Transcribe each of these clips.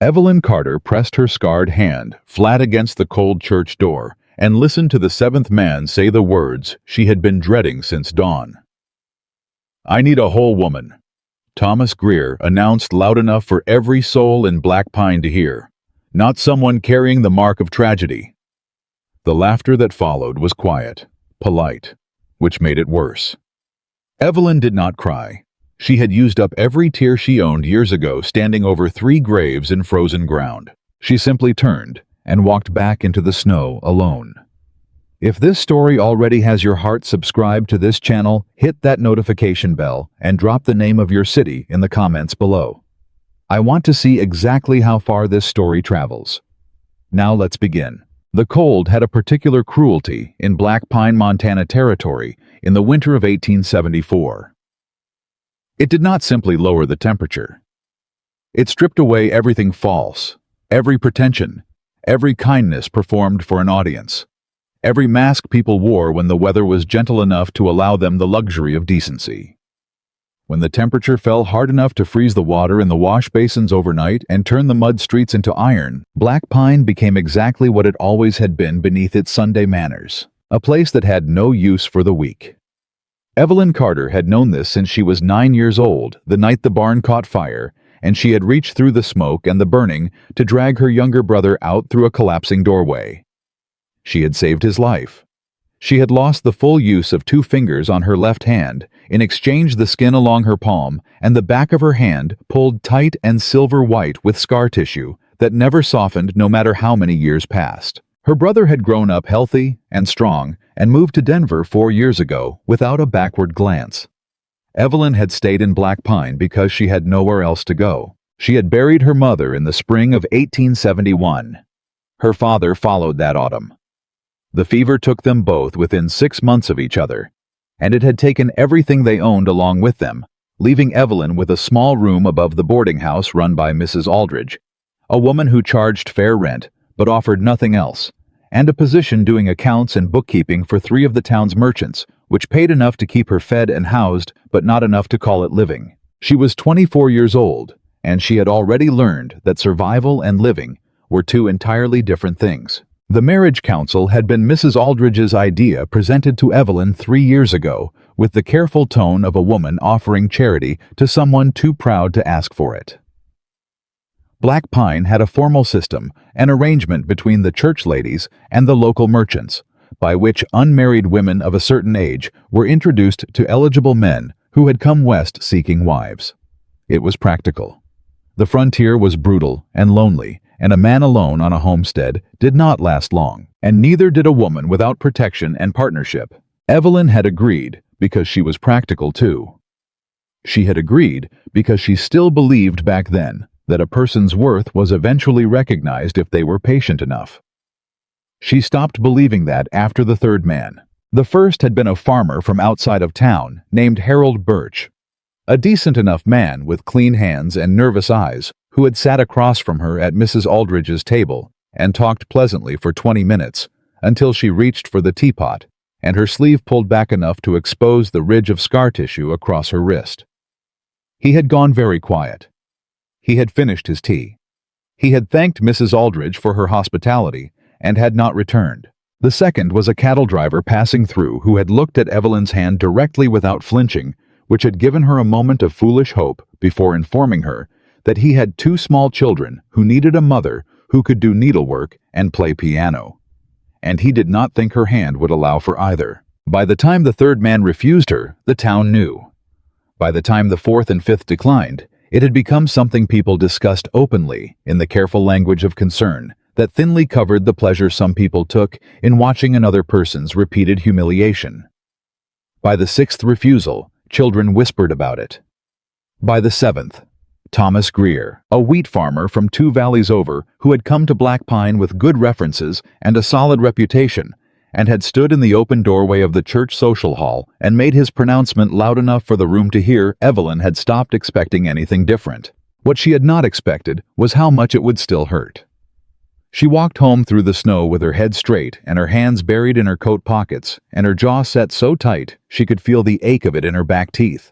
Evelyn Carter pressed her scarred hand flat against the cold church door and listened to the seventh man say the words she had been dreading since dawn. "I need a whole woman," Thomas Greer announced loud enough for every soul in Black Pine to hear, "not someone carrying the mark of tragedy." The laughter that followed was quiet, polite, which made it worse. Evelyn did not cry. She had used up every tear she owned years ago standing over 3 graves in frozen ground. She simply turned and walked back into the snow alone. If this story already has your heart subscribed to this channel, hit that notification bell and drop the name of your city in the comments below. I want to see exactly how far this story travels. Now let's begin. The cold had a particular cruelty in Black Pine, Montana territory in the winter of 1874. It did not simply lower the temperature. It stripped away everything false, every pretension, every kindness performed for an audience, every mask people wore when the weather was gentle enough to allow them the luxury of decency. When the temperature fell hard enough to freeze the water in the wash basins overnight and turn the mud streets into iron, Black Pine became exactly what it always had been beneath its Sunday manners, a place that had no use for the weak. Evelyn Carter had known this since she was 9 years old, the night the barn caught fire, and she had reached through the smoke and the burning to drag her younger brother out through a collapsing doorway. She had saved his life. She had lost the full use of 2 fingers on her left hand, in exchange the skin along her palm and the back of her hand pulled tight and silver white with scar tissue that never softened no matter how many years passed. Her brother had grown up healthy and strong and moved to Denver 4 years ago without a backward glance. Evelyn had stayed in Black Pine because she had nowhere else to go. She had buried her mother in the spring of 1871. Her father followed that autumn. The fever took them both within 6 months of each other, and it had taken everything they owned along with them, leaving Evelyn with a small room above the boarding house run by Mrs. Aldridge, a woman who charged fair rent but offered nothing else, and a position doing accounts and bookkeeping for 3 of the town's merchants, which paid enough to keep her fed and housed, but not enough to call it living. She was 24 years old, and she had already learned that survival and living were 2 entirely different things. The marriage council had been Mrs. Aldridge's idea presented to Evelyn 3 years ago, with the careful tone of a woman offering charity to someone too proud to ask for it. Black Pine had a formal system, an arrangement between the church ladies and the local merchants, by which unmarried women of a certain age were introduced to eligible men who had come west seeking wives. It was practical. The frontier was brutal and lonely, and a man alone on a homestead did not last long, and neither did a woman without protection and partnership. Evelyn had agreed because she was practical too. She had agreed because she still believed back then that a person's worth was eventually recognized if they were patient enough. She stopped believing that after the 3rd man. The first had been a farmer from outside of town named Harold Birch, a decent enough man with clean hands and nervous eyes who had sat across from her at Mrs. Aldridge's table and talked pleasantly for 20 minutes until she reached for the teapot and her sleeve pulled back enough to expose the ridge of scar tissue across her wrist. He had gone very quiet. He had finished his tea. He had thanked Mrs. Aldridge for her hospitality and had not returned. The second was a cattle driver passing through who had looked at Evelyn's hand directly without flinching, which had given her a moment of foolish hope before informing her that he had 2 small children who needed a mother who could do needlework and play piano. And he did not think her hand would allow for either. By the time the 3rd man refused her, the town knew. By the time the 4th and 5th declined, it had become something people discussed openly in the careful language of concern that thinly covered the pleasure some people took in watching another person's repeated humiliation. By the 6th refusal, children whispered about it. By the 7th, Thomas Greer, a wheat farmer from 2 valleys over who had come to Black Pine with good references and a solid reputation, and had stood in the open doorway of the church social hall and made his pronouncement loud enough for the room to hear, Evelyn had stopped expecting anything different. What she had not expected was how much it would still hurt. She walked home through the snow with her head straight and her hands buried in her coat pockets and her jaw set so tight she could feel the ache of it in her back teeth.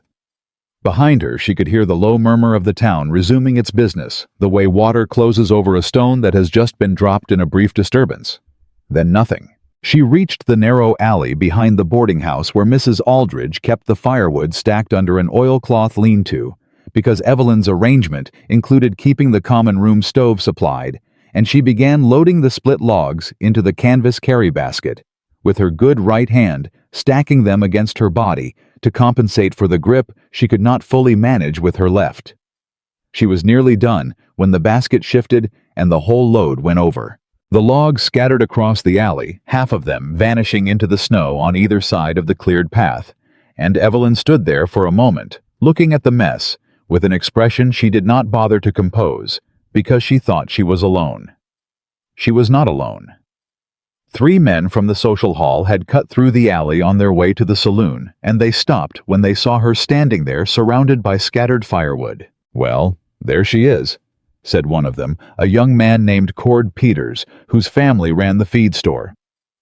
Behind her, she could hear the low murmur of the town resuming its business, the way water closes over a stone that has just been dropped in a brief disturbance. Then nothing. She reached the narrow alley behind the boarding house where Mrs. Aldridge kept the firewood stacked under an oilcloth lean-to, because Evelyn's arrangement included keeping the common room stove supplied, and she began loading the split logs into the canvas carry basket, with her good right hand stacking them against her body to compensate for the grip she could not fully manage with her left. She was nearly done when the basket shifted and the whole load went over. The logs scattered across the alley, half of them vanishing into the snow on either side of the cleared path, and Evelyn stood there for a moment, looking at the mess, with an expression she did not bother to compose, because she thought she was alone. She was not alone. 3 men from the social hall had cut through the alley on their way to the saloon, and they stopped when they saw her standing there surrounded by scattered firewood. "Well, there she is," said one of them, a young man named Cord Peters, whose family ran the feed store.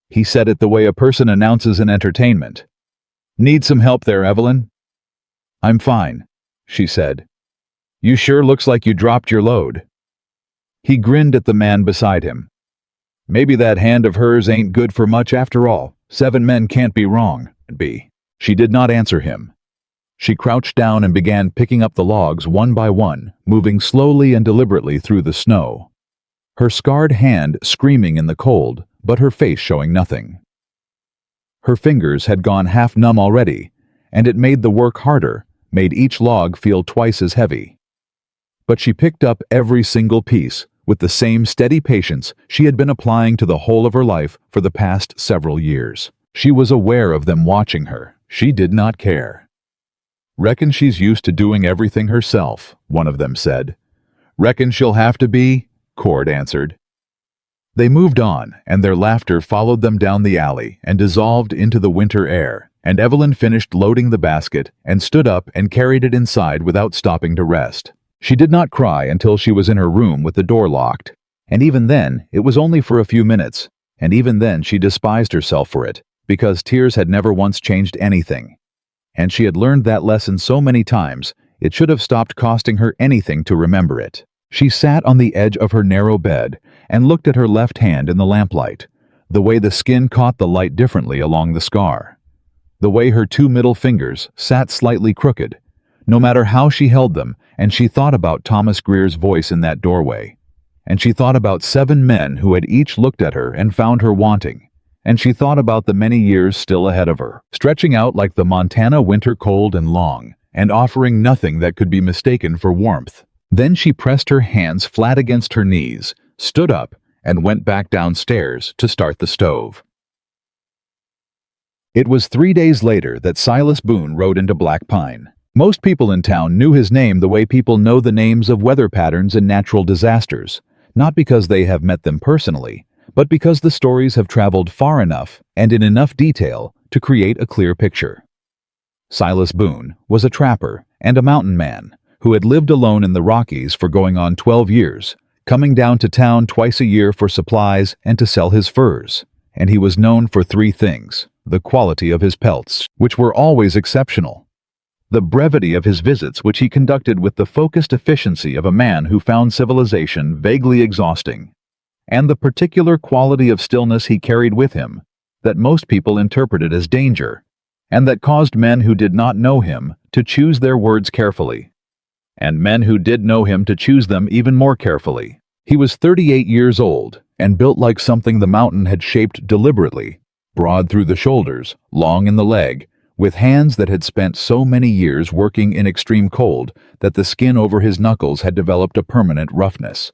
He said it the way a person announces an entertainment. "Need some help there, Evelyn?" "I'm fine," she said. "You sure looks like you dropped your load." He grinned at the man beside him. "Maybe that hand of hers ain't good for much after all. 7 men can't be wrong, B." She did not answer him. She crouched down and began picking up the logs one by one, moving slowly and deliberately through the snow. Her scarred hand screaming in the cold, but her face showing nothing. Her fingers had gone half numb already, and it made the work harder, made each log feel twice as heavy. But she picked up every single piece, with the same steady patience she had been applying to the whole of her life for the past several years. She was aware of them watching her. She did not care. "Reckon she's used to doing everything herself," one of them said. "Reckon she'll have to be," Cord answered. They moved on, and their laughter followed them down the alley and dissolved into the winter air, and Evelyn finished loading the basket and stood up and carried it inside without stopping to rest. She did not cry until she was in her room with the door locked, and even then it was only for a few minutes, and even then she despised herself for it, because tears had never once changed anything. And she had learned that lesson so many times, it should have stopped costing her anything to remember it. She sat on the edge of her narrow bed and looked at her left hand in the lamplight, the way the skin caught the light differently along the scar, the way her 2 middle fingers sat slightly crooked, no matter how she held them, and she thought about Thomas Greer's voice in that doorway, and she thought about 7 men who had each looked at her and found her wanting, and she thought about the many years still ahead of her, stretching out like the Montana winter cold and long, and offering nothing that could be mistaken for warmth. Then she pressed her hands flat against her knees, stood up, and went back downstairs to start the stove. It was 3 days later that Silas Boone rode into Black Pine. Most people in town knew his name the way people know the names of weather patterns and natural disasters, not because they have met them personally, but because the stories have traveled far enough and in enough detail to create a clear picture. Silas Boone was a trapper and a mountain man who had lived alone in the Rockies for going on 12 years, coming down to town twice a year for supplies and to sell his furs. And he was known for 3 things: the quality of his pelts, which were always exceptional; the brevity of his visits, which he conducted with the focused efficiency of a man who found civilization vaguely exhausting; and the particular quality of stillness he carried with him, that most people interpreted as danger, and that caused men who did not know him to choose their words carefully, and men who did know him to choose them even more carefully. He was 38 years old, and built like something the mountain had shaped deliberately, broad through the shoulders, long in the leg, with hands that had spent so many years working in extreme cold that the skin over his knuckles had developed a permanent roughness.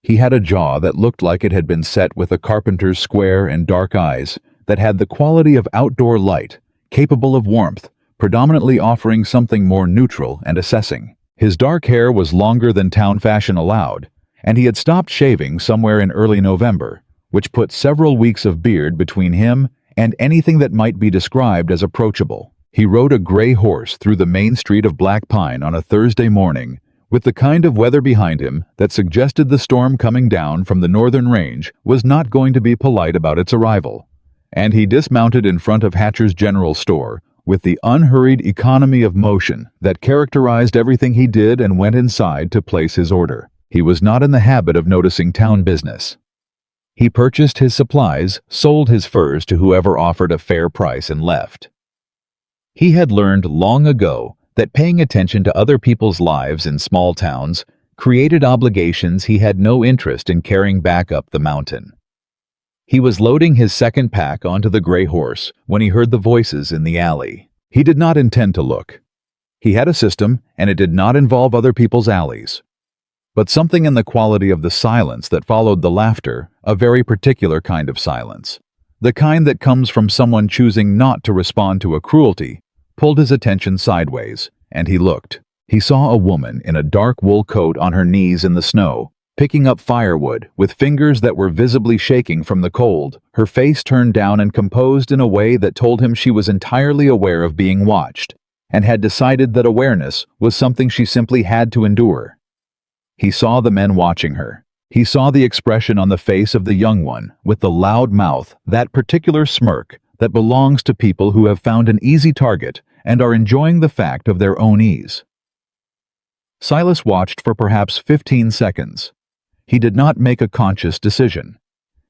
He had a jaw that looked like it had been set with a carpenter's square and dark eyes that had the quality of outdoor light, capable of warmth, predominantly offering something more neutral and assessing. His dark hair was longer than town fashion allowed, and he had stopped shaving somewhere in early November, which put several weeks of beard between him and anything that might be described as approachable. He rode a gray horse through the main street of Black Pine on a Thursday morning, with the kind of weather behind him that suggested the storm coming down from the northern range was not going to be polite about its arrival. And he dismounted in front of Hatcher's General Store, with the unhurried economy of motion that characterized everything he did, and went inside to place his order. He was not in the habit of noticing town business. He purchased his supplies, sold his furs to whoever offered a fair price, and left. He had learned long ago that paying attention to other people's lives in small towns created obligations he had no interest in carrying back up the mountain. He was loading his second pack onto the gray horse when he heard the voices in the alley. He did not intend to look. He had a system, and it did not involve other people's alleys. But something in the quality of the silence that followed the laughter, a very particular kind of silence, the kind that comes from someone choosing not to respond to a cruelty, pulled his attention sideways, and he looked. He saw a woman in a dark wool coat on her knees in the snow, picking up firewood with fingers that were visibly shaking from the cold, her face turned down and composed in a way that told him she was entirely aware of being watched, and had decided that awareness was something she simply had to endure. He saw the men watching her. He saw the expression on the face of the young one, with the loud mouth, that particular smirk that belongs to people who have found an easy target and are enjoying the fact of their own ease. Silas watched for perhaps 15 seconds. He did not make a conscious decision.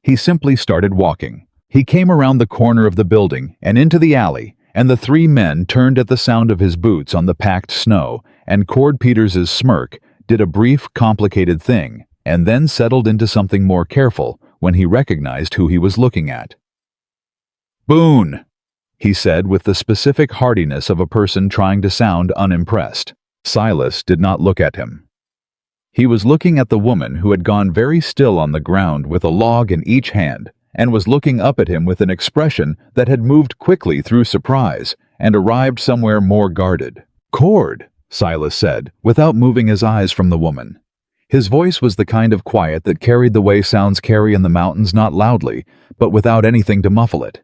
He simply started walking. He came around the corner of the building and into the alley, and the three men turned at the sound of his boots on the packed snow, and Cord Peters's smirk did a brief, complicated thing, and then settled into something more careful when he recognized who he was looking at. "Boone," he said with the specific heartiness of a person trying to sound unimpressed. Silas did not look at him. He was looking at the woman who had gone very still on the ground with a log in each hand, and was looking up at him with an expression that had moved quickly through surprise and arrived somewhere more guarded. "Cord," Silas said, without moving his eyes from the woman. His voice was the kind of quiet that carried the way sounds carry in the mountains, not loudly, but without anything to muffle it.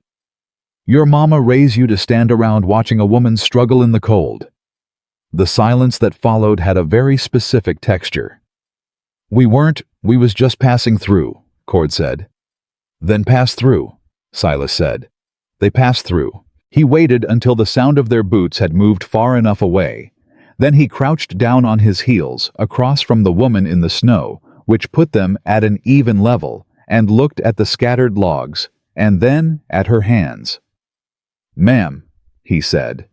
"Your mama raised you to stand around watching a woman struggle in the cold." The silence that followed had a very specific texture. We was just passing through," Cord said. "Then pass through," Silas said. They passed through. He waited until the sound of their boots had moved far enough away. Then he crouched down on his heels across from the woman in the snow, which put them at an even level, and looked at the scattered logs, and then at her hands. "Ma'am," he said.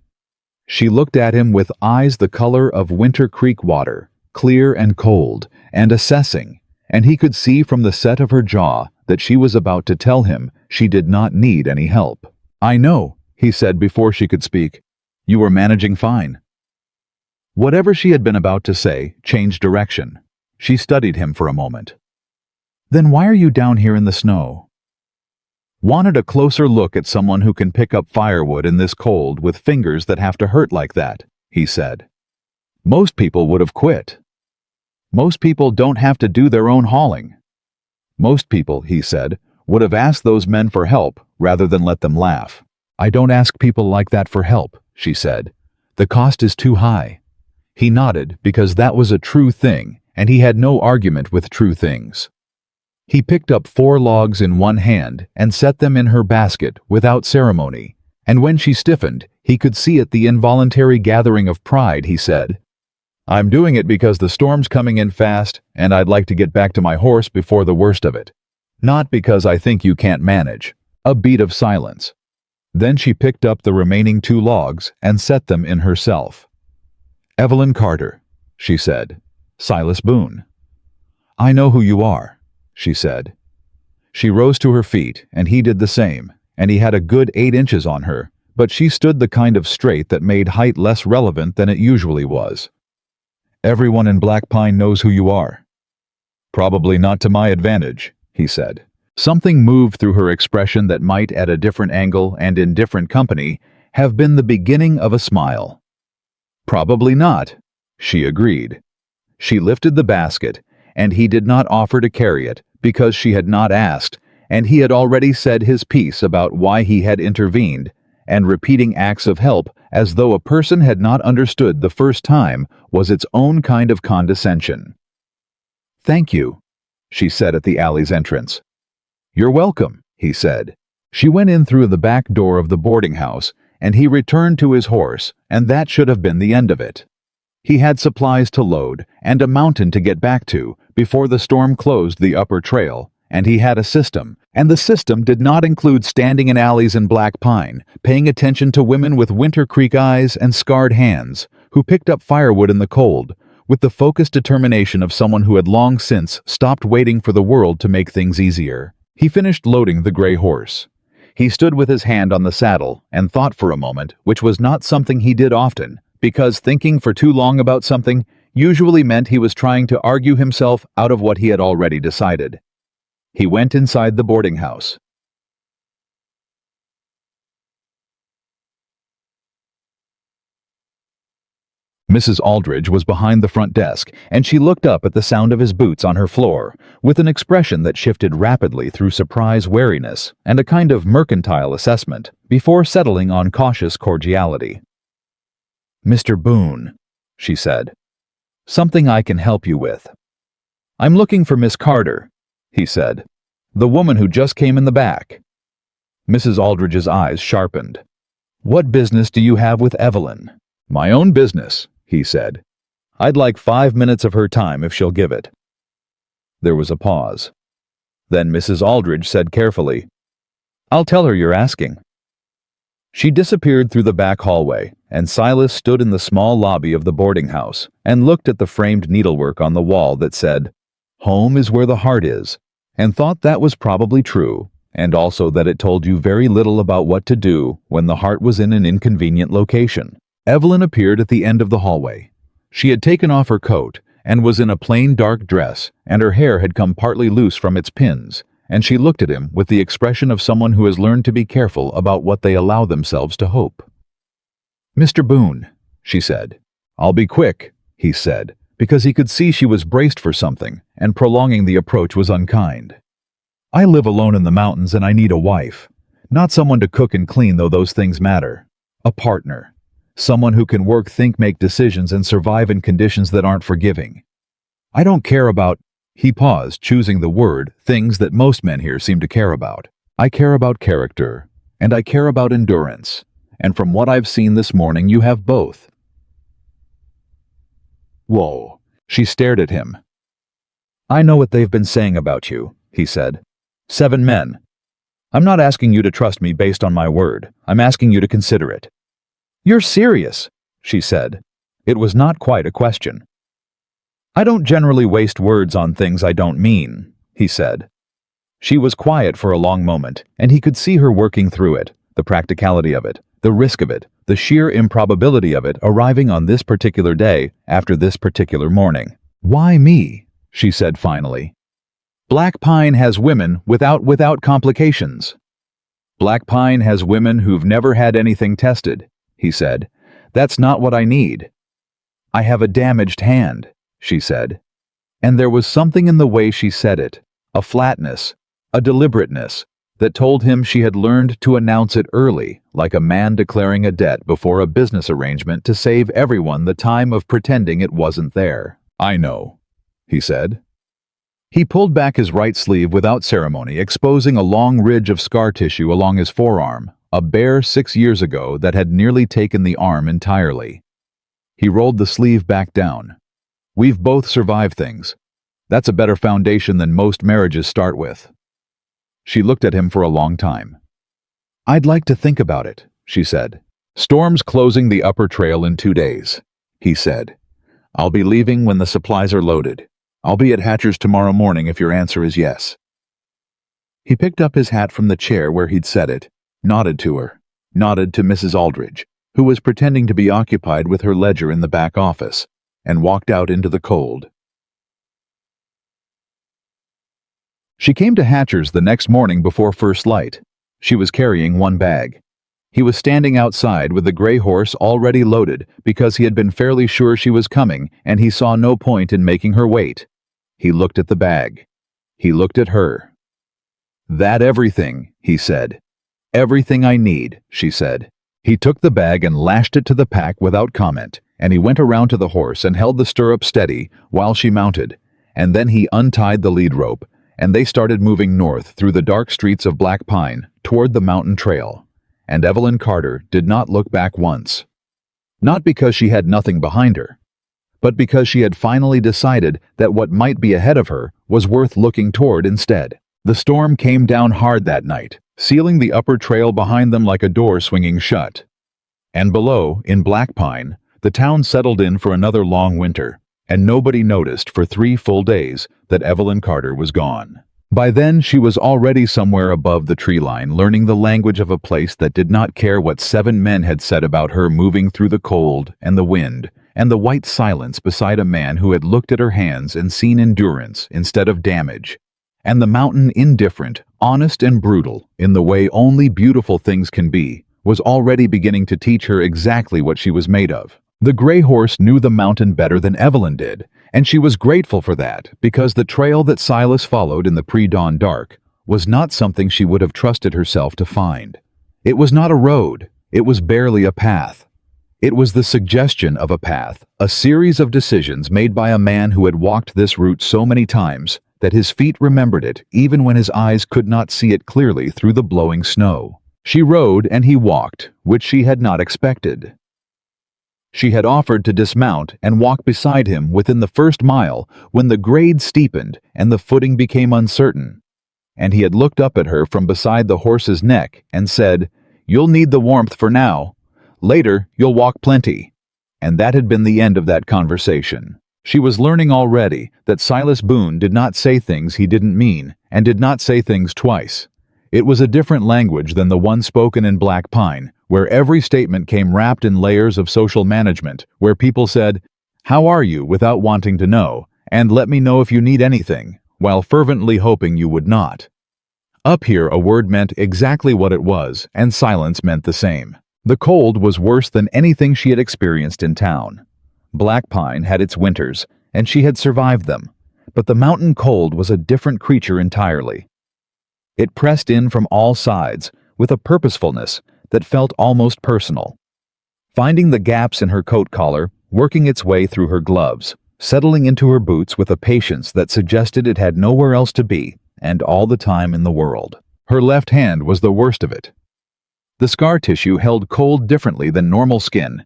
She looked at him with eyes the color of winter creek water, clear and cold, and assessing, and he could see from the set of her jaw that she was about to tell him she did not need any help. "I know," he said before she could speak. "You were managing fine." Whatever she had been about to say changed direction. She studied him for a moment. "Then why are you down here in the snow?" "Wanted a closer look at someone who can pick up firewood in this cold with fingers that have to hurt like that," he said. "Most people would have quit. Most people don't have to do their own hauling. Most people," he said, "would have asked those men for help rather than let them laugh." "I don't ask people like that for help," she said. "The cost is too high." He nodded because that was a true thing, and he had no argument with true things. He picked up 4 logs in one hand and set them in her basket without ceremony, and when she stiffened, he could see it the involuntary gathering of pride. He said, "I'm doing it because the storm's coming in fast, and I'd like to get back to my horse before the worst of it. Not because I think you can't manage." A beat of silence. Then she picked up the remaining 2 logs and set them in herself. "Evelyn Carter," she said. "Silas Boone." "I know who you are," she said. She rose to her feet, and he did the same, and he had a good 8 inches on her, but she stood the kind of straight that made height less relevant than it usually was. "Everyone in Black Pine knows who you are." "Probably not to my advantage," he said. Something moved through her expression that might, at a different angle and in different company, have been the beginning of a smile. "Probably not," she agreed. She lifted the basket, and he did not offer to carry it because she had not asked, and he had already said his piece about why he had intervened, and repeating acts of help as though a person had not understood the first time was its own kind of condescension. "Thank you," she said at the alley's entrance. "You're welcome," he said. She went in through the back door of the boarding house, and he returned to his horse, and that should have been the end of it. He had supplies to load and a mountain to get back to before the storm closed the upper trail, and he had a system, and the system did not include standing in alleys in Black Pine, paying attention to women with Winter Creek eyes and scarred hands, who picked up firewood in the cold, with the focused determination of someone who had long since stopped waiting for the world to make things easier. He finished loading the gray horse. He stood with his hand on the saddle and thought for a moment, which was not something he did often, because thinking for too long about something usually meant he was trying to argue himself out of what he had already decided. He went inside the boarding house. Mrs. Aldridge was behind the front desk, and she looked up at the sound of his boots on her floor, with an expression that shifted rapidly through surprise wariness and a kind of mercantile assessment, before settling on cautious cordiality. "Mr. Boone," she said, "something I can help you with." "I'm looking for Miss Carter," he said, "the woman who just came in the back." Mrs. Aldridge's eyes sharpened. "What business do you have with Evelyn?" "My own business," he said. "I'd like 5 minutes of her time if she'll give it." There was a pause. Then Mrs. Aldridge said carefully, "I'll tell her you're asking." She disappeared through the back hallway, and Silas stood in the small lobby of the boarding house and looked at the framed needlework on the wall that said, "Home is where the heart is," and thought that was probably true, and also that it told you very little about what to do when the heart was in an inconvenient location. Evelyn appeared at the end of the hallway. She had taken off her coat and was in a plain dark dress, and her hair had come partly loose from its pins, and she looked at him with the expression of someone who has learned to be careful about what they allow themselves to hope. "Mr. Boone," she said. "I'll be quick," he said, because he could see she was braced for something, and prolonging the approach was unkind. "I live alone in the mountains and I need a wife. Not someone to cook and clean, though those things matter. A partner. Someone who can work, think, make decisions, and survive in conditions that aren't forgiving. I don't care about," he paused, choosing the word, "things that most men here seem to care about. I care about character, and I care about endurance. And from what I've seen this morning, you have both." "Whoa." She stared at him. "I know what they've been saying about you," he said. 7 men. I'm not asking you to trust me based on my word. I'm asking you to consider it." "You're serious," she said. It was not quite a question. "I don't generally waste words on things I don't mean," he said. She was quiet for a long moment, and he could see her working through it, the practicality of it, the risk of it, the sheer improbability of it arriving on this particular day after this particular morning. "Why me?" she said finally. "Black Pine has women without complications." "Black Pine has women who've never had anything tested," he said. "That's not what I need." "I have a damaged hand," she said. And there was something in the way she said it, a flatness, a deliberateness, that told him she had learned to announce it early, like a man declaring a debt before a business arrangement to save everyone the time of pretending it wasn't there. "I know," he said. He pulled back his right sleeve without ceremony, exposing a long ridge of scar tissue along his forearm, a bare 6 years ago that had nearly taken the arm entirely. He rolled the sleeve back down. "We've both survived things. That's a better foundation than most marriages start with." She looked at him for a long time. "I'd like to think about it," she said. "Storm's closing the upper trail in 2 days," he said. "I'll be leaving when the supplies are loaded. I'll be at Hatcher's tomorrow morning if your answer is yes." He picked up his hat from the chair where he'd set it, nodded to her, nodded to Mrs. Aldridge, who was pretending to be occupied with her ledger in the back office, and walked out into the cold. She came to Hatcher's the next morning before first light. She was carrying one bag. He was standing outside with the gray horse already loaded because he had been fairly sure she was coming and he saw no point in making her wait. He looked at the bag. He looked at her. "That everything," he said. "Everything I need," she said. He took the bag and lashed it to the pack without comment, and he went around to the horse and held the stirrup steady while she mounted, and then he untied the lead rope, and they started moving north through the dark streets of Black Pine toward the mountain trail. and Evelyn Carter did not look back once. Not because she had nothing behind her, but because she had finally decided that what might be ahead of her was worth looking toward instead. The storm came down hard that night, sealing the upper trail behind them like a door swinging shut. And below, in Black Pine, the town settled in for another long winter, and nobody noticed for 3 full days that Evelyn Carter was gone. By then, she was already somewhere above the tree line, learning the language of a place that did not care what 7 men had said about her, moving through the cold and the wind and the white silence beside a man who had looked at her hands and seen endurance instead of damage, and the mountain, indifferent, honest and brutal in the way only beautiful things can be, was already beginning to teach her exactly what she was made of. The gray horse knew the mountain better than Evelyn did, and she was grateful for that, because the trail that Silas followed in the pre-dawn dark was not something she would have trusted herself to find. It was not a road, it was barely a path. It was the suggestion of a path, a series of decisions made by a man who had walked this route so many times that his feet remembered it even when his eyes could not see it clearly through the blowing snow. She rode and he walked, which she had not expected. She had offered to dismount and walk beside him within the first mile when the grade steepened and the footing became uncertain, and he had looked up at her from beside the horse's neck and said, "You'll need the warmth for now. Later, you'll walk plenty." And that had been the end of that conversation. She was learning already that Silas Boone did not say things he didn't mean, and did not say things twice. It was a different language than the one spoken in Black Pine, where every statement came wrapped in layers of social management, where people said, "How are you?" without wanting to know, and "Let me know if you need anything," while fervently hoping you would not. Up here, a word meant exactly what it was, and silence meant the same. The cold was worse than anything she had experienced in town. Black Pine had its winters, and she had survived them, but the mountain cold was a different creature entirely. It pressed in from all sides, with a purposefulness that felt almost personal, finding the gaps in her coat collar, working its way through her gloves, settling into her boots with a patience that suggested it had nowhere else to be, and all the time in the world. Her left hand was the worst of it. The scar tissue held cold differently than normal skin.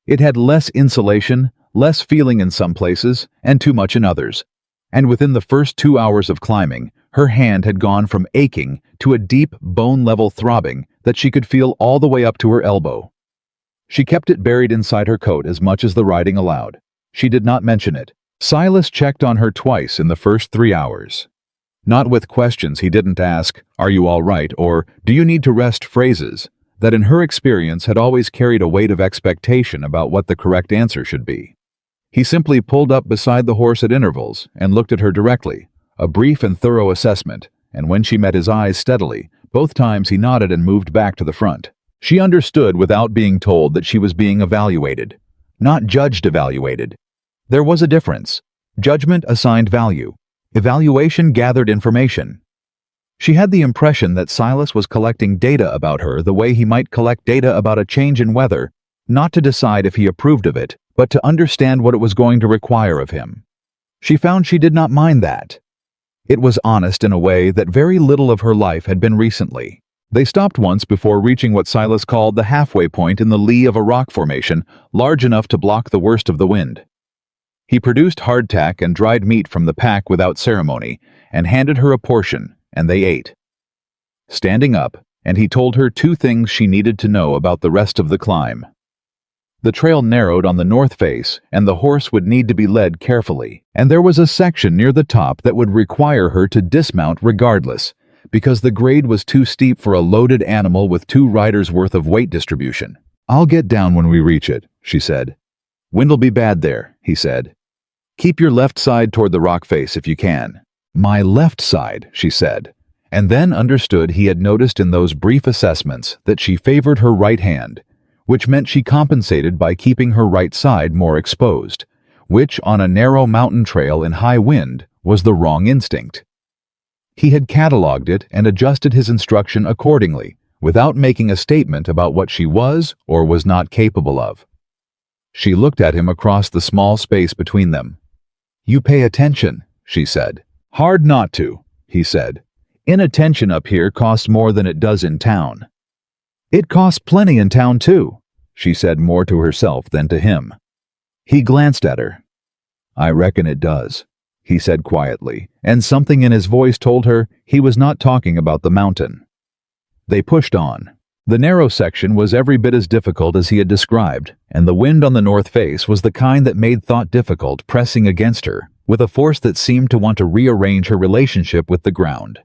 It had less insulation, less feeling in some places, and too much in others. And within the first 2 hours of climbing, her hand had gone from aching to a deep, bone-level throbbing that she could feel all the way up to her elbow. She kept it buried inside her coat as much as the riding allowed. She did not mention it. Silas checked on her twice in the first 3 hours. Not with questions he didn't ask, "Are you all right?" or "Do you need to rest?" phrases that in her experience had always carried a weight of expectation about what the correct answer should be. He simply pulled up beside the horse at intervals and looked at her directly, a brief and thorough assessment, and when she met his eyes steadily, both times he nodded and moved back to the front. She understood without being told that she was being evaluated, not judged evaluated. There was a difference. Judgment assigned value. Evaluation gathered information. She had the impression that Silas was collecting data about her the way he might collect data about a change in weather, not to decide if he approved of it, but to understand what it was going to require of him. She found she did not mind that. It was honest in a way that very little of her life had been recently. They stopped once before reaching what Silas called the halfway point in the lee of a rock formation large enough to block the worst of the wind. He produced hardtack and dried meat from the pack without ceremony and handed her a portion, and they ate. Standing up, and he told her 2 things she needed to know about the rest of the climb. The trail narrowed on the north face, and the horse would need to be led carefully, and there was a section near the top that would require her to dismount regardless, because the grade was too steep for a loaded animal with 2 riders' worth of weight distribution. "I'll get down when we reach it," she said. "Wind'll be bad there," he said. "Keep your left side toward the rock face if you can." "My left side," she said, and then understood he had noticed in those brief assessments that she favored her right hand, which meant she compensated by keeping her right side more exposed, which on a narrow mountain trail in high wind was the wrong instinct. He had cataloged it and adjusted his instruction accordingly, without making a statement about what she was or was not capable of. She looked at him across the small space between them. "You pay attention," she said. "Hard not to," he said. "Inattention up here costs more than it does in town." "It costs plenty in town, too," she said more to herself than to him. He glanced at her. "I reckon it does," he said quietly, and something in his voice told her he was not talking about the mountain. They pushed on. The narrow section was every bit as difficult as he had described, and the wind on the north face was the kind that made thought difficult, pressing against her, with a force that seemed to want to rearrange her relationship with the ground.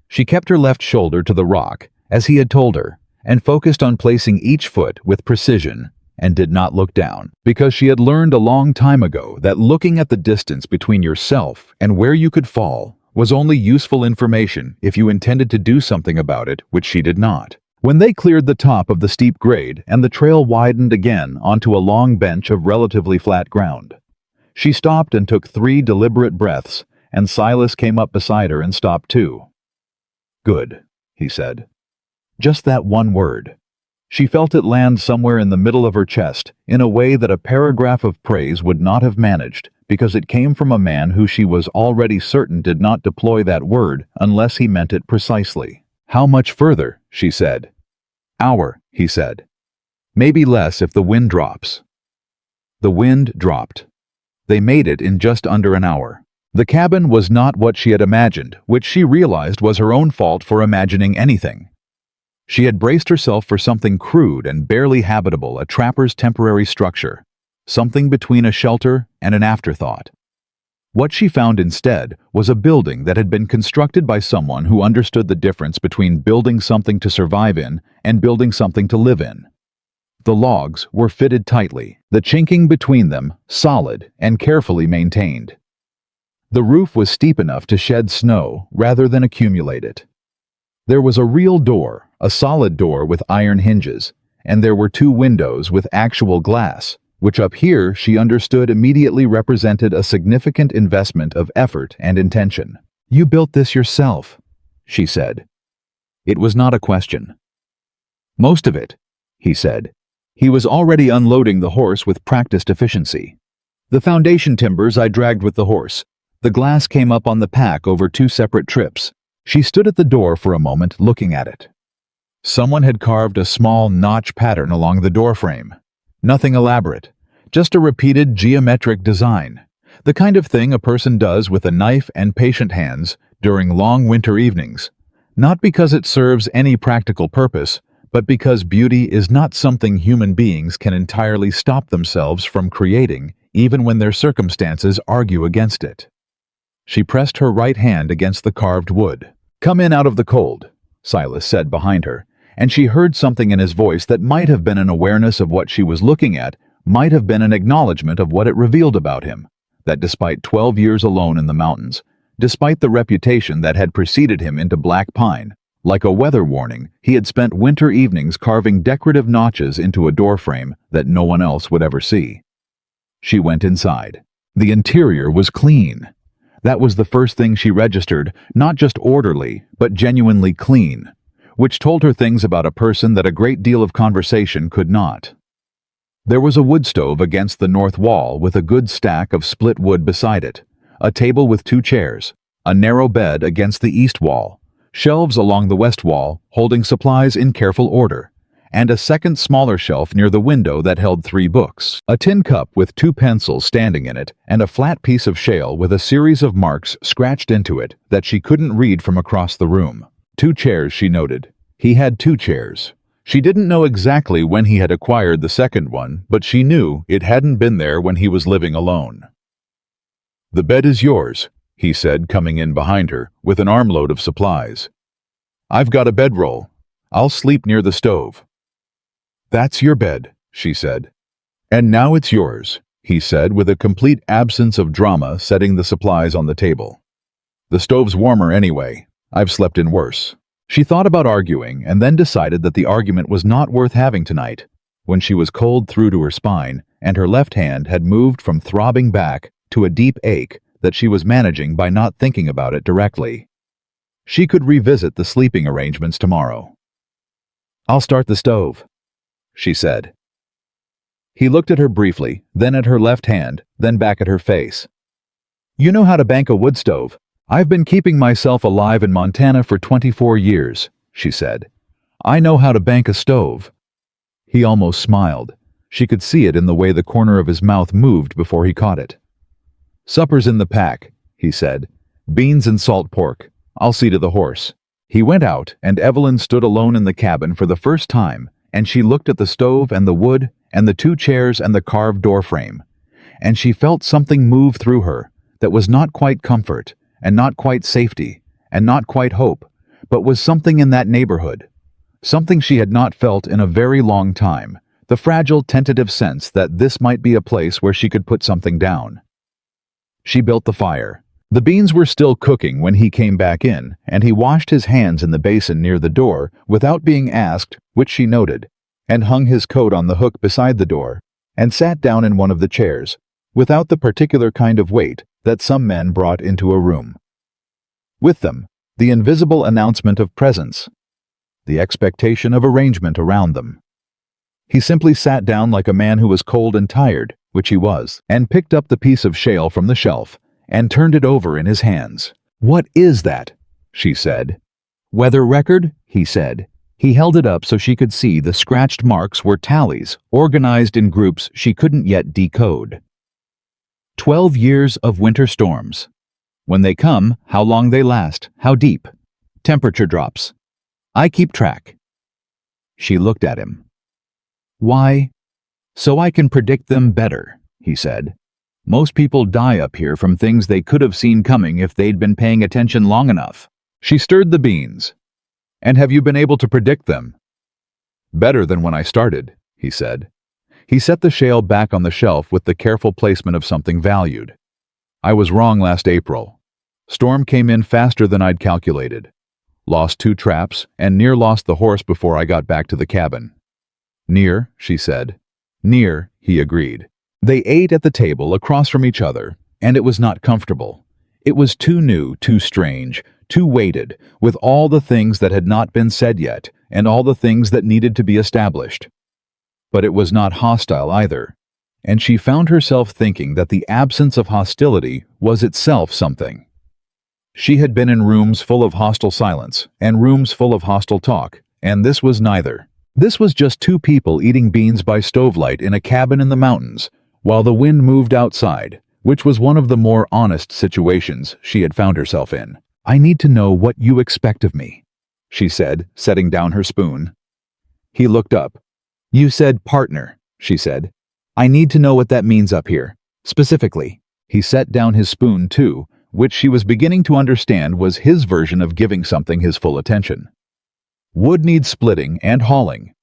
She kept her left shoulder to the rock, as he had told her, and focused on placing each foot with precision, and did not look down, because she had learned a long time ago that looking at the distance between yourself and where you could fall was only useful information if you intended to do something about it, which she did not. When they cleared the top of the steep grade and the trail widened again onto a long bench of relatively flat ground, she stopped and took 3 deliberate breaths, and Silas came up beside her and stopped too. "Good," he said. Just that one word. She felt it land somewhere in the middle of her chest in a way that a paragraph of praise would not have managed, because it came from a man who she was already certain did not deploy that word unless he meant it precisely. "How much further?" she said. "Hour," he said. "Maybe less if the wind drops." The wind dropped. They made it in just under an hour. The cabin was not what she had imagined, which she realized was her own fault for imagining anything. She had braced herself for something crude and barely habitable, a trapper's temporary structure, something between a shelter and an afterthought. What she found instead was a building that had been constructed by someone who understood the difference between building something to survive in and building something to live in. The logs were fitted tightly, the chinking between them solid and carefully maintained. The roof was steep enough to shed snow rather than accumulate it. There was a real door, a solid door with iron hinges, and there were 2 windows with actual glass, which up here she understood immediately represented a significant investment of effort and intention. "You built this yourself," she said. It was not a question. "Most of it," he said. He was already unloading the horse with practiced efficiency. "The foundation timbers I dragged with the horse. The glass came up on the pack over 2 separate trips." She stood at the door for a moment looking at it. Someone had carved a small notch pattern along the doorframe. Nothing elaborate, just a repeated geometric design, the kind of thing a person does with a knife and patient hands during long winter evenings, not because it serves any practical purpose, but because beauty is not something human beings can entirely stop themselves from creating, even when their circumstances argue against it. She pressed her right hand against the carved wood. "Come in out of the cold," Silas said behind her, and she heard something in his voice that might have been an awareness of what she was looking at, might have been an acknowledgement of what it revealed about him, that despite 12 years alone in the mountains, despite the reputation that had preceded him into Black Pine, like a weather warning, he had spent winter evenings carving decorative notches into a doorframe that no one else would ever see. She went inside. The interior was clean. That was the first thing she registered, not just orderly, but genuinely clean, which told her things about a person that a great deal of conversation could not. There was a wood stove against the north wall with a good stack of split wood beside it, a table with 2 chairs, a narrow bed against the east wall, shelves along the west wall holding supplies in careful order, and a second smaller shelf near the window that held 3 books, a tin cup with 2 pencils standing in it, and a flat piece of shale with a series of marks scratched into it that she couldn't read from across the room. 2 chairs, she noted. He had 2 chairs. She didn't know exactly when he had acquired the second one, but she knew it hadn't been there when he was living alone. "The bed is yours," he said, coming in behind her with an armload of supplies. "I've got a bedroll. I'll sleep near the stove." "That's your bed," she said. "And now it's yours," he said with a complete absence of drama, setting the supplies on the table. "The stove's warmer anyway. I've slept in worse." She thought about arguing and then decided that the argument was not worth having tonight, when she was cold through to her spine and her left hand had moved from throbbing back to a deep ache that she was managing by not thinking about it directly. She could revisit the sleeping arrangements tomorrow. "I'll start the stove," she said. He looked at her briefly, then at her left hand, then back at her face. "You know how to bank a wood stove. I've been keeping myself alive in Montana for 24 years, she said. I know how to bank a stove." He almost smiled. She could see it in the way the corner of his mouth moved before he caught it. "Supper's in the pack," he said. "Beans and salt pork. I'll see to the horse." He went out, and Evelyn stood alone in the cabin for the first time, and she looked at the stove and the wood and the 2 chairs and the carved door frame, and she felt something move through her that was not quite comfort, and not quite safety, and not quite hope, but was something in that neighborhood, something she had not felt in a very long time, the fragile, tentative sense that this might be a place where she could put something down. She built the fire. The beans were still cooking when he came back in, and he washed his hands in the basin near the door without being asked, which she noted, and hung his coat on the hook beside the door, and sat down in one of the chairs, without the particular kind of weight that some men brought into a room. With them, the invisible announcement of presence, the expectation of arrangement around them. He simply sat down like a man who was cold and tired, which he was, and picked up the piece of shale from the shelf, and turned it over in his hands. "What is that?" she said. "Weather record," he said. He held it up so she could see the scratched marks were tallies, organized in groups she couldn't yet decode. 12 years of winter storms. When they come, how long they last, how deep. Temperature drops. I keep track. She looked at him. "Why?" "So I can predict them better," he said. "Most people die up here from things they could have seen coming if they'd been paying attention long enough." She stirred the beans. "And have you been able to predict them?" "Better than when I started," he said. He set the shale back on the shelf with the careful placement of something valued. "I was wrong last April. Storm came in faster than I'd calculated. Lost 2 traps, and near lost the horse before I got back to the cabin." "Near," she said. "Near," he agreed. They ate at the table across from each other, and it was not comfortable. It was too new, too strange, too weighted, with all the things that had not been said yet, and all the things that needed to be established. But it was not hostile either, and she found herself thinking that the absence of hostility was itself something. She had been in rooms full of hostile silence, and rooms full of hostile talk, and this was neither. This was just 2 people eating beans by stovelight in a cabin in the mountains, while the wind moved outside, which was one of the more honest situations she had found herself in. "I need to know what you expect of me," she said, setting down her spoon. He looked up. "You said partner," she said. "I need to know what that means up here, specifically." He set down his spoon too, which she was beginning to understand was his version of giving something his full attention. "Wood needs splitting and hauling.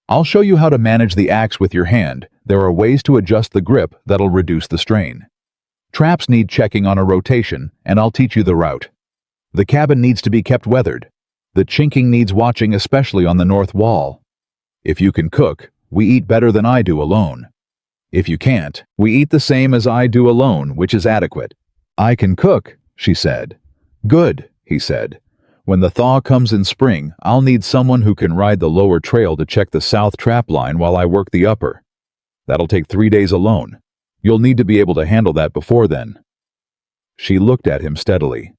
I'll show you how to manage the axe with your hand. There are ways to adjust the grip that'll reduce the strain. Traps need checking on a rotation, and I'll teach you the route. The cabin needs to be kept weathered. The chinking needs watching, especially on the north wall. If you can cook, we eat better than I do alone. If you can't, we eat the same as I do alone, which is adequate." "I can cook," she said. "Good," he said. "When the thaw comes in spring, I'll need someone who can ride the lower trail to check the south trap line while I work the upper. That'll take 3 days alone. You'll need to be able to handle that before then." She looked at him steadily.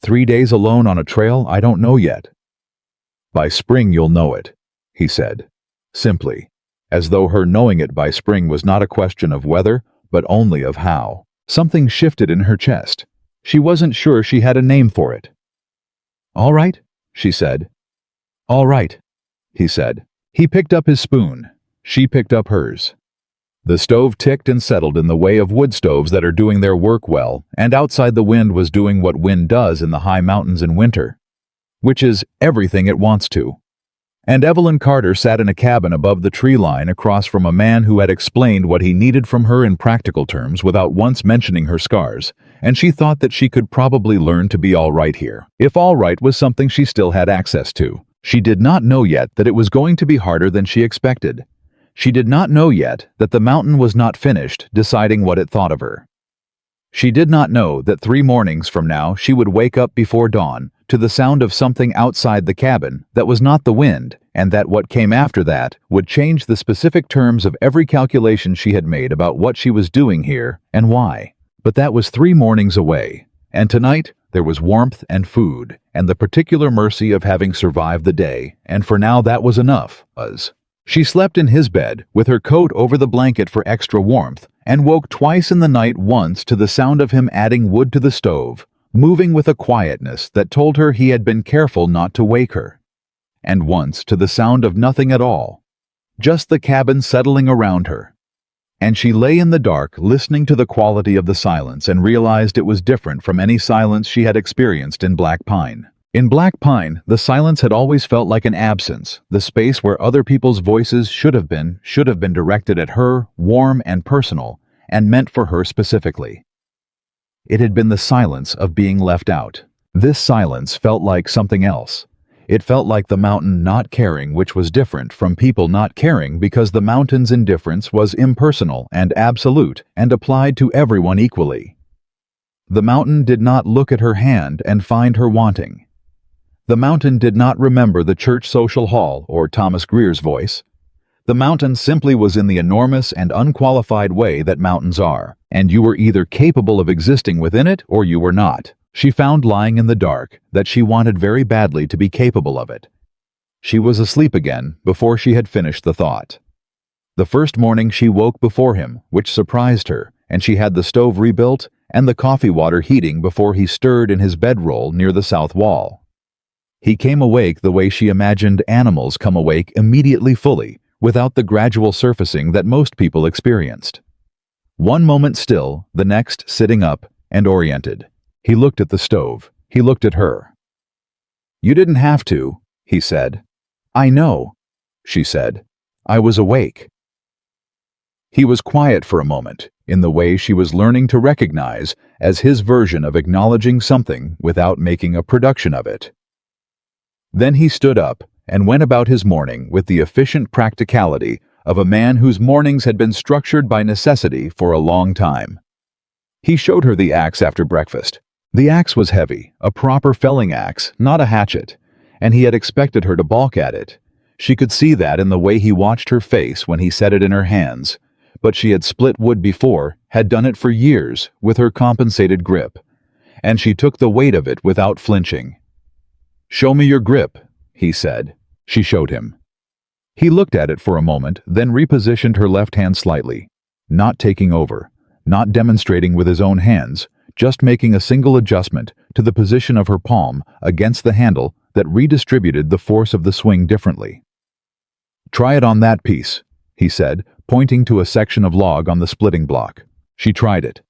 3 days alone on a trail? I don't know yet." "By spring you'll know it," he said, simply, as though her knowing it by spring was not a question of whether, but only of how. Something shifted in her chest. She wasn't sure she had a name for it. "All right," she said. "All right," he said. He picked up his spoon. She picked up hers. The stove ticked and settled in the way of wood stoves that are doing their work well, and outside the wind was doing what wind does in the high mountains in winter, which is everything it wants to. And Evelyn Carter sat in a cabin above the tree line across from a man who had explained what he needed from her in practical terms without once mentioning her scars, and she thought that she could probably learn to be all right here, if all right was something she still had access to. She did not know yet that it was going to be harder than she expected. She did not know yet that the mountain was not finished deciding what it thought of her. She did not know that 3 mornings from now she would wake up before dawn to the sound of something outside the cabin that was not the wind, and that what came after that would change the specific terms of every calculation she had made about what she was doing here and why. But that was 3 mornings away, and tonight, There was warmth and food, and the particular mercy of having survived the day, and for now that was enough. She slept in his bed, with her coat over the blanket for extra warmth, and woke twice in the night, once to the sound of him adding wood to the stove, moving with a quietness that told her he had been careful not to wake her, and once to the sound of nothing at all, just the cabin settling around her. And she lay in the dark, listening to the quality of the silence, and realized it was different from any silence she had experienced in Black Pine. In Black Pine, the silence had always felt like an absence, the space where other people's voices should have been directed at her, warm and personal, and meant for her specifically. It had been the silence of being left out. This silence felt like something else. It felt like the mountain not caring, which was different from people not caring, because the mountain's indifference was impersonal and absolute and applied to everyone equally. The mountain did not look at her hand and find her wanting. The mountain did not remember the church social hall or Thomas Greer's voice. The mountain simply was in the enormous and unqualified way that mountains are, and you were either capable of existing within it or you were not. She found, lying in the dark, that she wanted very badly to be capable of it. She was asleep again before she had finished the thought. The first morning she woke before him, which surprised her, and she had the stove rebuilt and the coffee water heating before he stirred in his bedroll near the south wall. He came awake the way she imagined animals come awake, immediately, fully, without the gradual surfacing that most people experienced. One moment still, the next sitting up and oriented. He looked at the stove. He looked at her. "You didn't have to," he said. "I know," she said. "I was awake." He was quiet for a moment, in the way she was learning to recognize as his version of acknowledging something without making a production of it. Then he stood up and went about his morning with the efficient practicality of a man whose mornings had been structured by necessity for a long time. He showed her the axe after breakfast. The axe was heavy, a proper felling axe, not a hatchet, and he had expected her to balk at it. She could see that in the way he watched her face when he set it in her hands, but she had split wood before, had done it for years, with her compensated grip, and she took the weight of it without flinching. "Show me your grip," he said. She showed him. He looked at it for a moment, then repositioned her left hand slightly, not taking over, not demonstrating with his own hands, just making a single adjustment to the position of her palm against the handle that redistributed the force of the swing differently. "Try it on that piece," he said, pointing to a section of log on the splitting block. She tried it.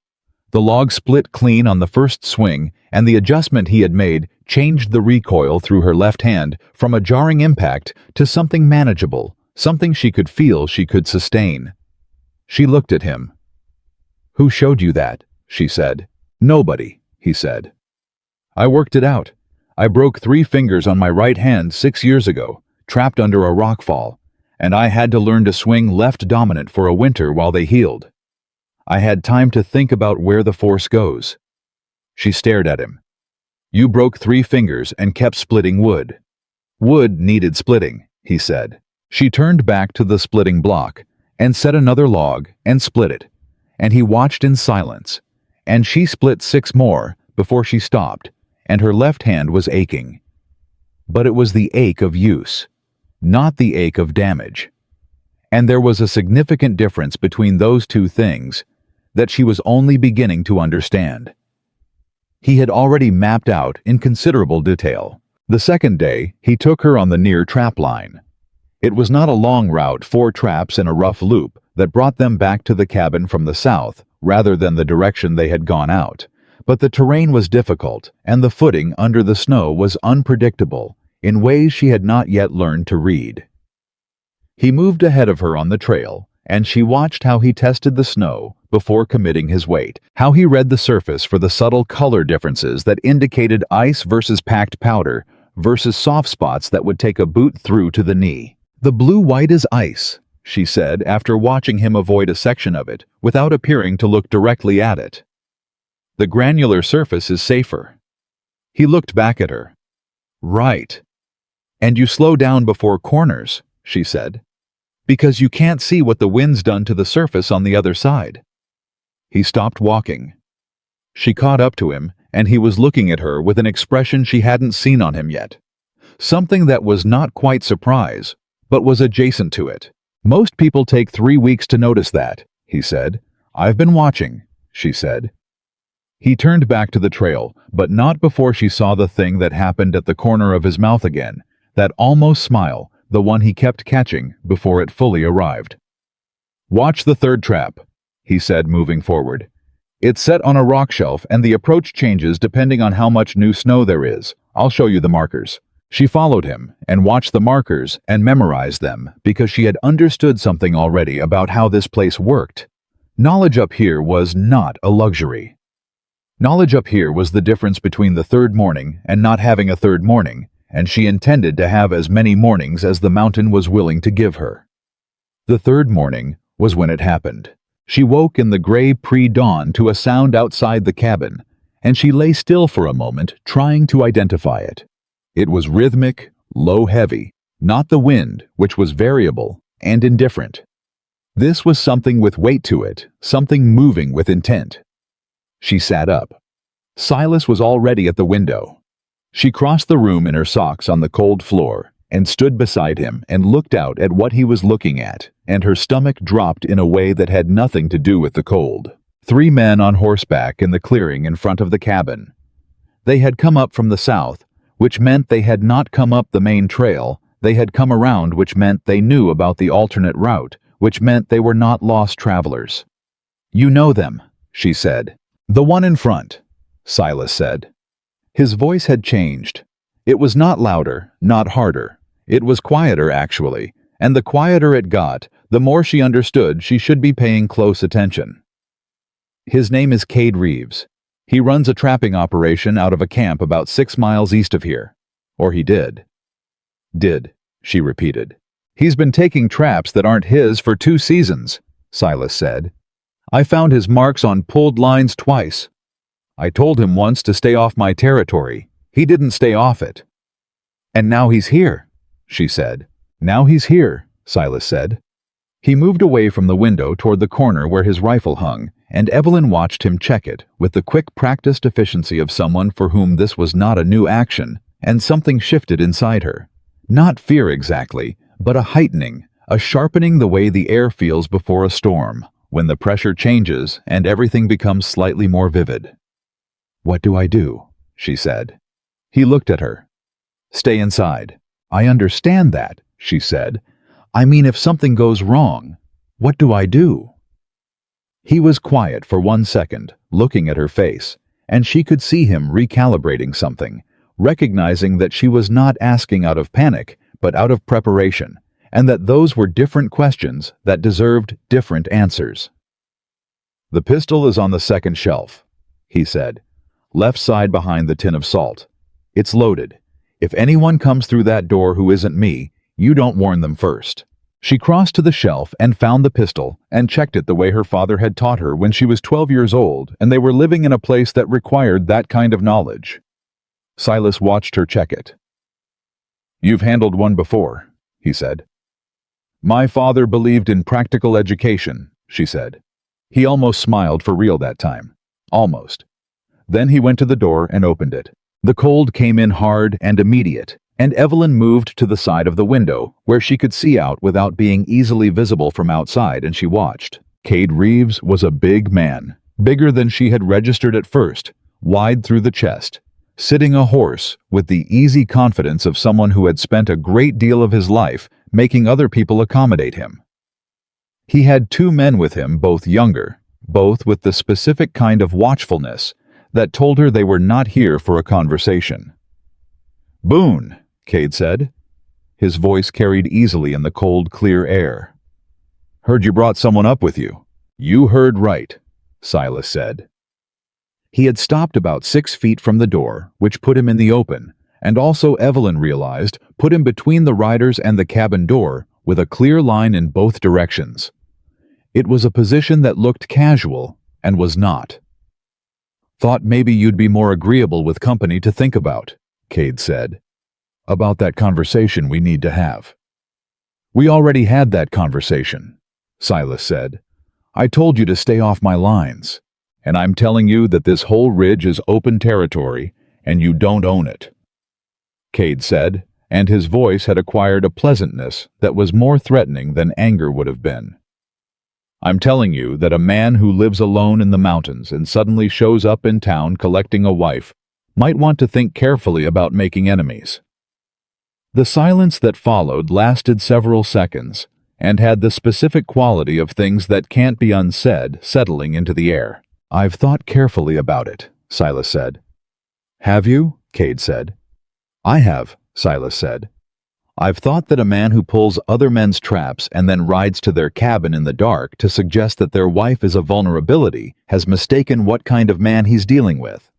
The log split clean on the first swing, and the adjustment he had made changed the recoil through her left hand from a jarring impact to something manageable, something she could feel she could sustain. She looked at him. "Who showed you that?" she said. "Nobody," he said. "I worked it out. I broke 3 fingers on my right hand 6 years ago, trapped under a rock fall, and I had to learn to swing left dominant for a winter while they healed. I had time to think about where the force goes." She stared at him. "You broke 3 fingers and kept splitting wood." "Wood needed splitting," he said. She turned back to the splitting block and set another log and split it, and he watched in silence, and she split 6 more before she stopped, and her left hand was aching. But it was the ache of use, not the ache of damage. And there was a significant difference between those two things that she was only beginning to understand. He had already mapped out in considerable detail. The second day, he took her on the near trap line. It was not a long route, 4 traps in a rough loop that brought them back to the cabin from the south, rather than the direction they had gone out. But the terrain was difficult, and the footing under the snow was unpredictable, in ways she had not yet learned to read. He moved ahead of her on the trail, and she watched how he tested the snow before committing his weight, how he read the surface for the subtle color differences that indicated ice versus packed powder versus soft spots that would take a boot through to the knee. "The blue-white is ice," she said after watching him avoid a section of it without appearing to look directly at it. "The granular surface is safer." He looked back at her. "Right. And you slow down before corners," she said, "because you can't see what the wind's done to the surface on the other side." He stopped walking. She caught up to him and he was looking at her with an expression she hadn't seen on him yet. Something that was not quite surprise, but was adjacent to it. "Most people take 3 weeks to notice that," he said. "I've been watching," she said. He turned back to the trail, but not before she saw the thing that happened at the corner of his mouth again, that almost smile, the one he kept catching before it fully arrived. "Watch the third trap," he said, moving forward. "It's set on a rock shelf and the approach changes depending on how much new snow there is. I'll show you the markers." She followed him and watched the markers and memorized them because she had understood something already about how this place worked. Knowledge up here was not a luxury. Knowledge up here was the difference between the third morning and not having a third morning, and she intended to have as many mornings as the mountain was willing to give her. The third morning was when it happened. She woke in the gray pre-dawn to a sound outside the cabin, and she lay still for a moment trying to identify it. It was rhythmic, low-heavy, not the wind, which was variable and indifferent. This was something with weight to it, something moving with intent. She sat up. Silas was already at the window. She crossed the room in her socks on the cold floor and stood beside him and looked out at what he was looking at, and her stomach dropped in a way that had nothing to do with the cold. 3 men on horseback in the clearing in front of the cabin. They had come up from the south, which meant they had not come up the main trail. They had come around, which meant they knew about the alternate route, which meant they were not lost travelers. "You know them," she said. "The one in front," Silas said. His voice had changed. It was not louder, not harder. It was quieter, actually, and the quieter it got, the more she understood she should be paying close attention. "His name is Cade Reeves. He runs a trapping operation out of a camp about 6 miles east of here. Or he did." "Did," she repeated. "He's been taking traps that aren't his for 2 seasons, Silas said. "I found his marks on pulled lines twice. I told him once to stay off my territory. He didn't stay off it." "And now he's here," she said. "Now he's here," Silas said. He moved away from the window toward the corner where his rifle hung, and Evelyn watched him check it with the quick, practiced efficiency of someone for whom this was not a new action, and something shifted inside her. Not fear exactly, but a heightening, a sharpening the way the air feels before a storm, when the pressure changes and everything becomes slightly more vivid. "What do I do?" she said. He looked at her. "Stay inside." "I understand that," she said. "I mean, if something goes wrong, what do I do?" He was quiet for 1 second, looking at her face, and she could see him recalibrating something, recognizing that she was not asking out of panic, but out of preparation, and that those were different questions that deserved different answers. "The pistol is on the second shelf," he said, "left side behind the tin of salt. It's loaded. If anyone comes through that door who isn't me, you don't warn them first." She crossed to the shelf and found the pistol and checked it the way her father had taught her when she was 12 years old and they were living in a place that required that kind of knowledge. Silas watched her check it. "You've handled one before," he said. "My father believed in practical education," she said. He almost smiled for real that time. Almost. Then he went to the door and opened it. The cold came in hard and immediate, and Evelyn moved to the side of the window, where she could see out without being easily visible from outside, and she watched. Cade Reeves was a big man, bigger than she had registered at first, wide through the chest, sitting a horse with the easy confidence of someone who had spent a great deal of his life making other people accommodate him. He had 2 men with him, both younger, both with the specific kind of watchfulness that told her they were not here for a conversation. "Boone," Cade said. His voice carried easily in the cold, clear air. "Heard you brought someone up with you." "You heard right," Silas said. He had stopped about 6 feet from the door, which put him in the open, and also Evelyn realized put him between the riders and the cabin door with a clear line in both directions. It was a position that looked casual and was not. "Thought maybe you'd be more agreeable with company to think about," Cade said. "About that conversation we need to have." "We already had that conversation," Silas said. "I told you to stay off my lines." And I'm telling you that this whole ridge is open territory, and you don't own it," Cade said, and his voice had acquired a pleasantness that was more threatening than anger would have been. "I'm telling you that a man who lives alone in the mountains and suddenly shows up in town collecting a wife might want to think carefully about making enemies." The silence that followed lasted several seconds and had the specific quality of things that can't be unsaid settling into the air. "I've thought carefully about it," Silas said. "Have you?" Cade said. "I have," Silas said. "I've thought that a man who pulls other men's traps and then rides to their cabin in the dark to suggest that their wife is a vulnerability has mistaken what kind of man he's dealing with.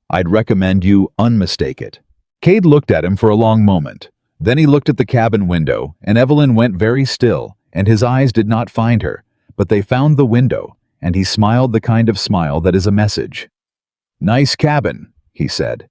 I'd recommend you unmistake it." Cade looked at him for a long moment. Then he looked at the cabin window, and Evelyn went very still, and his eyes did not find her, but they found the window, and he smiled the kind of smile that is a message. "Nice cabin," he said.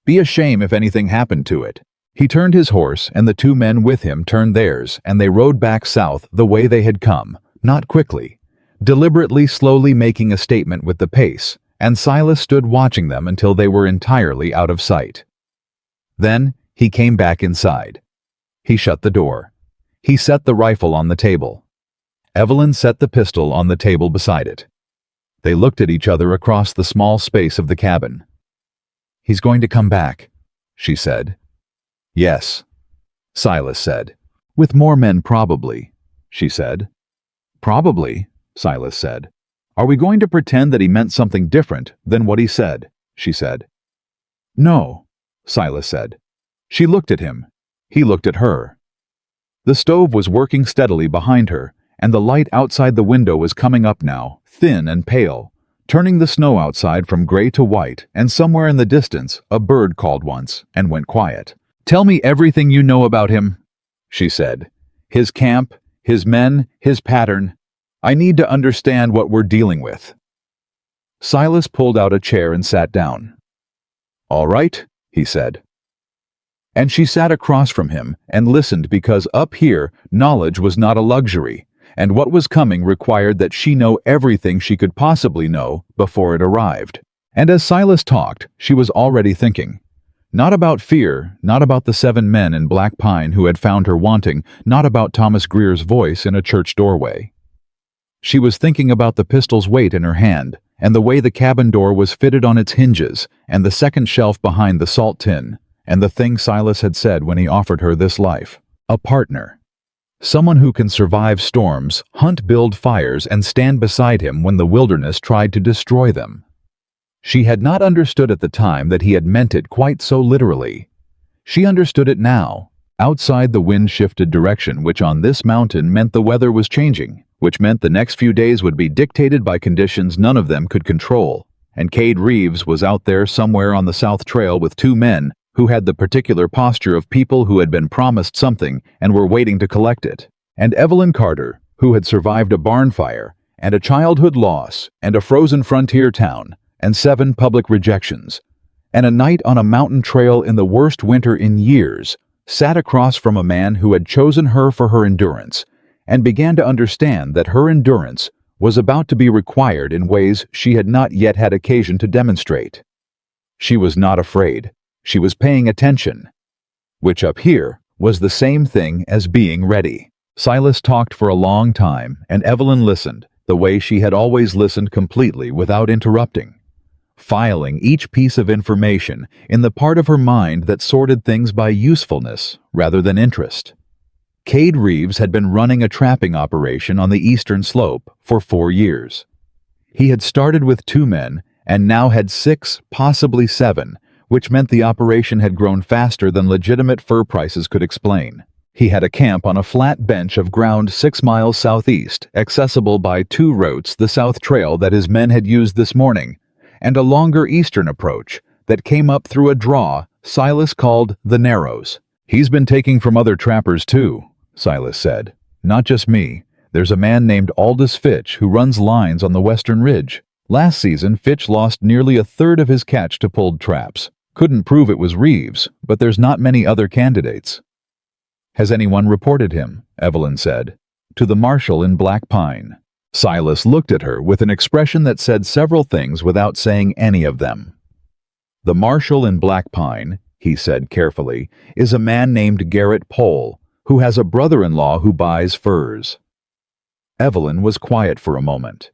"Be a shame if anything happened to it." He turned his horse, and the two men with him turned theirs, and they rode back south the way they had come, not quickly, deliberately slowly making a statement with the pace, and Silas stood watching them until they were entirely out of sight. Then he came back inside. He shut the door. He set the rifle on the table. Evelyn set the pistol on the table beside it. They looked at each other across the small space of the cabin. "He's going to come back," she said. "Yes," Silas said. "With more men probably," she said. "Probably," Silas said. "Are we going to pretend that he meant something different than what he said?" she said. "No," Silas said. She looked at him. He looked at her. The stove was working steadily behind her, and the light outside the window was coming up now, thin and pale, turning the snow outside from gray to white, and somewhere in the distance a bird called once and went quiet. "Tell me everything you know about him," she said. "His camp, his men, his pattern. I need to understand what we're dealing with." Silas pulled out a chair and sat down. "All right," he said. And she sat across from him and listened because up here knowledge was not a luxury, and what was coming required that she know everything she could possibly know before it arrived. And as Silas talked, she was already thinking. Not about fear, not about the 7 men in black pine who had found her wanting, not about Thomas Greer's voice in a church doorway. She was thinking about the pistol's weight in her hand, and the way the cabin door was fitted on its hinges, and the second shelf behind the salt tin, and the thing Silas had said when he offered her this life. A partner. Someone who can survive storms, build fires, and stand beside him when the wilderness tried to destroy them. She had not understood at the time that he had meant it quite so literally. She understood it now. Outside, the wind shifted direction, which on this mountain meant the weather was changing, which meant the next few days would be dictated by conditions none of them could control. And Cade Reeves was out there somewhere on the South Trail with 2 men who had the particular posture of people who had been promised something and were waiting to collect it. And Evelyn Carter, who had survived a barn fire, and a childhood loss, and a frozen frontier town, and 7 public rejections, and a night on a mountain trail in the worst winter in years, sat across from a man who had chosen her for her endurance, and began to understand that her endurance was about to be required in ways she had not yet had occasion to demonstrate. She was not afraid. She was paying attention, which up here was the same thing as being ready. Silas talked for a long time, and Evelyn listened, the way she had always listened, completely without interrupting, filing each piece of information in the part of her mind that sorted things by usefulness rather than interest. Cade Reeves had been running a trapping operation on the eastern slope for 4 years. He had started with 2 men and now had 6, possibly 7, which meant the operation had grown faster than legitimate fur prices could explain. He had a camp on a flat bench of ground 6 miles southeast, accessible by 2 routes, the South Trail that his men had used this morning, and a longer eastern approach that came up through a draw Silas called the Narrows. "He's been taking from other trappers too," Silas said. "Not just me. There's a man named Aldous Fitch who runs lines on the western ridge. Last season, Fitch lost nearly a third of his catch to pulled traps. Couldn't prove it was Reeves, but there's not many other candidates." "Has anyone reported him?" Evelyn said. "To the marshal in Black Pine." Silas looked at her with an expression that said several things without saying any of them. "The marshal in Black Pine," he said carefully, "is a man named Garrett Pohl, who has a brother-in-law who buys furs." Evelyn was quiet for a moment.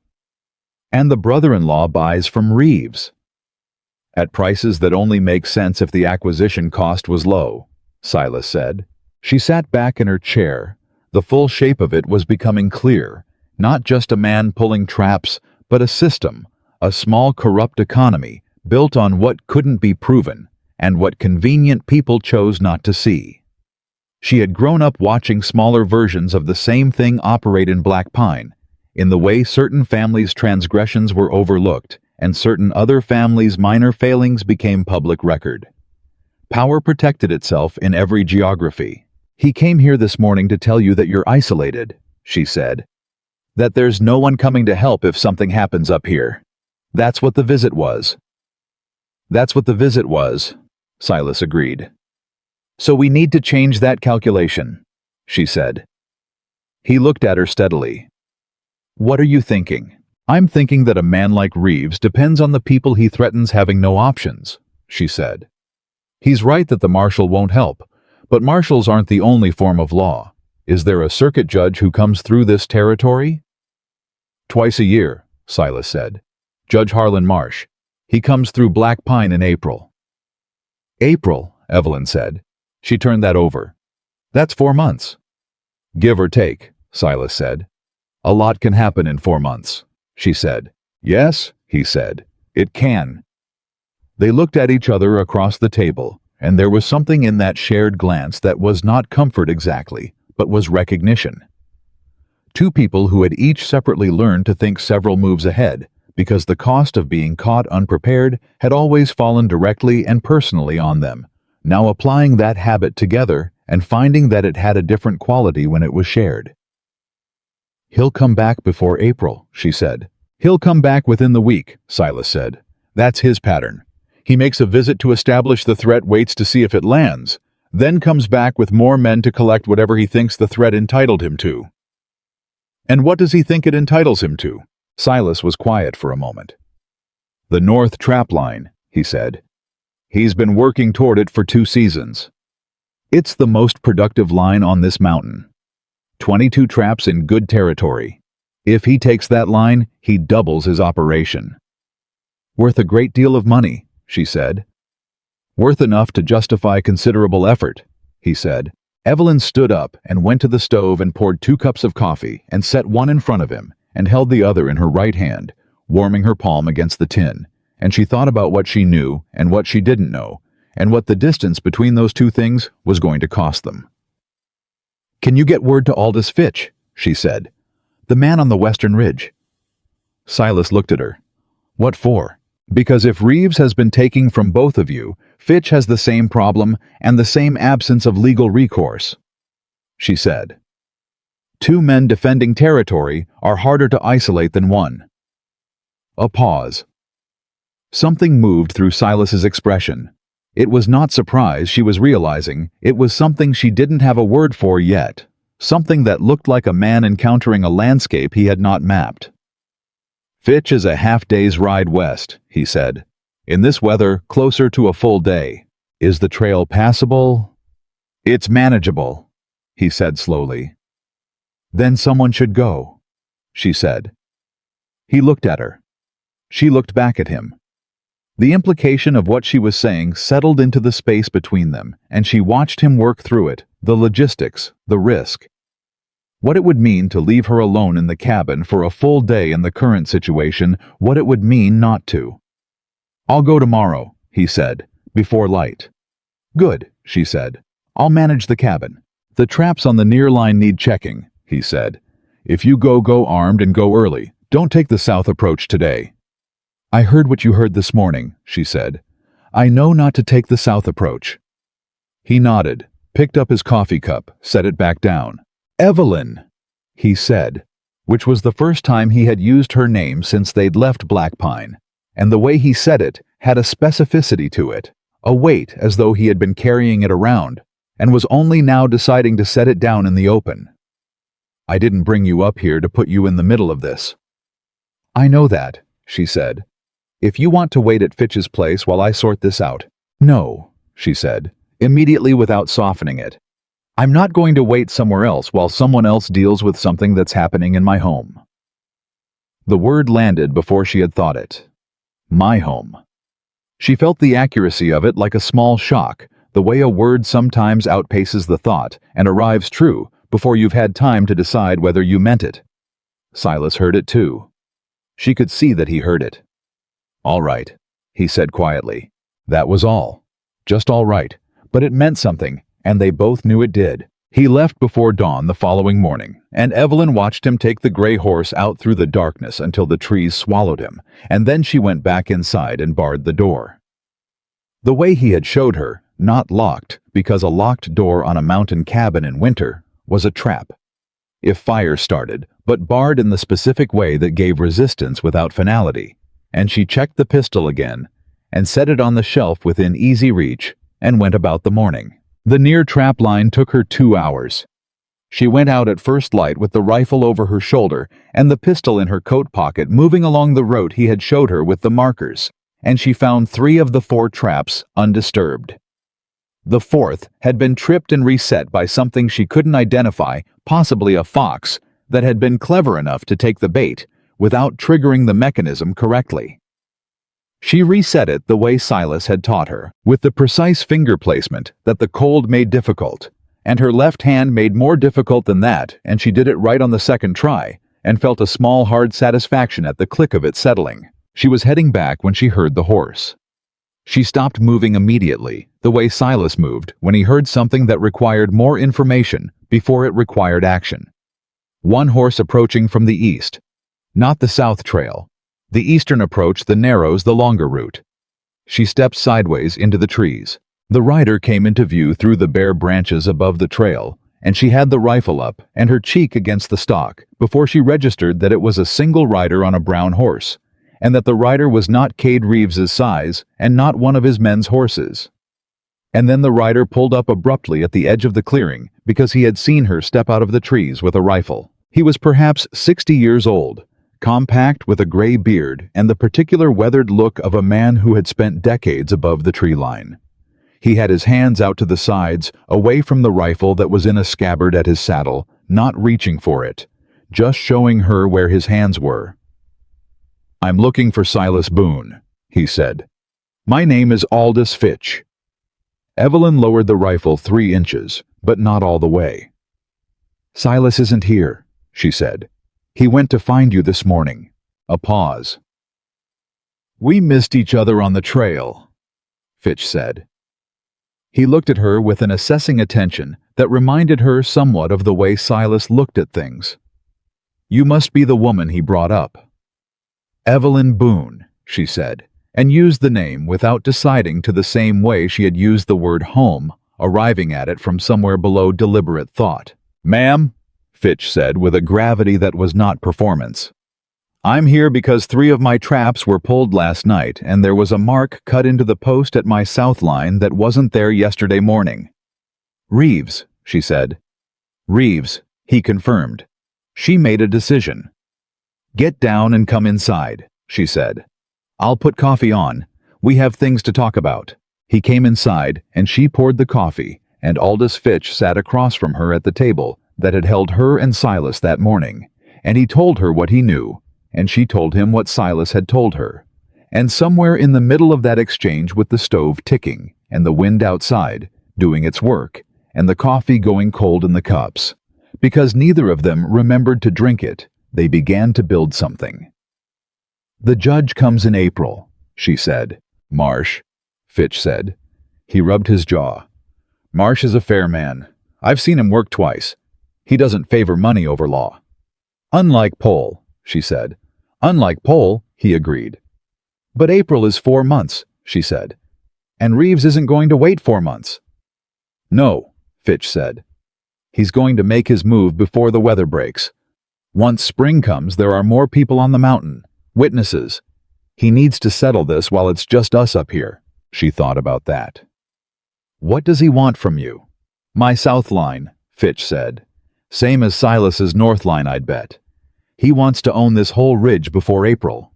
"And the brother-in-law buys from Reeves." "At prices that only make sense if the acquisition cost was low," Silas said. She sat back in her chair. The full shape of it was becoming clear. Not just a man pulling traps, but a system, a small corrupt economy, built on what couldn't be proven, and what convenient people chose not to see. She had grown up watching smaller versions of the same thing operate in Black Pine, in the way certain families' transgressions were overlooked, and certain other families' minor failings became public record. Power protected itself in every geography. "He came here this morning to tell you that you're isolated," she said. "That there's no one coming to help if something happens up here. That's what the visit was." "That's what the visit was," Silas agreed. "So we need to change that calculation," she said. He looked at her steadily. "What are you thinking?" "I'm thinking that a man like Reeves depends on the people he threatens having no options," she said. "He's right that the marshal won't help, but marshals aren't the only form of law. Is there a circuit judge who comes through this territory?" "Twice a year," Silas said. "Judge Harlan Marsh. He comes through Black Pine in April." "April," Evelyn said. She turned that over. "That's 4 months." "Give or take," Silas said. "A lot can happen in 4 months," she said. "Yes," he said. "It can." They looked at each other across the table, and there was something in that shared glance that was not comfort exactly, but was recognition. Two people who had each separately learned to think several moves ahead, because the cost of being caught unprepared had always fallen directly and personally on them, now applying that habit together and finding that it had a different quality when it was shared. "He'll come back before April," she said. "He'll come back within the week," Silas said. "That's his pattern. He makes a visit to establish the threat, waits to see if it lands, then comes back with more men to collect whatever he thinks the threat entitled him to." "And what does he think it entitles him to?" Silas was quiet for a moment. "The North Trap Line," he said. "He's been working toward it for 2 seasons. It's the most productive line on this mountain. 22 traps in good territory. If he takes that line, he doubles his operation." "Worth a great deal of money," she said. "Worth enough to justify considerable effort," he said. Evelyn stood up and went to the stove and poured 2 cups of coffee and set one in front of him and held the other in her right hand, warming her palm against the tin, and she thought about what she knew and what she didn't know, and what the distance between those two things was going to cost them. "Can you get word to Aldous Fitch?" she said. "The man on the western ridge." Silas looked at her. "What for?" "Because if Reeves has been taking from both of you, Fitch has the same problem and the same absence of legal recourse," she said. 2 men defending territory are harder to isolate than one. A pause. Something moved through Silas's expression. It was not surprise she was realizing, it was something she didn't have a word for yet, something that looked like a man encountering a landscape he had not mapped. "Fitch is a half-day's ride west," he said. "In this weather, closer to a full day. Is the trail passable?" "It's manageable," he said slowly. "Then someone should go," she said. He looked at her. She looked back at him. The implication of what she was saying settled into the space between them, and she watched him work through it, the logistics, the risk. What it would mean to leave her alone in the cabin for a full day in the current situation, what it would mean not to. "I'll go tomorrow," he said, "before light." "Good," she said. "I'll manage the cabin. The traps on the near line need checking," he said. "If you go armed and go early. Don't take the south approach today." "I heard what you heard this morning," she said. "I know not to take the south approach." He nodded, picked up his coffee cup, set it back down. "Evelyn," he said, which was the first time he had used her name since they'd left Black Pine, and the way he said it had a specificity to it, a weight as though he had been carrying it around, and was only now deciding to set it down in the open. I didn't bring you up here to put you in the middle of this." "I know that," she said. "If you want to wait at Fitch's place while I sort this out." "No," she said, immediately without softening it. "I'm not going to wait somewhere else while someone else deals with something that's happening in my home." The word landed before she had thought it. My home. She felt the accuracy of it like a small shock, the way a word sometimes outpaces the thought and arrives true before you've had time to decide whether you meant it. Silas heard it too. She could see that he heard it. "All right," he said quietly. That was all. Just all right. But it meant something, and they both knew it did. He left before dawn the following morning, and Evelyn watched him take the gray horse out through the darkness until the trees swallowed him, and then she went back inside and barred the door. The way he had showed her, not locked, because a locked door on a mountain cabin in winter was a trap. If fire started, but barred in the specific way that gave resistance without finality, and she checked the pistol again, and set it on the shelf within easy reach, and went about the morning. The near trap line took her 2 hours. She went out at first light with the rifle over her shoulder and the pistol in her coat pocket, moving along the route he had showed her with the markers, and she found 3 of the 4 traps undisturbed. The 4th had been tripped and reset by something she couldn't identify, possibly a fox, that had been clever enough to take the bait without triggering the mechanism correctly. She reset it the way Silas had taught her, with the precise finger placement that the cold made difficult, and her left hand made more difficult than that, and she did it right on the second try, and felt a small hard satisfaction at the click of it settling. She was heading back when she heard the horse. She stopped moving immediately, the way Silas moved when he heard something that required more information before it required action. One horse approaching from the east, not the south trail. The eastern approach the narrows the longer route. She stepped sideways into the trees. The rider came into view through the bare branches above the trail, and she had the rifle up and her cheek against the stock before she registered that it was a single rider on a brown horse, and that the rider was not Cade Reeves's size and not one of his men's horses. And then the rider pulled up abruptly at the edge of the clearing because he had seen her step out of the trees with a rifle. He was perhaps 60 years old, compact with a gray beard and the particular weathered look of a man who had spent decades above the tree line. He had his hands out to the sides, away from the rifle that was in a scabbard at his saddle, not reaching for it, just showing her where his hands were. "I'm looking for Silas Boone," he said. "My name is Aldous Fitch." Evelyn lowered the rifle 3 inches, but not all the way. "Silas isn't here," she said. "He went to find you this morning." A pause. "We missed each other on the trail," Fitch said. He looked at her with an assessing attention that reminded her somewhat of the way Silas looked at things. "You must be the woman he brought up." "Evelyn Boone," she said, and used the name without deciding to the same way she had used the word home, arriving at it from somewhere below deliberate thought. "Ma'am," Fitch said with a gravity that was not performance, "I'm here because 3 of my traps were pulled last night and there was a mark cut into the post at my south line that wasn't there yesterday morning." "Reeves," she said. "Reeves," he confirmed. She made a decision. "Get down and come inside," she said. "I'll put coffee on. We have things to talk about." He came inside and she poured the coffee, and Aldous Fitch sat across from her at the table that had held her and Silas that morning, and he told her what he knew, and she told him what Silas had told her. And somewhere in the middle of that exchange, with the stove ticking, and the wind outside, doing its work, and the coffee going cold in the cups, because neither of them remembered to drink it, they began to build something. "The judge comes in April," she said. "Marsh," Fitch said. He rubbed his jaw. "Marsh is a fair man. I've seen him work twice. He doesn't favor money over law." "Unlike Pole," she said. "Unlike Pole," he agreed. "But April is 4 months," she said. "And Reeves isn't going to wait 4 months." "No," Fitch said. "He's going to make his move before the weather breaks. Once spring comes, there are more people on the mountain, witnesses. He needs to settle this while it's just us up here." She thought about that. "What does he want from you?" "My south line," Fitch said. Same as Silas's Northline, I'd bet. He wants to own this whole ridge before April.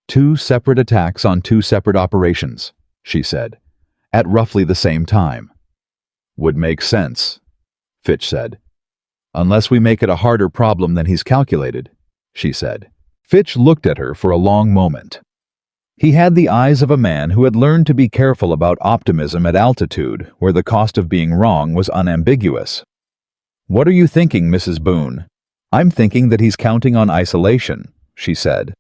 2 separate attacks on 2 separate operations, she said, at roughly the same time. Would make sense, Fitch said. Unless we make it a harder problem than he's calculated, she said. Fitch looked at her for a long moment. He had the eyes of a man who had learned to be careful about optimism at altitude, where the cost of being wrong was unambiguous. What are you thinking, Mrs. Boone? I'm thinking that he's counting on isolation, she said.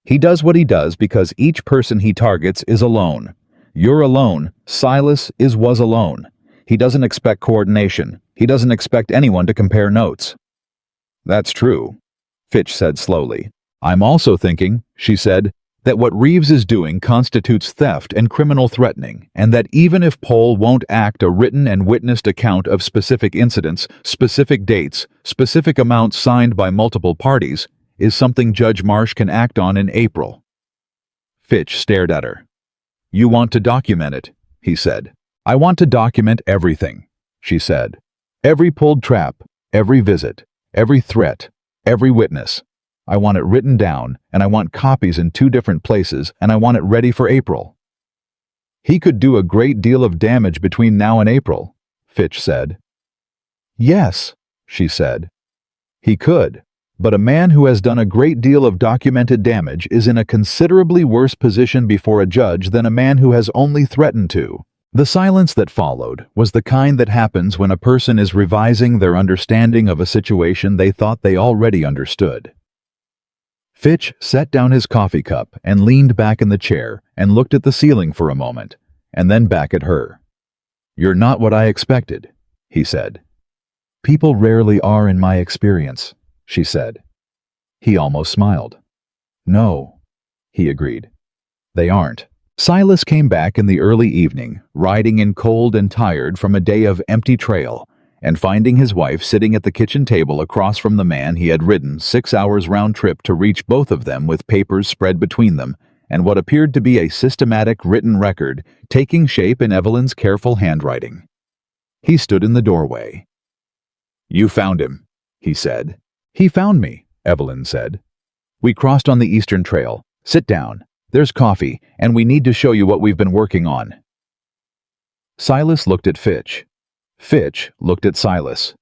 He does what he does because each person he targets is alone. You're alone. Silas was alone. He doesn't expect coordination. He doesn't expect anyone to compare notes. That's true, Fitch said slowly. I'm also thinking, she said, that what Reeves is doing constitutes theft and criminal threatening, and that even if Pohl won't act a written and witnessed account of specific incidents, specific dates, specific amounts signed by multiple parties, is something Judge Marsh can act on in April. Fitch stared at her. You want to document it, he said. I want to document everything, she said. Every pulled trap, every visit, every threat, every witness. I want it written down, and I want copies in 2 different places, and I want it ready for April. He could do a great deal of damage between now and April, Fitch said. Yes, she said. He could. But a man who has done a great deal of documented damage is in a considerably worse position before a judge than a man who has only threatened to. The silence that followed was the kind that happens when a person is revising their understanding of a situation they thought they already understood. Fitch set down his coffee cup and leaned back in the chair and looked at the ceiling for a moment, and then back at her. You're not what I expected, he said. People rarely are in my experience, she said. He almost smiled. No, he agreed. They aren't. Silas came back in the early evening, riding in cold and tired from a day of empty trail, and finding his wife sitting at the kitchen table across from the man he had ridden 6 hours round trip to reach both of them with papers spread between them, and what appeared to be a systematic written record taking shape in Evelyn's careful handwriting. He stood in the doorway. You found him, he said. He found me, Evelyn said. We crossed on the Eastern Trail. Sit down. There's coffee, and we need to show you what we've been working on. Silas looked at Fitch. Fitch looked at Silas.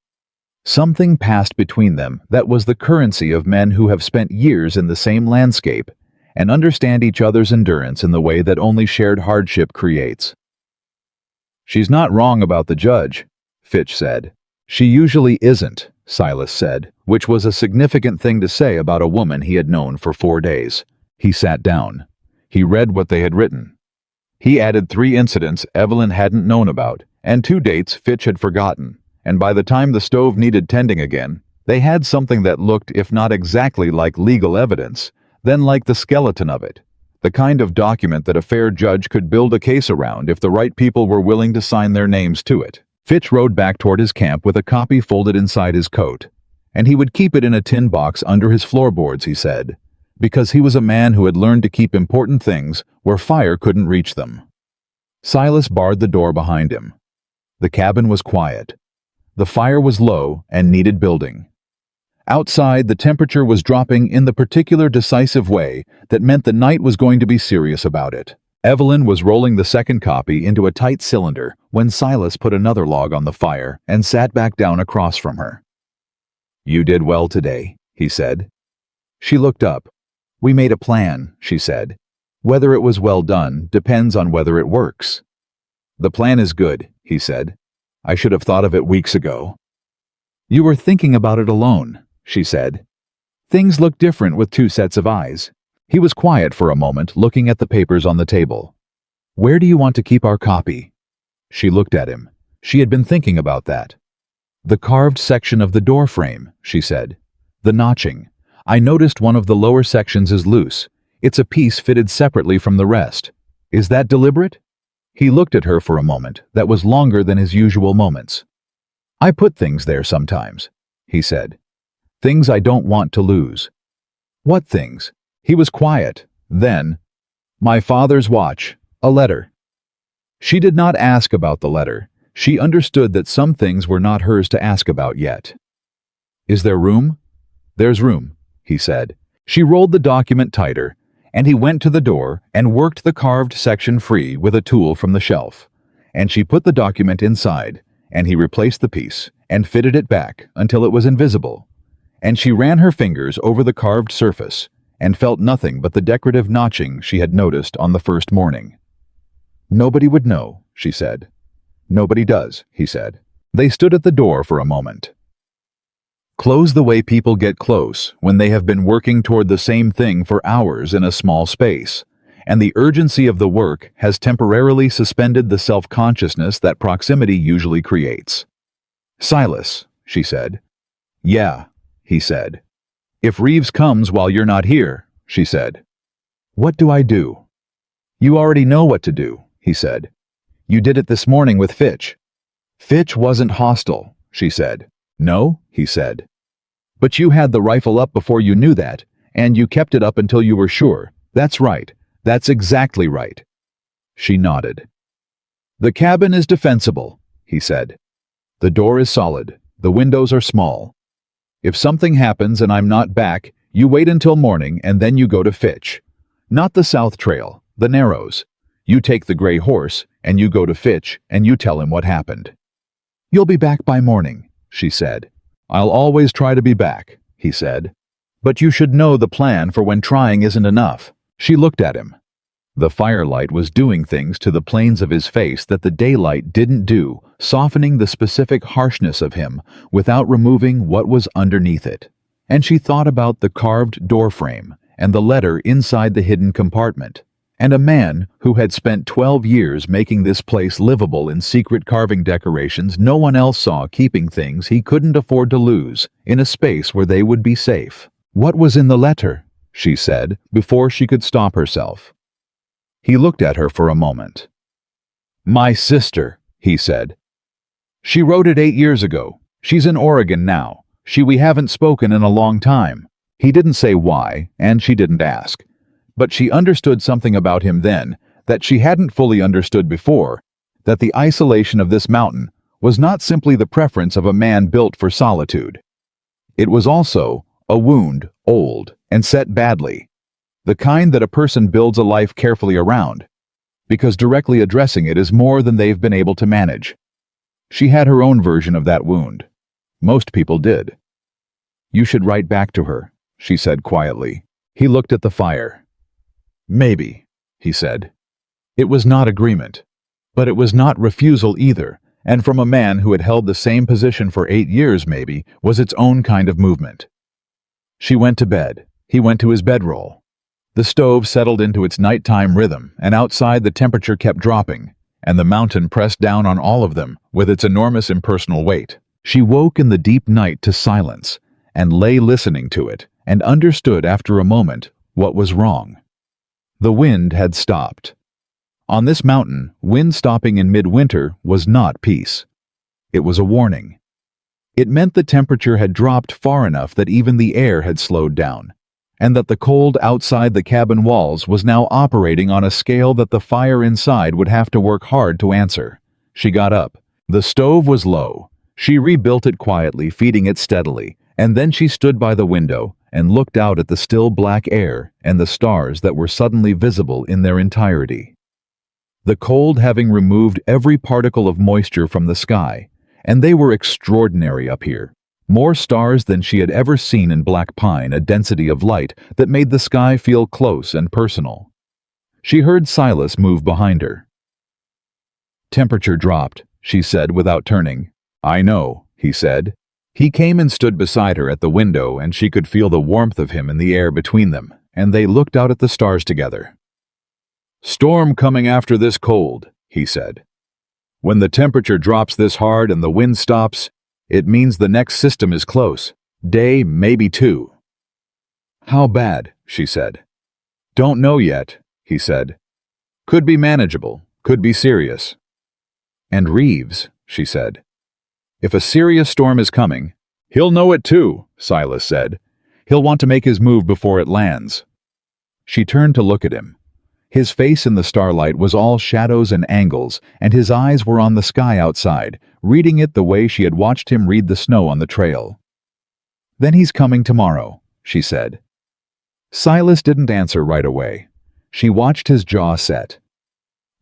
Something passed between them that was the currency of men who have spent years in the same landscape and understand each other's endurance in the way that only shared hardship creates. She's not wrong about the judge, Fitch said. She usually isn't, Silas said, which was a significant thing to say about a woman he had known for 4 days. He sat down. He read what they had written. He added 3 incidents Evelyn hadn't known about, and 2 dates Fitch had forgotten, and by the time the stove needed tending again, they had something that looked, if not exactly like legal evidence, then like the skeleton of it, the kind of document that a fair judge could build a case around if the right people were willing to sign their names to it. Fitch rode back toward his camp with a copy folded inside his coat, and he would keep it in a tin box under his floorboards, he said, because he was a man who had learned to keep important things where fire couldn't reach them. Silas barred the door behind him. The cabin was quiet. The fire was low and needed building. Outside, the temperature was dropping in the particular decisive way that meant the night was going to be serious about it. Evelyn was rolling the second copy into a tight cylinder when Silas put another log on the fire and sat back down across from her. You did well today, he said. She looked up. We made a plan, she said. Whether it was well done depends on whether it works. The plan is good, he said. I should have thought of it weeks ago. You were thinking about it alone, she said. Things look different with 2 sets of eyes. He was quiet for a moment, looking at the papers on the table. Where do you want to keep our copy? She looked at him. She had been thinking about that. The carved section of the door frame, she said. The notching. I noticed one of the lower sections is loose. It's a piece fitted separately from the rest. Is that deliberate? He looked at her for a moment that was longer than his usual moments. I put things there sometimes, he said. Things I don't want to lose. What things? He was quiet. Then, my father's watch, a letter. She did not ask about the letter. She understood that some things were not hers to ask about yet. Is there room? There's room, he said. She rolled the document tighter, and he went to the door and worked the carved section free with a tool from the shelf. And she put the document inside, and he replaced the piece and fitted it back until it was invisible. And she ran her fingers over the carved surface and felt nothing but the decorative notching she had noticed on the first morning. Nobody would know, she said. Nobody does, he said. They stood at the door for a moment. Close the way people get close when they have been working toward the same thing for hours in a small space, and the urgency of the work has temporarily suspended the self-consciousness that proximity usually creates. Silas, she said. Yeah, he said. If Reeves comes while you're not here, she said. What do I do? You already know what to do, he said. You did it this morning with Fitch. Fitch wasn't hostile, she said. No, he said. But you had the rifle up before you knew that, and you kept it up until you were sure. That's right. That's exactly right. She nodded. The cabin is defensible, he said. The door is solid. The windows are small. If something happens and I'm not back, you wait until morning and then you go to Fitch. Not the South Trail, the Narrows. You take the gray horse and you go to Fitch and you tell him what happened. You'll be back by morning, she said. I'll always try to be back, he said. But you should know the plan for when trying isn't enough. She looked at him. The firelight was doing things to the planes of his face that the daylight didn't do, softening the specific harshness of him without removing what was underneath it. And she thought about the carved doorframe and the letter inside the hidden compartment, and a man who had spent 12 years making this place livable in secret carving decorations no one else saw, keeping things he couldn't afford to lose in a space where they would be safe. What was in the letter? She said, before she could stop herself. He looked at her for a moment. My sister, he said. She wrote it 8 years ago. She's in Oregon now. We haven't spoken in a long time. He didn't say why, and she didn't ask. But she understood something about him then that she hadn't fully understood before, that the isolation of this mountain was not simply the preference of a man built for solitude. It was also a wound, old, and set badly. The kind that a person builds a life carefully around, because directly addressing it is more than they've been able to manage. She had her own version of that wound. Most people did. You should write back to her, she said quietly. He looked at the fire. Maybe, he said. It was not agreement, but it was not refusal either, and from a man who had held the same position for 8 years maybe was its own kind of movement. She went to bed. He went to his bedroll. The stove settled into its nighttime rhythm, and outside the temperature kept dropping, and the mountain pressed down on all of them with its enormous impersonal weight. She woke in the deep night to silence, and lay listening to it, and understood after a moment what was wrong. The wind had stopped. On this mountain, wind stopping in midwinter was not peace. It was a warning. It meant the temperature had dropped far enough that even the air had slowed down, and that the cold outside the cabin walls was now operating on a scale that the fire inside would have to work hard to answer. She got up. The stove was low. She rebuilt it quietly, feeding it steadily, and then she stood by the window and looked out at the still black air and the stars that were suddenly visible in their entirety. The cold having removed every particle of moisture from the sky, and they were extraordinary up here. More stars than she had ever seen in Black Pine, a density of light that made the sky feel close and personal. She heard Silas move behind her. Temperature dropped, she said without turning. I know, he said. He came and stood beside her at the window, and she could feel the warmth of him in the air between them, and they looked out at the stars together. Storm coming after this cold, he said. When the temperature drops this hard and the wind stops, it means the next system is close. Day, maybe 2. How bad, she said. Don't know yet, he said. Could be manageable, could be serious. And Reeves, she said. If a serious storm is coming, he'll know it too, Silas said. He'll want to make his move before it lands. She turned to look at him. His face in the starlight was all shadows and angles, and his eyes were on the sky outside, reading it the way she had watched him read the snow on the trail. Then he's coming tomorrow, she said. Silas didn't answer right away. She watched his jaw set.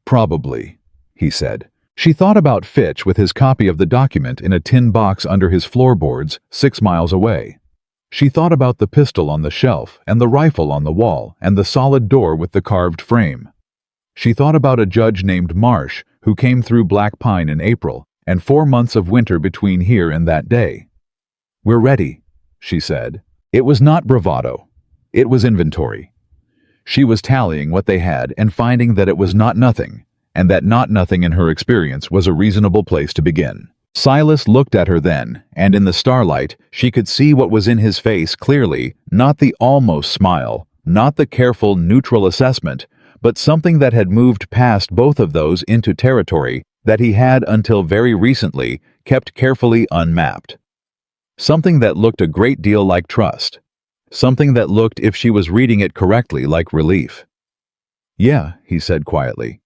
Probably, he said. She thought about Fitch with his copy of the document in a tin box under his floorboards 6 miles away. She thought about the pistol on the shelf and the rifle on the wall and the solid door with the carved frame. She thought about a judge named Marsh who came through Black Pine in April and 4 months of winter between here and that day. We're ready, she said. It was not bravado. It was inventory. She was tallying what they had and finding that it was not nothing, and that not nothing in her experience was a reasonable place to begin. Silas looked at her then, and in the starlight, she could see what was in his face clearly, not the almost smile, not the careful, neutral assessment, but something that had moved past both of those into territory that he had until very recently kept carefully unmapped. Something that looked a great deal like trust. Something that looked, if she was reading it correctly, like relief. Yeah, he said quietly.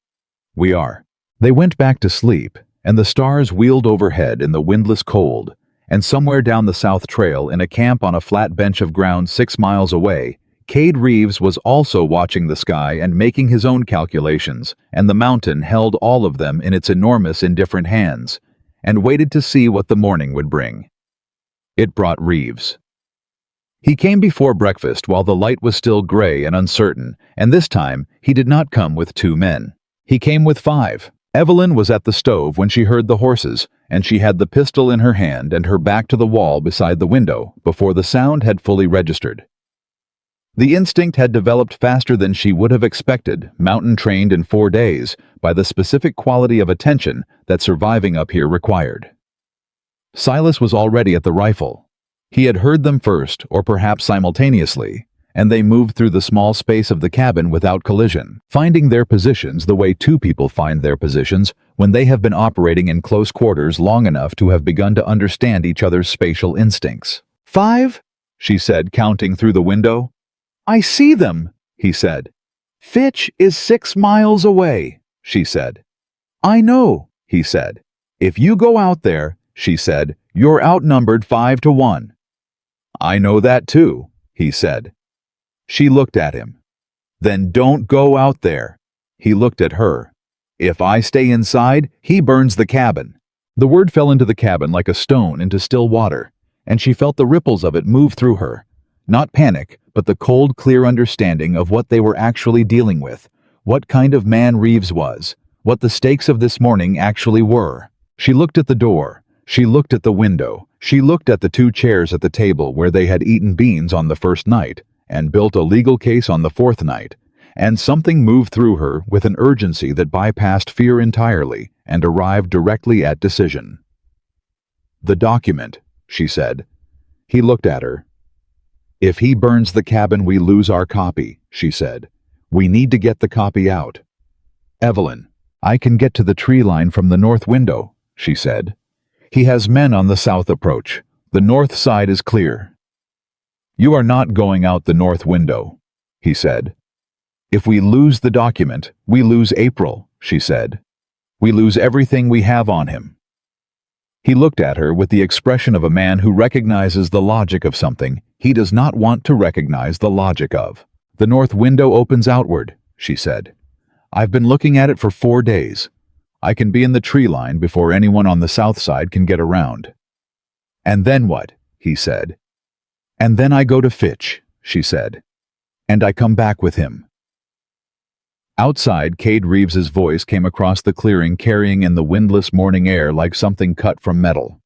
We are. They went back to sleep, and the stars wheeled overhead in the windless cold, and somewhere down the South Trail in a camp on a flat bench of ground 6 miles away, Cade Reeves was also watching the sky and making his own calculations, and the mountain held all of them in its enormous indifferent hands, and waited to see what the morning would bring. It brought Reeves. He came before breakfast while the light was still gray and uncertain, and this time he did not come with 2 men. He came with 5. Evelyn was at the stove when she heard the horses, and she had the pistol in her hand and her back to the wall beside the window before the sound had fully registered. The instinct had developed faster than she would have expected, mountain-trained in 4 days, by the specific quality of attention that surviving up here required. Silas was already at the rifle. He had heard them first, or perhaps simultaneously, and they moved through the small space of the cabin without collision, finding their positions the way 2 people find their positions when they have been operating in close quarters long enough to have begun to understand each other's spatial instincts. 5? She said, counting through the window. I see them, he said. Fitch is 6 miles away, she said. I know, he said. If you go out there, she said, you're outnumbered 5-1. I know that too, he said. She looked at him. Then don't go out there. He looked at her. If I stay inside, he burns the cabin. The word fell into the cabin like a stone into still water, and she felt the ripples of it move through her. Not panic, but the cold, clear understanding of what they were actually dealing with, what kind of man Reeves was, what the stakes of this morning actually were. She looked at the door. She looked at the window. She looked at the 2 chairs at the table where they had eaten beans on the first night and built a legal case on the 4th night, and something moved through her with an urgency that bypassed fear entirely and arrived directly at decision. The document, she said. He looked at her. If he burns the cabin, we lose our copy, she said. We need to get the copy out. Evelyn, I can get to the tree line from the north window, she said. He has men on the south approach. The north side is clear. You are not going out the north window, he said. If we lose the document, we lose April, she said. We lose everything we have on him. He looked at her with the expression of a man who recognizes the logic of something he does not want to recognize the logic of. The north window opens outward, she said. I've been looking at it for 4 days. I can be in the tree line before anyone on the south side can get around. And then what? He said. And then I go to Fitch, she said. And I come back with him. Outside, Cade Reeves's voice came across the clearing, carrying in the windless morning air like something cut from metal.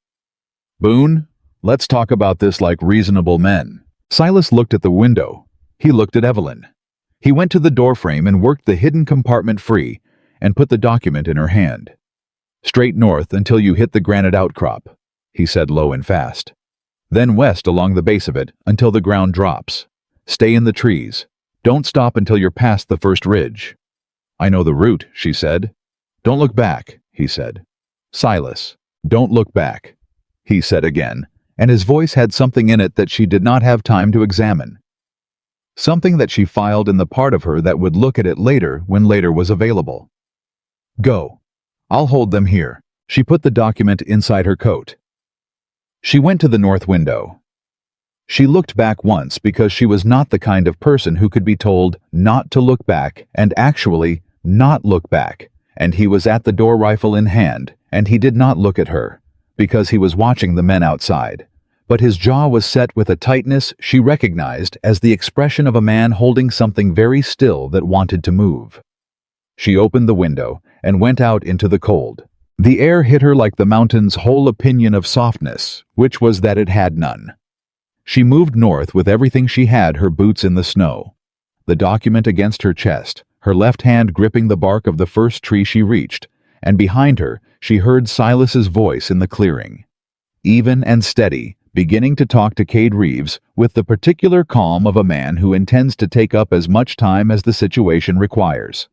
Boone, let's talk about this like reasonable men. Silas looked at the window. He looked at Evelyn. He went to the doorframe and worked the hidden compartment free and put the document in her hand. Straight north until you hit the granite outcrop, he said low and fast. Then west along the base of it until the ground drops. Stay in the trees. Don't stop until you're past the first ridge. I know the route, she said. Don't look back, he said. Silas, don't look back, he said again, and his voice had something in it that she did not have time to examine. Something that she filed in the part of her that would look at it later when later was available. Go. I'll hold them here. She put the document inside her coat. She went to the north window. She looked back once because she was not the kind of person who could be told not to look back and actually not look back, and he was at the door, rifle in hand, and he did not look at her, because he was watching the men outside. But his jaw was set with a tightness she recognized as the expression of a man holding something very still that wanted to move. She opened the window and went out into the cold. The air hit her like the mountain's whole opinion of softness, which was that it had none. She moved north with everything she had, her boots in the snow, the document against her chest, her left hand gripping the bark of the first tree she reached, and behind her she heard Silas's voice in the clearing, even and steady, beginning to talk to Cade Reeves with the particular calm of a man who intends to take up as much time as the situation requires.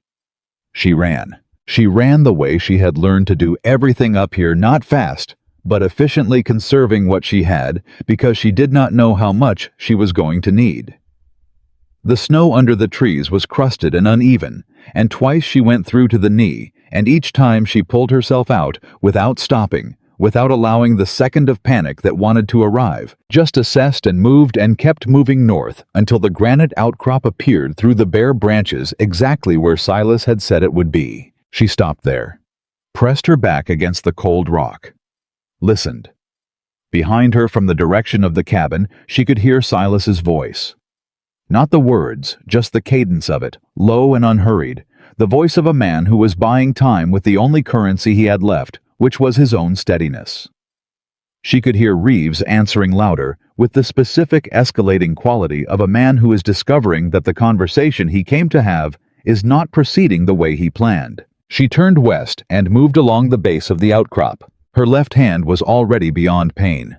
She ran. She ran the way she had learned to do everything up here, not fast, but efficiently, conserving what she had because she did not know how much she was going to need. The snow under the trees was crusted and uneven, and twice she went through to the knee, and each time she pulled herself out without stopping, without allowing the second of panic that wanted to arrive, just assessed and moved and kept moving north until the granite outcrop appeared through the bare branches exactly where Silas had said it would be. She stopped there, pressed her back against the cold rock, listened. Behind her from the direction of the cabin, she could hear Silas's voice. Not the words, just the cadence of it, low and unhurried, the voice of a man who was buying time with the only currency he had left, which was his own steadiness. She could hear Reeves answering louder, with the specific escalating quality of a man who is discovering that the conversation he came to have is not proceeding the way he planned. She turned west and moved along the base of the outcrop. Her left hand was already beyond pain.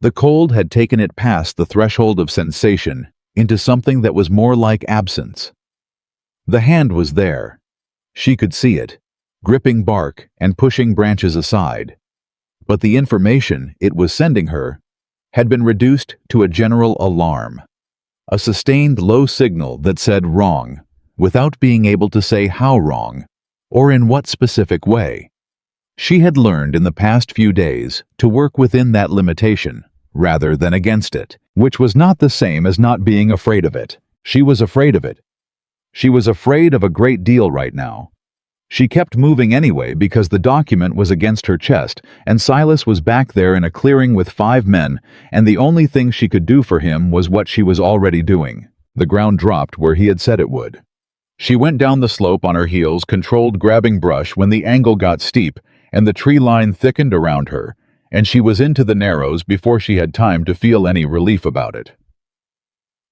The cold had taken it past the threshold of sensation into something that was more like absence. The hand was there. She could see it, gripping bark and pushing branches aside. But the information it was sending her had been reduced to a general alarm, a sustained low signal that said wrong, without being able to say how wrong, or in what specific way. She had learned in the past few days to work within that limitation, rather than against it, which was not the same as not being afraid of it. She was afraid of it. She was afraid of a great deal right now. She kept moving anyway because the document was against her chest, and Silas was back there in a clearing with 5 men, and the only thing she could do for him was what she was already doing. The ground dropped where he had said it would. She went down the slope on her heels, controlled grabbing brush when the angle got steep and the tree line thickened around her, and she was into the narrows before she had time to feel any relief about it.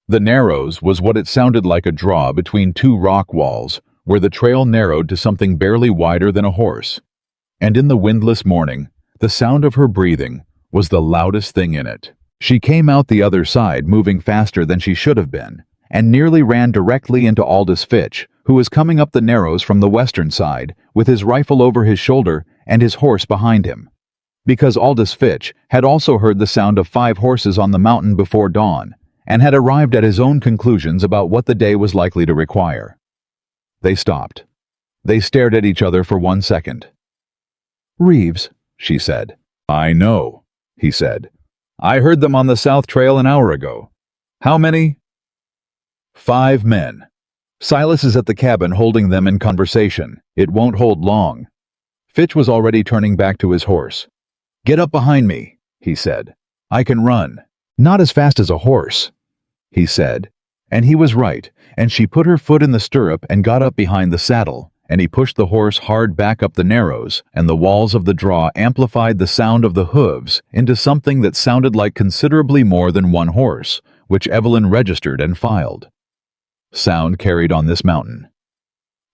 The narrows was what it sounded like, a draw between 2 rock walls, where the trail narrowed to something barely wider than a horse. And in the windless morning, the sound of her breathing was the loudest thing in it. She came out the other side, moving faster than she should have been, and nearly ran directly into Aldous Fitch, who was coming up the narrows from the western side, with his rifle over his shoulder and his horse behind him. Because Aldous Fitch had also heard the sound of 5 horses on the mountain before dawn, and had arrived at his own conclusions about what the day was likely to require. They stopped. They stared at each other for 1 second. "Reeves," she said. "I know," he said. "I heard them on the South Trail an hour ago. How many?" 5 men. Silas is at the cabin holding them in conversation. It won't hold long. Fitch was already turning back to his horse. "Get up behind me," he said. "I can run. Not as fast as a horse," he said. And he was right, and she put her foot in the stirrup and got up behind the saddle, and he pushed the horse hard back up the narrows, and the walls of the draw amplified the sound of the hooves into something that sounded like considerably more than 1 horse, which Evelyn registered and filed. Sound carried on this mountain.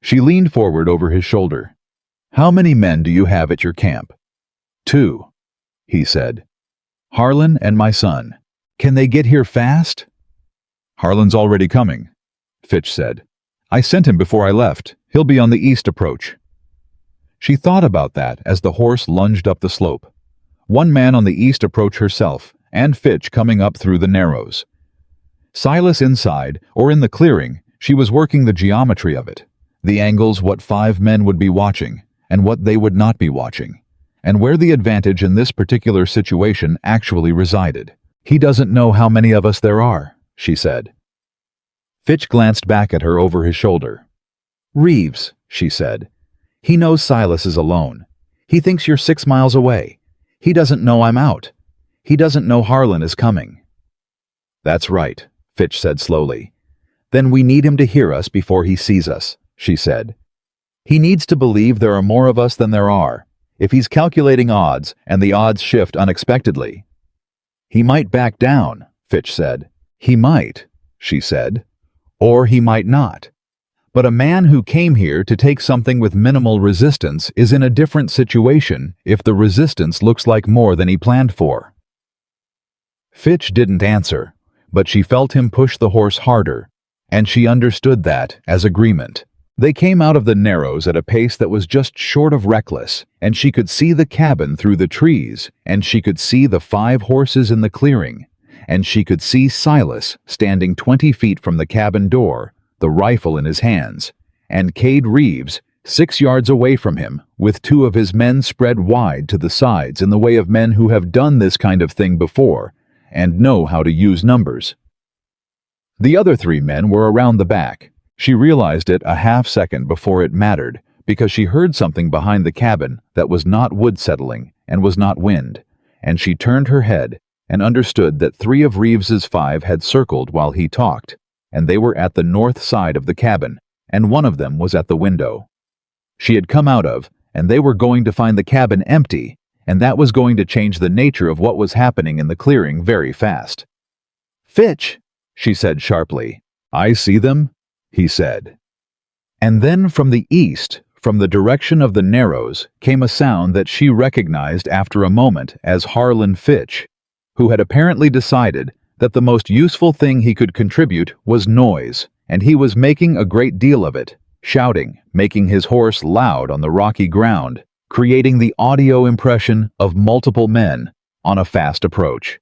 She leaned forward over his shoulder. "How many men do you have at your camp?" 2, he said. "Harlan and my son. Can they get here fast?" "Harlan's already coming," Fitch said. "I sent him before I left. He'll be on the east approach." She thought about that as the horse lunged up the slope. 1 man on the east approach herself, and Fitch coming up through the narrows. Silas inside, or in the clearing, she was working the geometry of it. The angles, what 5 men would be watching, and what they would not be watching, and where the advantage in this particular situation actually resided. He doesn't know how many of us there are, she said. Fitch glanced back at her over his shoulder. Reeves, she said. He knows Silas is alone. He thinks you're 6 miles away. He doesn't know I'm out. He doesn't know Harlan is coming. That's right, Fitch said slowly. Then we need him to hear us before he sees us, she said. He needs to believe there are more of us than there are, if he's calculating odds and the odds shift unexpectedly. He might back down, Fitch said. He might, she said. Or he might not. But a man who came here to take something with minimal resistance is in a different situation if the resistance looks like more than he planned for. Fitch didn't answer, but she felt him push the horse harder, and she understood that as agreement. They came out of the Narrows at a pace that was just short of reckless, and she could see the cabin through the trees, and she could see the 5 horses in the clearing, and she could see Silas standing 20 feet from the cabin door, the rifle in his hands, and Cade Reeves 6 yards away from him, with 2 of his men spread wide to the sides in the way of men who have done this kind of thing before and know how to use numbers. The other 3 men were around the back. She realized it a half-second before it mattered, because she heard something behind the cabin that was not wood settling and was not wind, and she turned her head and understood that 3 of Reeves's 5 had circled while he talked, and they were at the north side of the cabin, and one of them was at the window she had come out of, and they were going to find the cabin empty, and that was going to change the nature of what was happening in the clearing very fast. Fitch, she said sharply. I see them, he said. And then from the east, from the direction of the Narrows, came a sound that she recognized after a moment as Harlan Fitch, who had apparently decided that the most useful thing he could contribute was noise, and he was making a great deal of it, shouting, making his horse loud on the rocky ground, creating the audio impression of multiple men on a fast approach.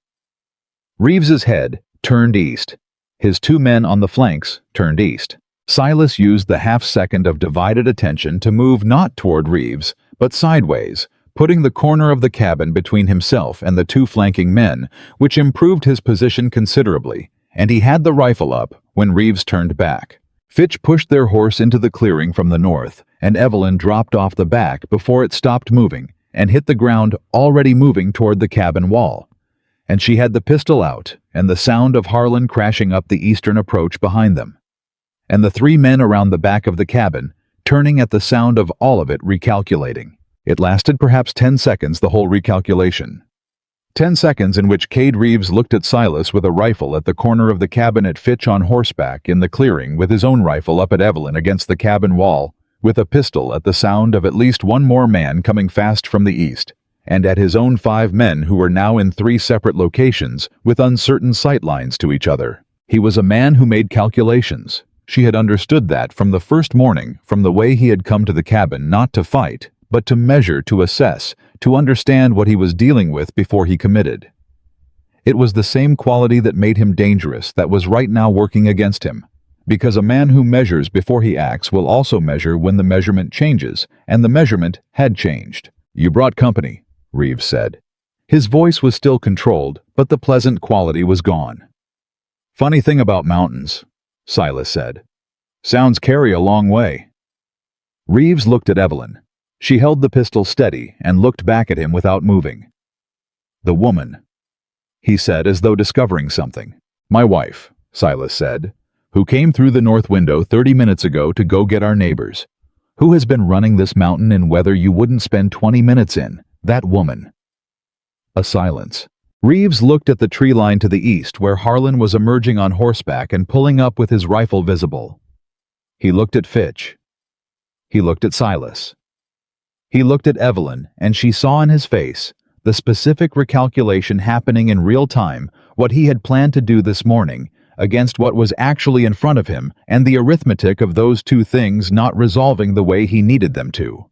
Reeves's head turned east. His 2 men on the flanks turned east. Silas used the half-second of divided attention to move not toward Reeves, but sideways, putting the corner of the cabin between himself and the 2 flanking men, which improved his position considerably, and he had the rifle up when Reeves turned back. Fitch pushed their horse into the clearing from the north, and Evelyn dropped off the back before it stopped moving and hit the ground already moving toward the cabin wall. And she had the pistol out and the sound of Harlan crashing up the eastern approach behind them. And the 3 men around the back of the cabin, turning at the sound of all of it recalculating. It lasted perhaps 10 seconds, the whole recalculation. 10 seconds in which Cade Reeves looked at Silas with a rifle at the corner of the cabin, at Fitch on horseback in the clearing with his own rifle up at Evelyn against the cabin wall, with a pistol at the sound of at least one more man coming fast from the east, and at his own 5 men who were now in 3 separate locations with uncertain sight lines to each other. He was a man who made calculations. She had understood that from the first morning, from the way he had come to the cabin, not to fight, but to measure, to assess, to understand what he was dealing with before he committed. It was the same quality that made him dangerous that was right now working against him, because a man who measures before he acts will also measure when the measurement changes, and the measurement had changed. You brought company, Reeves said. His voice was still controlled, but the pleasant quality was gone. Funny thing about mountains, Silas said. Sounds carry a long way. Reeves looked at Evelyn. She held the pistol steady and looked back at him without moving. The woman, he said as though discovering something. My wife, Silas said, who came through the north window 30 minutes ago to go get our neighbors. Who has been running this mountain in weather you wouldn't spend 20 minutes in? That woman. A silence. Reeves looked at the tree line to the east where Harlan was emerging on horseback and pulling up with his rifle visible. He looked at Fitch. He looked at Silas. He looked at Evelyn, and she saw in his face the specific recalculation happening in real time, what he had planned to do this morning, against what was actually in front of him, and the arithmetic of those 2 things not resolving the way he needed them to.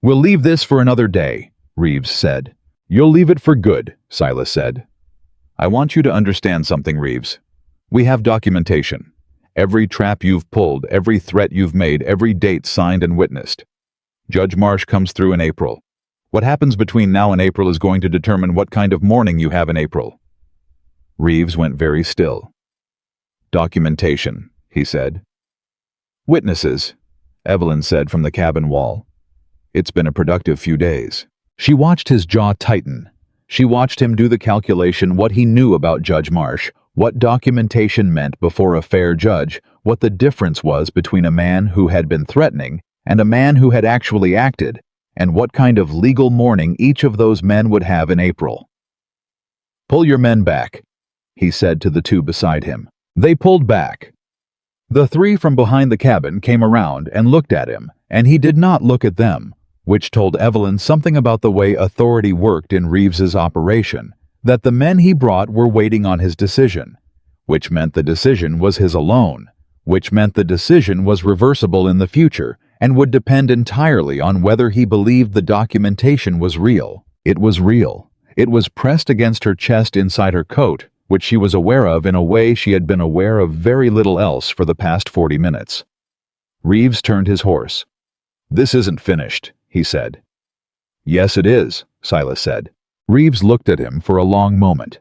We'll leave this for another day, Reeves said. You'll leave it for good, Silas said. I want you to understand something, Reeves. We have documentation. Every trap you've pulled, every threat you've made, every date signed and witnessed. Judge Marsh comes through in April. What happens between now and April is going to determine what kind of morning you have in April. Reeves went very still. "Documentation," he said. "Witnesses," Evelyn said from the cabin wall. "It's been a productive few days." She watched his jaw tighten. She watched him do the calculation, what he knew about Judge Marsh, what documentation meant before a fair judge, what the difference was between a man who had been threatening and a man who had actually acted, and what kind of legal mourning each of those men would have in April. "Pull your men back," he said to the two beside him. They pulled back. The three from behind the cabin came around and looked at him, and he did not look at them, which told Evelyn something about the way authority worked in Reeves's operation, that the men he brought were waiting on his decision, which meant the decision was his alone, which meant the decision was reversible in the future and would depend entirely on whether he believed the documentation was real. It was real. It was pressed against her chest inside her coat, which she was aware of in a way she had been aware of very little else for the past 40 minutes. Reeves turned his horse. "This isn't finished," he said. "Yes, it is," Silas said. Reeves looked at him for a long moment.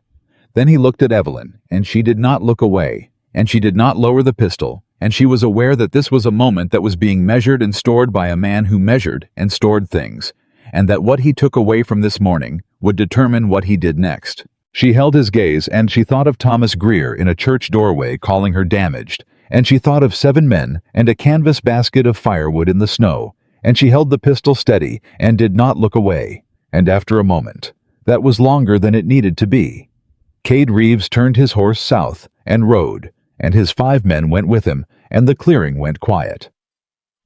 Then he looked at Evelyn, and she did not look away, and she did not lower the pistol, and she was aware that this was a moment that was being measured and stored by a man who measured and stored things, and that what he took away from this morning would determine what he did next. She held his gaze, and she thought of Thomas Greer in a church doorway calling her damaged, and she thought of 7 men and a canvas basket of firewood in the snow, and she held the pistol steady and did not look away, and after a moment, that was longer than it needed to be, Cade Reeves turned his horse south and rode, and his 5 men went with him, and the clearing went quiet.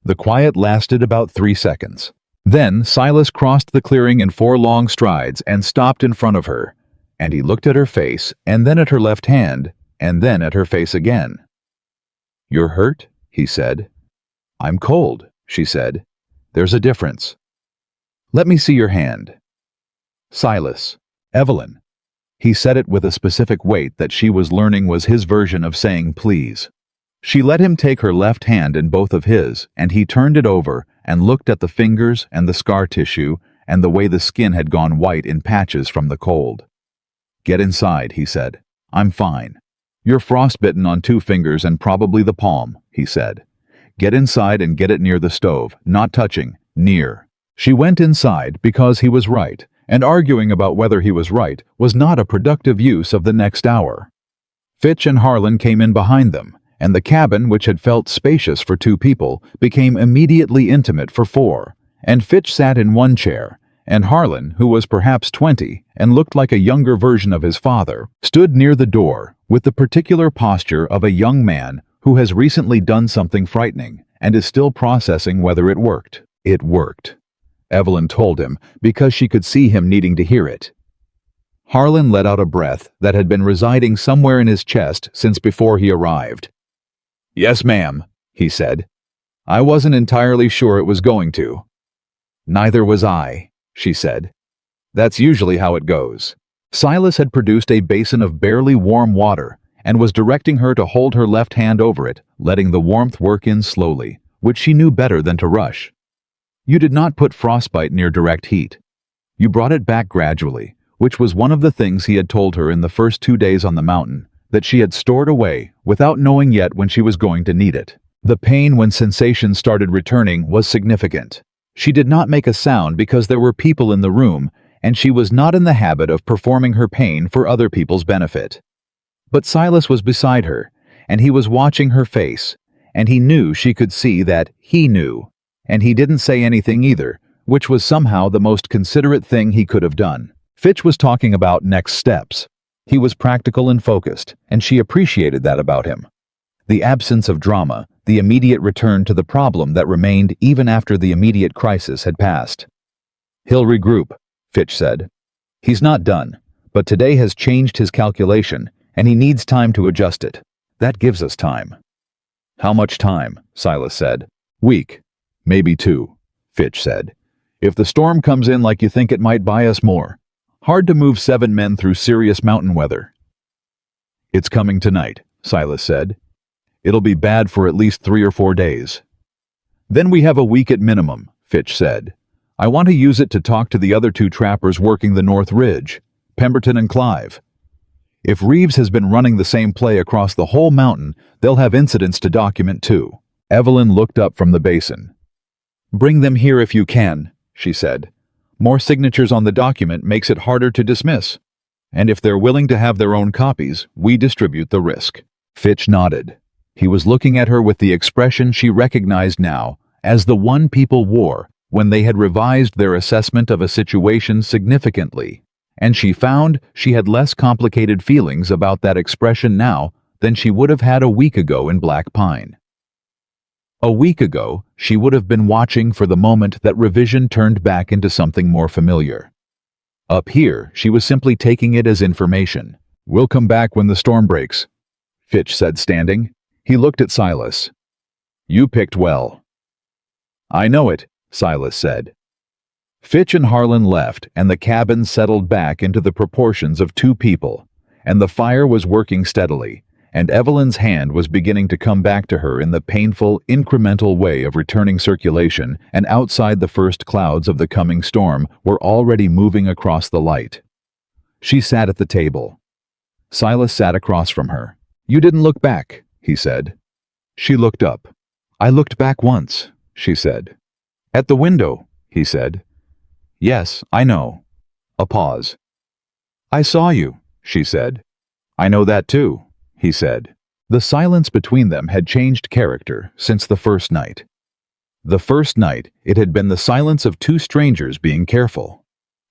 The quiet lasted about 3 seconds. Then Silas crossed the clearing in 4 long strides and stopped in front of her, and he looked at her face, and then at her left hand, and then at her face again. "You're hurt?" he said. "I'm cold," she said. "There's a difference." "Let me see your hand." "Silas." "Evelyn." He said it with a specific weight that she was learning was his version of saying please. She let him take her left hand in both of his, and he turned it over and looked at the fingers and the scar tissue and the way the skin had gone white in patches from the cold. "Get inside," he said. "I'm fine." "You're frostbitten on 2 fingers and probably the palm," he said. "Get inside and get it near the stove, not touching, near." She went inside because he was right, and arguing about whether he was right was not a productive use of the next hour. Fitch and Harlan came in behind them, and the cabin, which had felt spacious for 2 people, became immediately intimate for 4, and Fitch sat in one chair, and Harlan, who was perhaps 20 and looked like a younger version of his father, stood near the door with the particular posture of a young man who has recently done something frightening and is still processing whether it worked. It worked, Evelyn told him, because she could see him needing to hear it. Harlan let out a breath that had been residing somewhere in his chest since before he arrived. "Yes, ma'am," he said. "I wasn't entirely sure it was going to." "Neither was I," she said. "That's usually how it goes." Silas had produced a basin of barely warm water and was directing her to hold her left hand over it, letting the warmth work in slowly, which she knew better than to rush. "You did not put frostbite near direct heat. You brought it back gradually, which was one of the things he had told her in the first 2 days on the mountain, that she had stored away without knowing yet when she was going to need it. The pain when sensation started returning was significant. She did not make a sound because there were people in the room, and she was not in the habit of performing her pain for other people's benefit. But Silas was beside her, and he was watching her face, and he knew she could see that he knew, and he didn't say anything either, which was somehow the most considerate thing he could have done. Fitch was talking about next steps. He was practical and focused, and she appreciated that about him. The absence of drama, the immediate return to the problem that remained even after the immediate crisis had passed. "He'll regroup," Fitch said. "He's not done, but today has changed his calculation, and he needs time to adjust it. That gives us time." "How much time?" Silas said. "Week. Maybe 2, Fitch said. "If the storm comes in like you think it might buy us more. Hard to move 7 men through serious mountain weather." "It's coming tonight," Silas said. "It'll be bad for at least 3 or 4 days." "Then we have a week at minimum," Fitch said. "I want to use it to talk to the other 2 trappers working the North Ridge, Pemberton and Clive." If Reeves has been running the same play across the whole mountain, they'll have incidents to document too. Evelyn looked up from the basin. Bring them here if you can, she said. More signatures on the document makes it harder to dismiss. And if they're willing to have their own copies, we distribute the risk. Fitch nodded. He was looking at her with the expression she recognized now as the one people wore when they had revised their assessment of a situation significantly, and she found she had less complicated feelings about that expression now than she would have had a week ago in Black Pine. A week ago, she would have been watching for the moment that revision turned back into something more familiar. Up here, she was simply taking it as information. We'll come back when the storm breaks, Fitch said, standing. He looked at Silas. You picked well. I know it, Silas said. Fitch and Harlan left, and the cabin settled back into the proportions of two people, and the fire was working steadily, and Evelyn's hand was beginning to come back to her in the painful, incremental way of returning circulation, and outside the first clouds of the coming storm were already moving across the light. She sat at the table. Silas sat across from her. You didn't look back, he said. She looked up. I looked back once, she said. At the window, he said. Yes, I know. A pause. I saw you, she said. I know that too, he said. The silence between them had changed character since the first night. The first night, it had been the silence of two strangers being careful.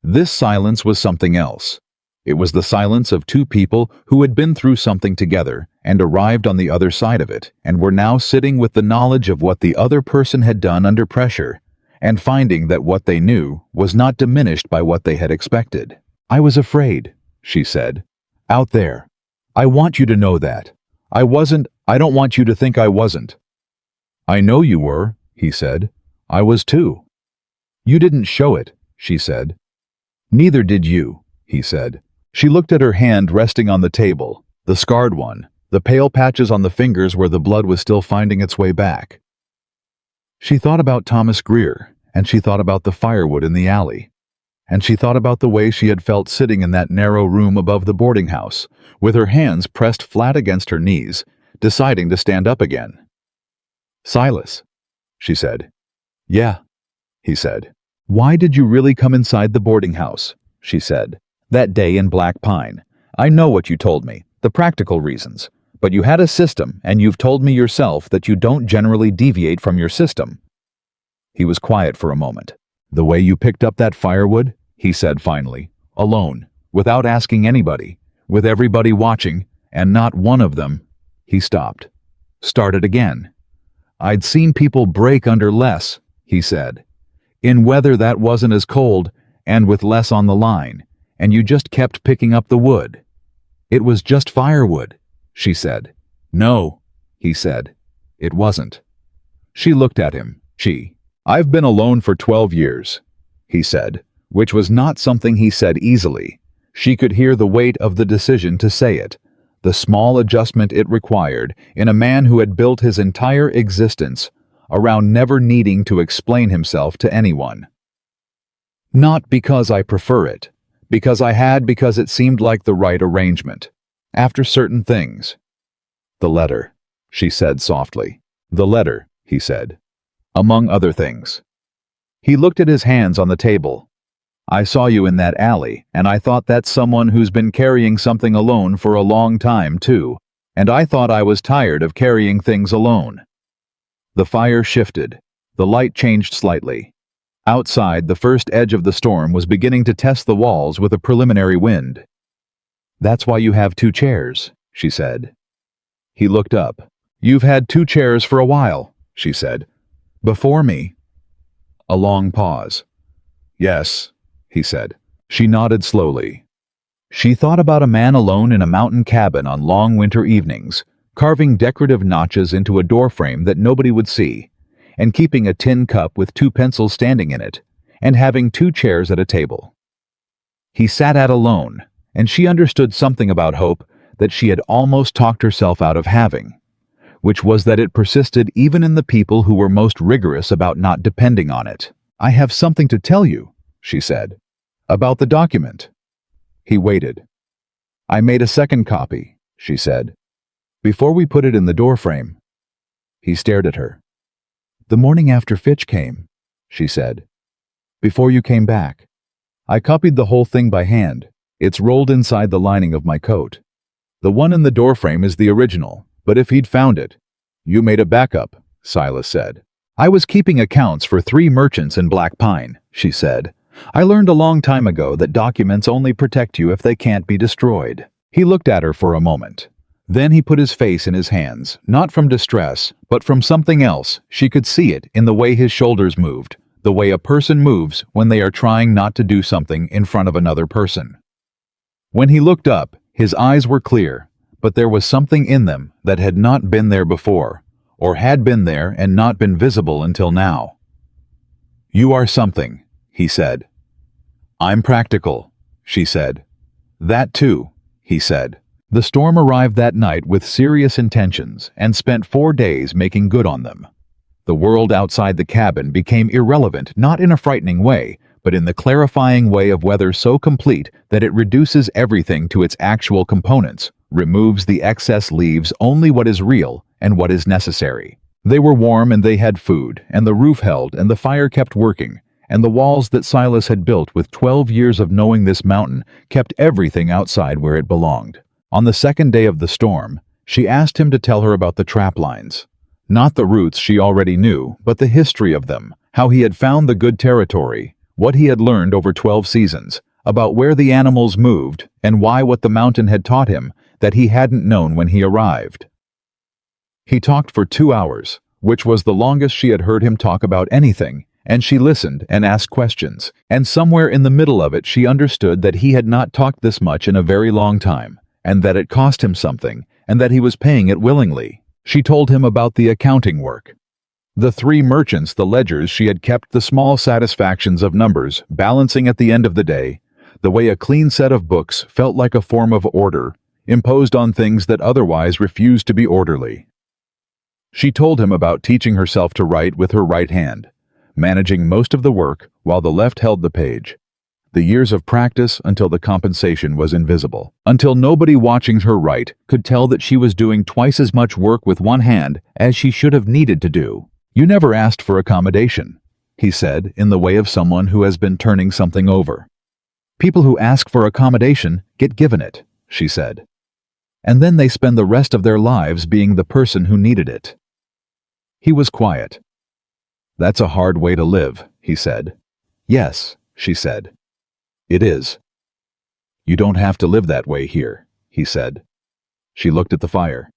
This silence was something else. It was the silence of two people who had been through something together and arrived on the other side of it, and were now sitting with the knowledge of what the other person had done under pressure, and finding that what they knew was not diminished by what they had expected. I was afraid, she said. Out there. I want you to know that. I don't want you to think I wasn't. I know you were, he said. I was too. You didn't show it, she said. Neither did you, he said. She looked at her hand resting on the table, the scarred one, the pale patches on the fingers where the blood was still finding its way back. She thought about Thomas Greer, and she thought about the firewood in the alley, and she thought about the way she had felt sitting in that narrow room above the boarding house, with her hands pressed flat against her knees, deciding to stand up again. Silas, she said. Yeah, he said. Why did you really come inside the boarding house? She said. That day in Black Pine. I know what you told me, the practical reasons. But you had a system, and you've told me yourself that you don't generally deviate from your system. He was quiet for a moment. The way you picked up that firewood, he said finally, alone, without asking anybody, with everybody watching, and not one of them. He stopped. Started again. I'd seen people break under less, he said. In weather that wasn't as cold, and with less on the line, and you just kept picking up the wood. It was just firewood, she said. No, he said. It wasn't. She looked at him. I've been alone for 12 years, he said, which was not something he said easily. She could hear the weight of the decision to say it, the small adjustment it required in a man who had built his entire existence around never needing to explain himself to anyone. Not because I prefer it, because it seemed like the right arrangement. After certain things. The letter, she said softly. The letter, he said. Among other things. He looked at his hands on the table. I saw you in that alley, and I thought that's someone who's been carrying something alone for a long time, too, and I thought I was tired of carrying things alone. The fire shifted. The light changed slightly. Outside, the first edge of the storm was beginning to test the walls with a preliminary wind. That's why you have 2 chairs, she said. He looked up. You've had 2 chairs for a while, she said. Before me. A long pause. Yes, he said. She nodded slowly. She thought about a man alone in a mountain cabin on long winter evenings, carving decorative notches into a doorframe that nobody would see, and keeping a tin cup with 2 pencils standing in it, and having 2 chairs at a table. He sat at alone, and she understood something about hope that she had almost talked herself out of having, which was that it persisted even in the people who were most rigorous about not depending on it. I have something to tell you, she said. About the document. He waited. I made a second copy, she said, before we put it in the doorframe. He stared at her. The morning after Fitch came, she said. Before you came back. I copied the whole thing by hand. It's rolled inside the lining of my coat. The one in the doorframe is the original, but if he'd found it. You made a backup, Silas said. I was keeping accounts for 3 merchants in Black Pine, she said. I learned a long time ago that documents only protect you if they can't be destroyed. He looked at her for a moment. Then he put his face in his hands, not from distress, but from something else. She could see it in the way his shoulders moved, the way a person moves when they are trying not to do something in front of another person. When he looked up, his eyes were clear, but there was something in them that had not been there before, or had been there and not been visible until now. You are something, he said. I'm practical, she said. That too, he said. The storm arrived that night with serious intentions and spent 4 days making good on them. The world outside the cabin became irrelevant not in a frightening way, but in the clarifying way of weather so complete that it reduces everything to its actual components, removes the excess, leaves only what is real and what is necessary. They were warm and they had food, and the roof held and the fire kept working, and the walls that Silas had built with 12 years of knowing this mountain kept everything outside where it belonged. On the second day of the storm, she asked him to tell her about the trap lines. Not the routes she already knew, but the history of them, how he had found the good territory, what he had learned over 12 seasons, about where the animals moved, and why what the mountain had taught him that he hadn't known when he arrived. He talked for 2 hours, which was the longest she had heard him talk about anything, and she listened and asked questions, and somewhere in the middle of it she understood that he had not talked this much in a very long time, and that it cost him something, and that he was paying it willingly. She told him about the accounting work. The 3 merchants, the ledgers she had kept, the small satisfactions of numbers, balancing at the end of the day, the way a clean set of books felt like a form of order, imposed on things that otherwise refused to be orderly. She told him about teaching herself to write with her right hand, managing most of the work while the left held the page. The years of practice until the compensation was invisible, until nobody watching her write could tell that she was doing twice as much work with one hand as she should have needed to do. You never asked for accommodation, he said in the way of someone who has been turning something over. People who ask for accommodation get given it, she said. And then they spend the rest of their lives being the person who needed it. He was quiet. That's a hard way to live, he said. Yes, she said. It is. You don't have to live that way here, he said. She looked at the fire.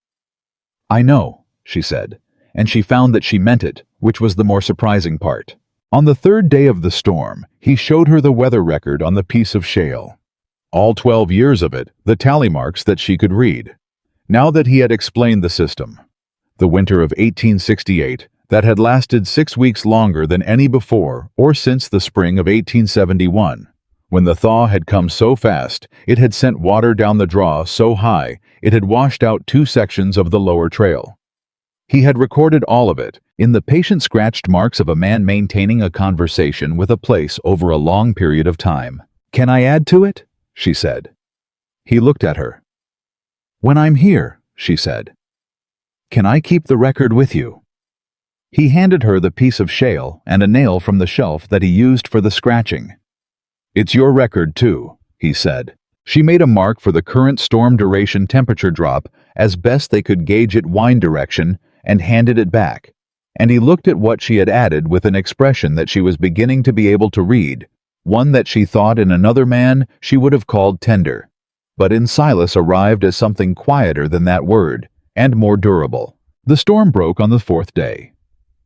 I know, she said, and she found that she meant it, which was the more surprising part. On the 3rd day of the storm, he showed her the weather record on the piece of shale. All 12 years of it, the tally marks that she could read. Now that he had explained the system, the winter of 1868, that had lasted 6 weeks longer than any before or since the spring of 1871, when the thaw had come so fast, it had sent water down the draw so high, it had washed out 2 sections of the lower trail. He had recorded all of it, in the patient scratched marks of a man maintaining a conversation with a place over a long period of time. Can I add to it? She said. He looked at her. When I'm here, she said. Can I keep the record with you? He handed her the piece of shale and a nail from the shelf that he used for the scratching. It's your record, too, he said. She made a mark for the current storm duration temperature drop as best they could gauge it wind direction and handed it back, and he looked at what she had added with an expression that she was beginning to be able to read, one that she thought in another man she would have called tender, but in Silas arrived as something quieter than that word, and more durable. The storm broke on the 4th day.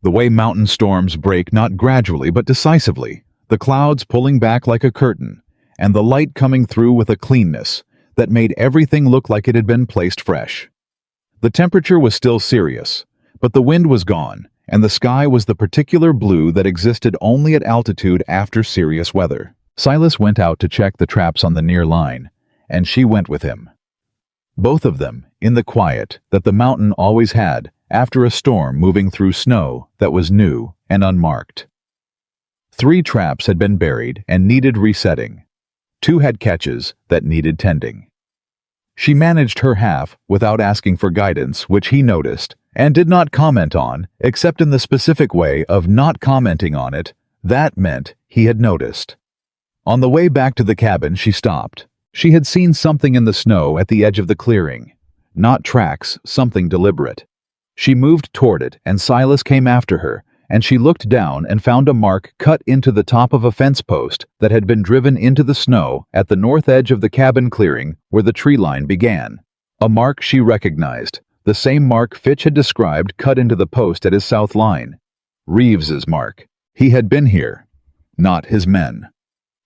The way mountain storms break not gradually but decisively, the clouds pulling back like a curtain, and the light coming through with a cleanness that made everything look like it had been placed fresh. The temperature was still serious, but the wind was gone, and the sky was the particular blue that existed only at altitude after serious weather. Silas went out to check the traps on the near line, and she went with him. Both of them in the quiet that the mountain always had after a storm moving through snow that was new and unmarked. 3 traps had been buried and needed resetting. 2 had catches that needed tending. She managed her half without asking for guidance, which he noticed, and did not comment on, except in the specific way of not commenting on it. That meant he had noticed. On the way back to the cabin, she stopped. She had seen something in the snow at the edge of the clearing. Not tracks, something deliberate. She moved toward it, and Silas came after her, and she looked down and found a mark cut into the top of a fence post that had been driven into the snow at the north edge of the cabin clearing where the tree line began. A mark she recognized, the same mark Fitch had described cut into the post at his south line. Reeves's mark. He had been here, not his men.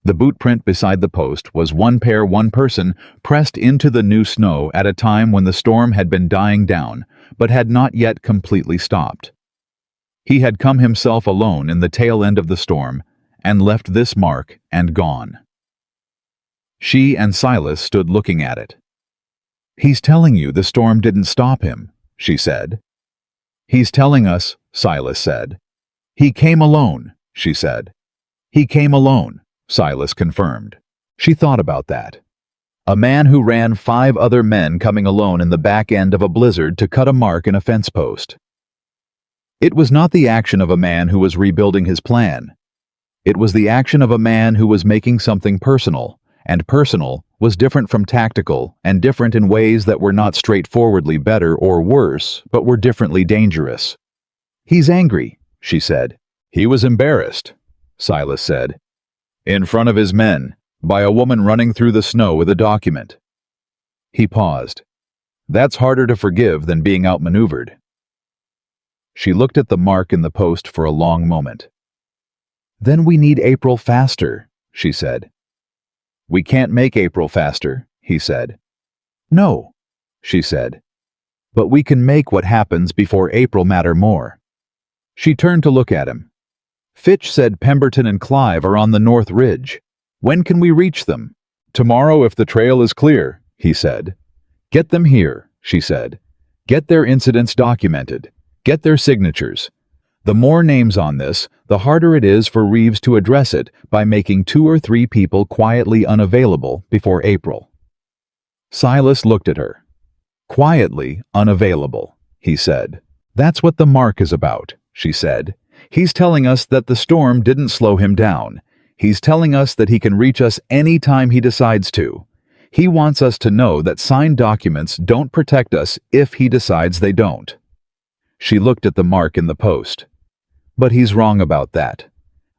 The boot print beside the post was one person, pressed into the new snow at a time when the storm had been dying down, but had not yet completely stopped. He had come himself alone in the tail end of the storm, and left this mark and gone. She and Silas stood looking at it. "He's telling you the storm didn't stop him," she said. "He's telling us," Silas said. "He came alone," she said. "He came alone," Silas confirmed. She thought about that. A man who ran 5 other men coming alone in the back end of a blizzard to cut a mark in a fence post. It was not the action of a man who was rebuilding his plan. It was the action of a man who was making something personal, and personal was different from tactical and different in ways that were not straightforwardly better or worse, but were differently dangerous. "He's angry," she said. "He was embarrassed," Silas said. "In front of his men, by a woman running through the snow with a document." He paused. "That's harder to forgive than being outmaneuvered." She looked at the mark in the post for a long moment. "Then we need April faster," she said. "We can't make April faster," he said. "No," she said. "But we can make what happens before April matter more." She turned to look at him. "Fitch said Pemberton and Clive are on the North Ridge. When can we reach them?" "Tomorrow if the trail is clear," he said. "Get them here," she said. "Get their incidents documented. Get their signatures. The more names on this, the harder it is for Reeves to address it by making 2 or 3 people quietly unavailable before April." Silas looked at her. "Quietly unavailable," he said. "That's what the mark is about," she said. "He's telling us that the storm didn't slow him down. He's telling us that he can reach us any time he decides to. He wants us to know that signed documents don't protect us if he decides they don't." She looked at the mark in the post. "But he's wrong about that.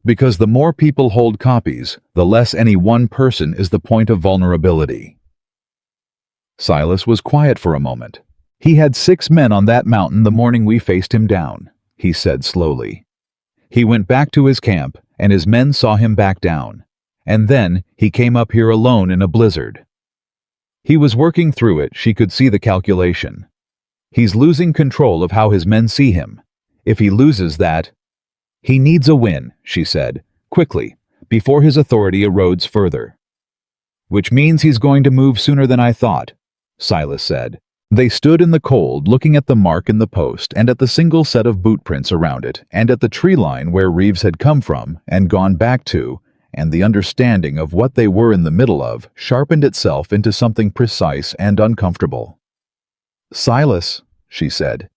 Because the more people hold copies, the less any one person is the point of vulnerability." Silas was quiet for a moment. "He had 6 men on that mountain the morning we faced him down," he said slowly. "He went back to his camp, and his men saw him back down. And then he came up here alone in a blizzard. He was working through it, she could see the calculation. He's losing control of how his men see him. If he loses that, he needs a win," she said, quickly, before his authority erodes further. "Which means he's going to move sooner than I thought," Silas said. They stood in the cold, looking at the mark in the post and at the single set of boot prints around it, and at the tree line where Reeves had come from and gone back to, and the understanding of what they were in the middle of sharpened itself into something precise and uncomfortable. "Silas," she said.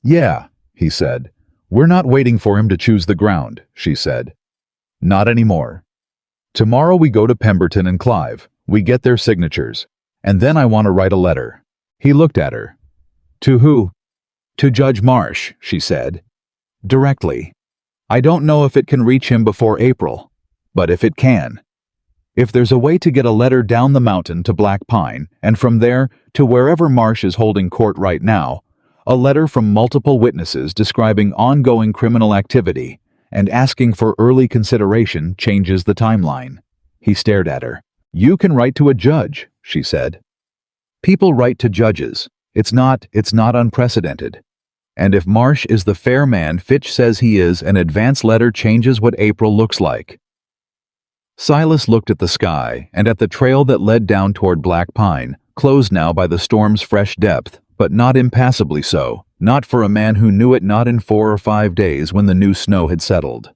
"Yeah," he said. "We're not waiting for him to choose the ground," she said. "Not anymore. Tomorrow we go to Pemberton and Clive. We get their signatures. And then I want to write a letter." He looked at her. "To who?" "To Judge Marsh," she said. "Directly. I don't know if it can reach him before April, but if it can. If there's a way to get a letter down the mountain to Black Pine, and from there to wherever Marsh is holding court right now, a letter from multiple witnesses describing ongoing criminal activity and asking for early consideration changes the timeline." He stared at her. "You can write to a judge," she said. "People write to judges. It's not unprecedented. And if Marsh is the fair man Fitch says he is, an advance letter changes what April looks like." Silas looked at the sky and at the trail that led down toward Black Pine, closed now by the storm's fresh depth, but not impassably so, not for a man who knew it not in 4 or 5 days when the new snow had settled.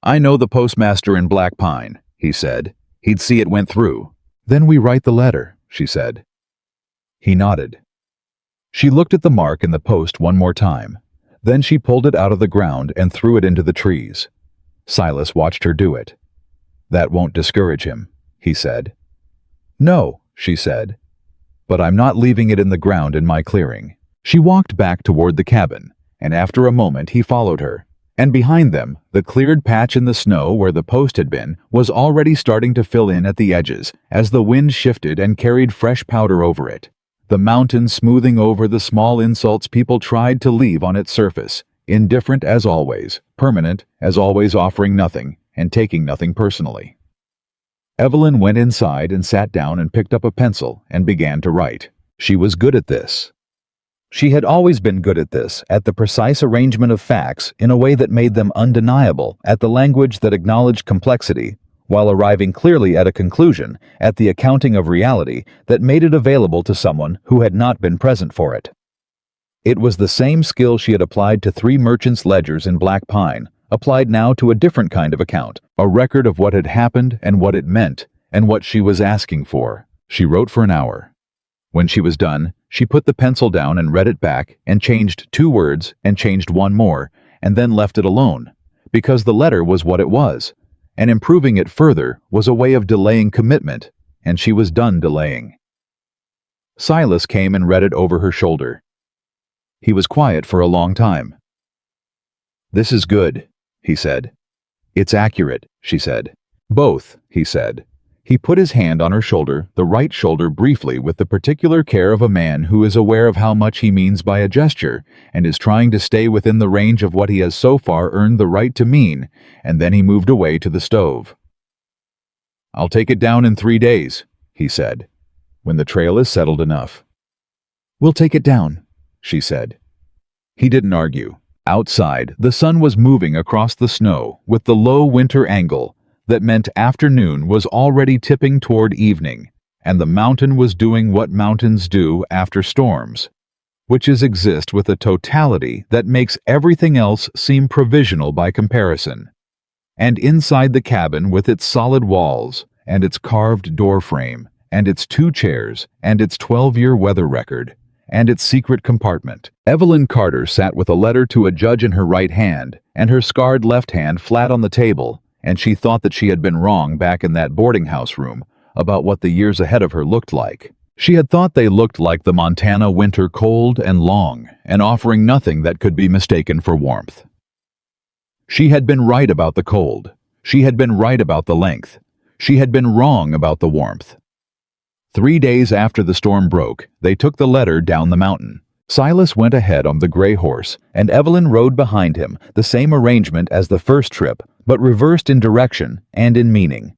"I know the postmaster in Black Pine," he said. "He'd see it went through." "Then we write the letter," she said. He nodded. She looked at the mark in the post one more time. Then she pulled it out of the ground and threw it into the trees. Silas watched her do it. "That won't discourage him," he said. "No," she said, "but I'm not leaving it in the ground in my clearing." She walked back toward the cabin, and after a moment he followed her. And behind them, the cleared patch in the snow where the post had been was already starting to fill in at the edges as the wind shifted and carried fresh powder over it. The mountain smoothing over the small insults people tried to leave on its surface, indifferent as always, permanent as always, offering nothing and taking nothing personally. Evelyn went inside and sat down and picked up a pencil and began to write. She was good at this. She had always been good at this, at the precise arrangement of facts in a way that made them undeniable, at the language that acknowledged complexity, while arriving clearly at a conclusion, at the accounting of reality that made it available to someone who had not been present for it. It was the same skill she had applied to 3 merchants' ledgers in Black Pine, applied now to a different kind of account, a record of what had happened and what it meant, and what she was asking for. She wrote for an hour. When she was done, she put the pencil down and read it back and changed 2 words and changed 1 more, and then left it alone, because the letter was what it was, and improving it further was a way of delaying commitment, and she was done delaying. Silas came and read it over her shoulder. He was quiet for a long time. "This is good," he said. "It's accurate," she said. "Both," he said. He put his hand on her shoulder, the right shoulder, briefly, with the particular care of a man who is aware of how much he means by a gesture and is trying to stay within the range of what he has so far earned the right to mean, and then he moved away to the stove. "I'll take it down in 3 days," he said, "when the trail is settled enough." "We'll take it down," she said. He didn't argue. Outside, the sun was moving across the snow with the low winter angle that meant afternoon was already tipping toward evening, and the mountain was doing what mountains do after storms, which is exist with a totality that makes everything else seem provisional by comparison. And inside the cabin, with its solid walls, and its carved door frame, and its 2 chairs, and its 12-year weather record, and its secret compartment, Evelyn Carter sat with a letter to a judge in her right hand, and her scarred left hand flat on the table, and she thought that she had been wrong back in that boarding house room about what the years ahead of her looked like. She had thought they looked like the Montana winter, cold and long, and offering nothing that could be mistaken for warmth. She had been right about the cold. She had been right about the length. She had been wrong about the warmth. 3 days after the storm broke, they took the letter down the mountain. Silas went ahead on the gray horse, and Evelyn rode behind him, the same arrangement as the first trip, but reversed in direction and in meaning.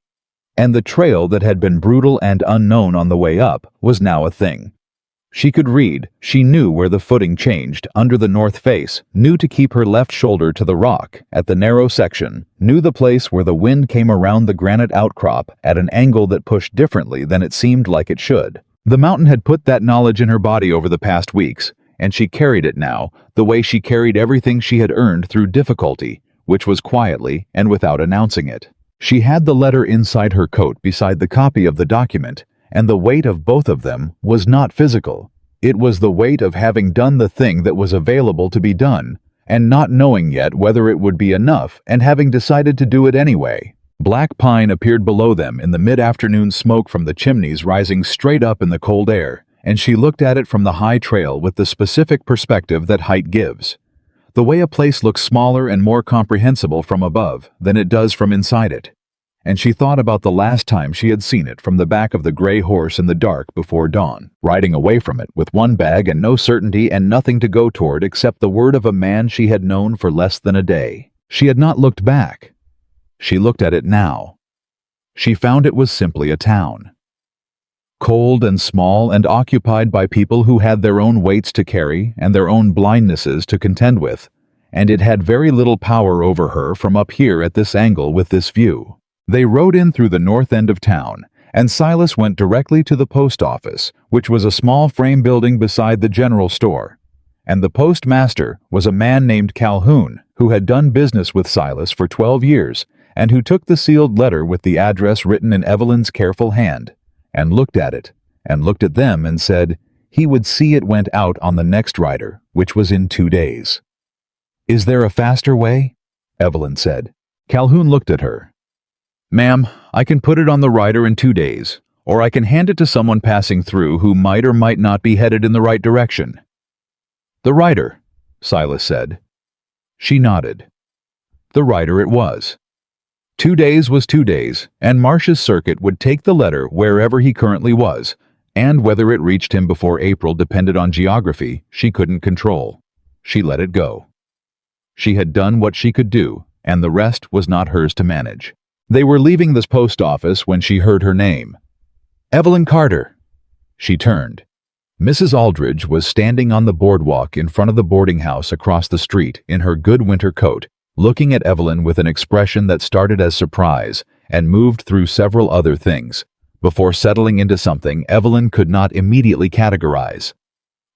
And the trail that had been brutal and unknown on the way up was now a thing. She could read, she knew where the footing changed under the north face, knew to keep her left shoulder to the rock at the narrow section, knew the place where the wind came around the granite outcrop at an angle that pushed differently than it seemed like it should. The mountain had put that knowledge in her body over the past weeks, and she carried it now, the way she carried everything she had earned through difficulty, which was quietly and without announcing it. She had the letter inside her coat beside the copy of the document, and the weight of both of them was not physical. It was the weight of having done the thing that was available to be done, and not knowing yet whether it would be enough, and having decided to do it anyway. Black Pine appeared below them in the mid-afternoon smoke from the chimneys rising straight up in the cold air, and she looked at it from the high trail with the specific perspective that height gives. The way a place looks smaller and more comprehensible from above than it does from inside it. And she thought about the last time she had seen it from the back of the gray horse in the dark before dawn, riding away from it with 1 bag and no certainty and nothing to go toward except the word of a man she had known for less than a day. She had not looked back. She looked at it now. She found it was simply a town. Cold and small and occupied by people who had their own weights to carry and their own blindnesses to contend with, and it had very little power over her from up here at this angle with this view. They rode in through the north end of town, and Silas went directly to the post office, which was a small frame building beside the general store. And the postmaster was a man named Calhoun, who had done business with Silas for 12 years, and who took the sealed letter with the address written in Evelyn's careful hand, and looked at it, and looked at them and said, He would see it went out on the next rider, which was in 2 days. "Is there a faster way?" Evelyn said. Calhoun looked at her. "Ma'am, I can put it on the rider in 2 days, or I can hand it to someone passing through who might or might not be headed in the right direction." "The rider," Silas said. She nodded. The rider it was. 2 days was 2 days, and Marsh's circuit would take the letter wherever he currently was, and whether it reached him before April depended on geography she couldn't control. She let it go. She had done what she could do, and the rest was not hers to manage. They were leaving this post office when she heard her name. "Evelyn Carter." She turned. Mrs. Aldridge was standing on the boardwalk in front of the boarding house across the street in her good winter coat, looking at Evelyn with an expression that started as surprise and moved through several other things, before settling into something Evelyn could not immediately categorize.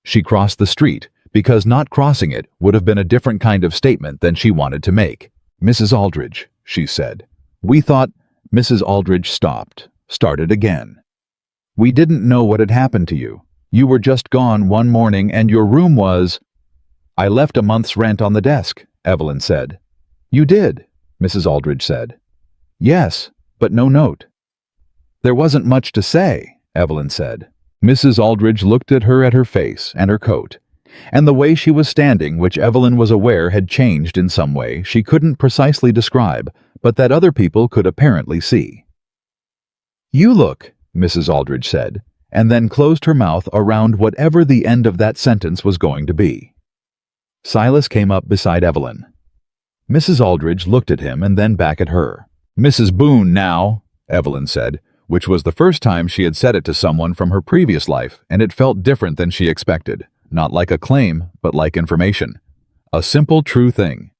She crossed the street, because not crossing it would have been a different kind of statement than she wanted to make. "Mrs. Aldridge," she said. "We thought—" Mrs. Aldridge stopped, started again. "We didn't know what had happened to you. You were just gone one morning and your room was—" "I left a month's rent on the desk," Evelyn said. "You did," Mrs. Aldridge said. "Yes, but no note." "There wasn't much to say," Evelyn said. Mrs. Aldridge looked at her face and her coat, and the way she was standing, which Evelyn was aware had changed in some way she couldn't precisely describe, but that other people could apparently see. "You look," Mrs. Aldridge said, and then closed her mouth around whatever the end of that sentence was going to be. Silas came up beside Evelyn. Mrs. Aldridge looked at him and then back at her. "Mrs. Boone now," Evelyn said, which was the first time she had said it to someone from her previous life, and it felt different than she expected, not like a claim, but like information. A simple, true thing.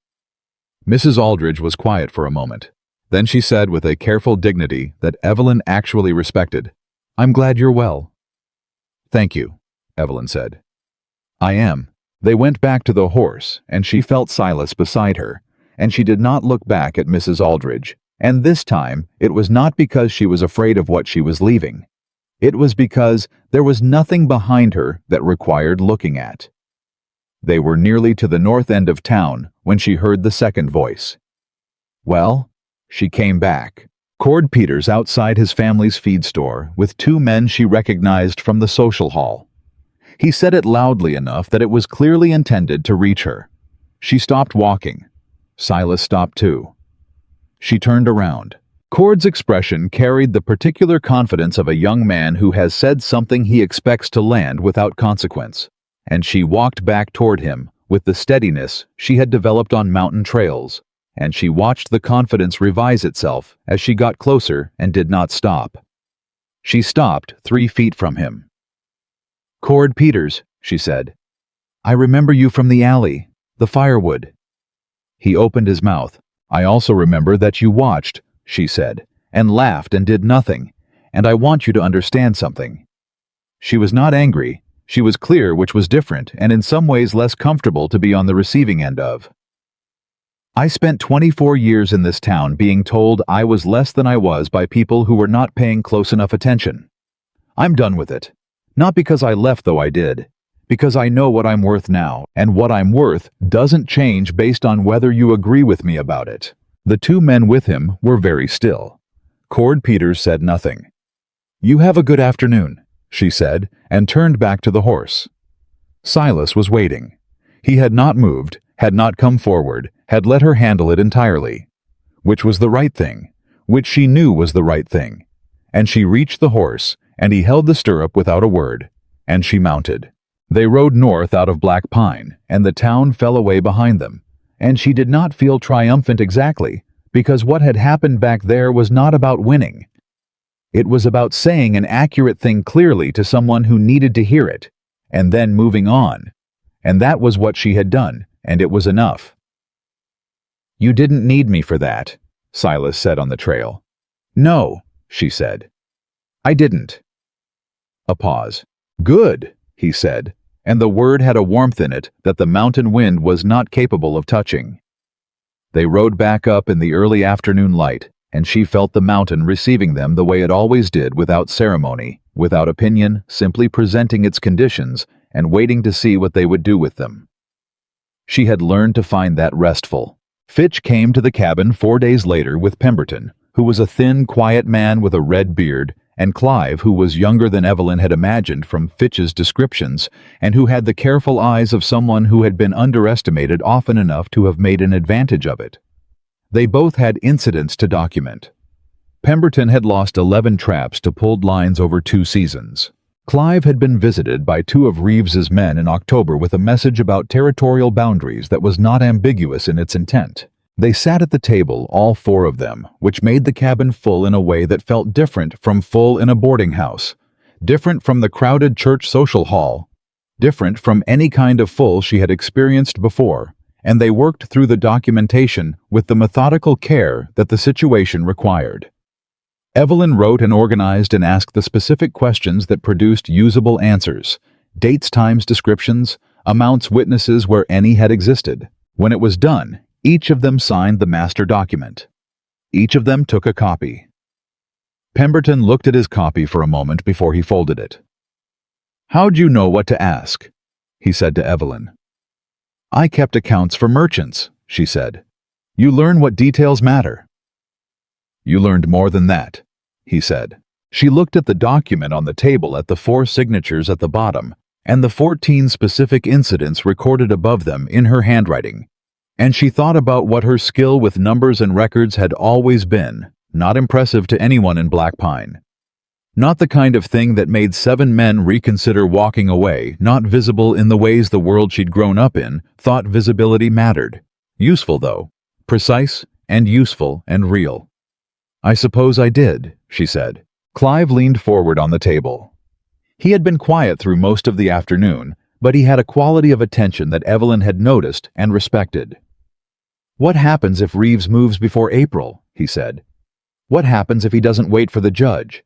Mrs. Aldridge was quiet for a moment. Then she said with a careful dignity that Evelyn actually respected, "I'm glad you're well." "Thank you," Evelyn said. "I am." They went back to the horse, and she felt Silas beside her, and she did not look back at Mrs. Aldridge, and this time it was not because she was afraid of what she was leaving. It was because there was nothing behind her that required looking at. They were nearly to the north end of town when she heard the second voice. "Well?" She came back. Cord Peters outside his family's feed store with 2 men she recognized from the social hall. He said it loudly enough that it was clearly intended to reach her. She stopped walking. Silas stopped too. She turned around. Cord's expression carried the particular confidence of a young man who has said something he expects to land without consequence, and she walked back toward him with the steadiness she had developed on mountain trails, and she watched the confidence revise itself as she got closer and did not stop. She stopped 3 feet from him. "Cord Peters," she said. "I remember you from the alley, the firewood." He opened his mouth. "I also remember that you watched," she said, "and laughed and did nothing, and I want you to understand something." She was not angry. She was clear, which was different and in some ways less comfortable to be on the receiving end of. "I spent 24 years in this town being told I was less than I was by people who were not paying close enough attention. I'm done with it. Not because I left, though I did. Because I know what I'm worth now, and what I'm worth doesn't change based on whether you agree with me about it." The 2 men with him were very still. Cord Peters said nothing. "You have a good afternoon," she said, and turned back to the horse. Silas was waiting. He had not moved, had not come forward, had let her handle it entirely. Which was the right thing, which she knew was the right thing. And she reached the horse, and he held the stirrup without a word, and she mounted. They rode north out of Black Pine, and the town fell away behind them, and she did not feel triumphant exactly, because what had happened back there was not about winning. It was about saying an accurate thing clearly to someone who needed to hear it, and then moving on. And that was what she had done, and it was enough. "You didn't need me for that," Silas said on the trail. "No," she said. "I didn't." A pause. "Good," he said, and the word had a warmth in it that the mountain wind was not capable of touching. They rode back up in the early afternoon light, and she felt the mountain receiving them the way it always did, without ceremony, without opinion, simply presenting its conditions and waiting to see what they would do with them. She had learned to find that restful. Fitch came to the cabin 4 days later with Pemberton, who was a thin, quiet man with a red beard, and Clive, who was younger than Evelyn had imagined from Fitch's descriptions, and who had the careful eyes of someone who had been underestimated often enough to have made an advantage of it. They both had incidents to document. Pemberton had lost 11 traps to pulled lines over 2 seasons. Clive had been visited by 2 of Reeves's men in October with a message about territorial boundaries that was not ambiguous in its intent. They sat at the table, all 4 of them, which made the cabin full in a way that felt different from full in a boarding house, different from the crowded church social hall, different from any kind of full she had experienced before, and they worked through the documentation with the methodical care that the situation required. Evelyn wrote and organized and asked the specific questions that produced usable answers: dates, times, descriptions, amounts, witnesses where any had existed. When it was done, each of them signed the master document. Each of them took a copy. Pemberton looked at his copy for a moment before he folded it. "How'd you know what to ask?" he said to Evelyn. "I kept accounts for merchants," she said. "You learn what details matter." "You learned more than that," he said. She looked at the document on the table, at the 4 signatures at the bottom, and the 14 specific incidents recorded above them in her handwriting, and she thought about what her skill with numbers and records had always been, not impressive to anyone in Black Pine. Not the kind of thing that made 7 men reconsider walking away, not visible in the ways the world she'd grown up in thought visibility mattered. Useful, though. Precise and useful and real. "I suppose I did," she said. Clive leaned forward on the table. He had been quiet through most of the afternoon, but he had a quality of attention that Evelyn had noticed and respected. "What happens if Reeves moves before April?" he said. "What happens if he doesn't wait for the judge?"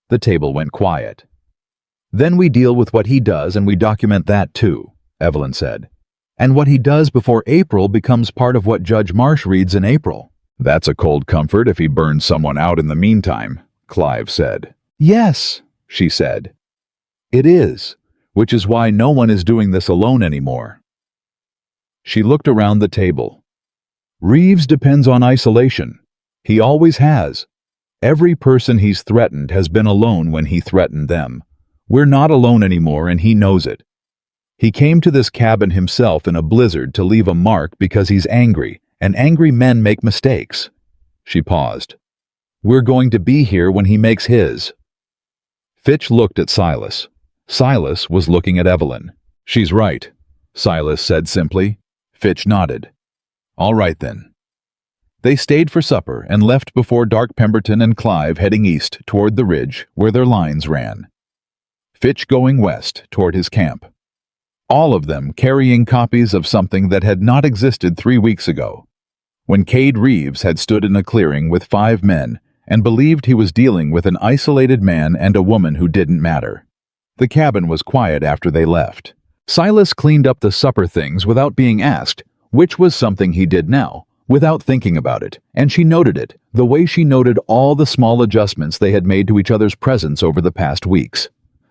The table went quiet. "Then we deal with what he does and we document that too," Evelyn said. "And what he does before April becomes part of what Judge Marsh reads in April." "That's a cold comfort if he burns someone out in the meantime," Clive said. "Yes," she said. "It is, which is why no one is doing this alone anymore." She looked around the table. "Reeves depends on isolation. He always has. Every person he's threatened has been alone when he threatened them. We're not alone anymore, and he knows it. He came to this cabin himself in a blizzard to leave a mark because he's angry, and angry men make mistakes." She paused. "We're going to be here when he makes his." Fitch looked at Silas. Silas was looking at Evelyn. "She's right," Silas said simply. Fitch nodded. "All right then." They stayed for supper and left before dark, Pemberton and Clive heading east toward the ridge where their lines ran. Fitch going west toward his camp. All of them carrying copies of something that had not existed 3 weeks ago, when Cade Reeves had stood in a clearing with 5 men and believed he was dealing with an isolated man and a woman who didn't matter. The cabin was quiet after they left. Silas cleaned up the supper things without being asked, which was something he did now, without thinking about it, and she noted it, the way she noted all the small adjustments they had made to each other's presence over the past weeks.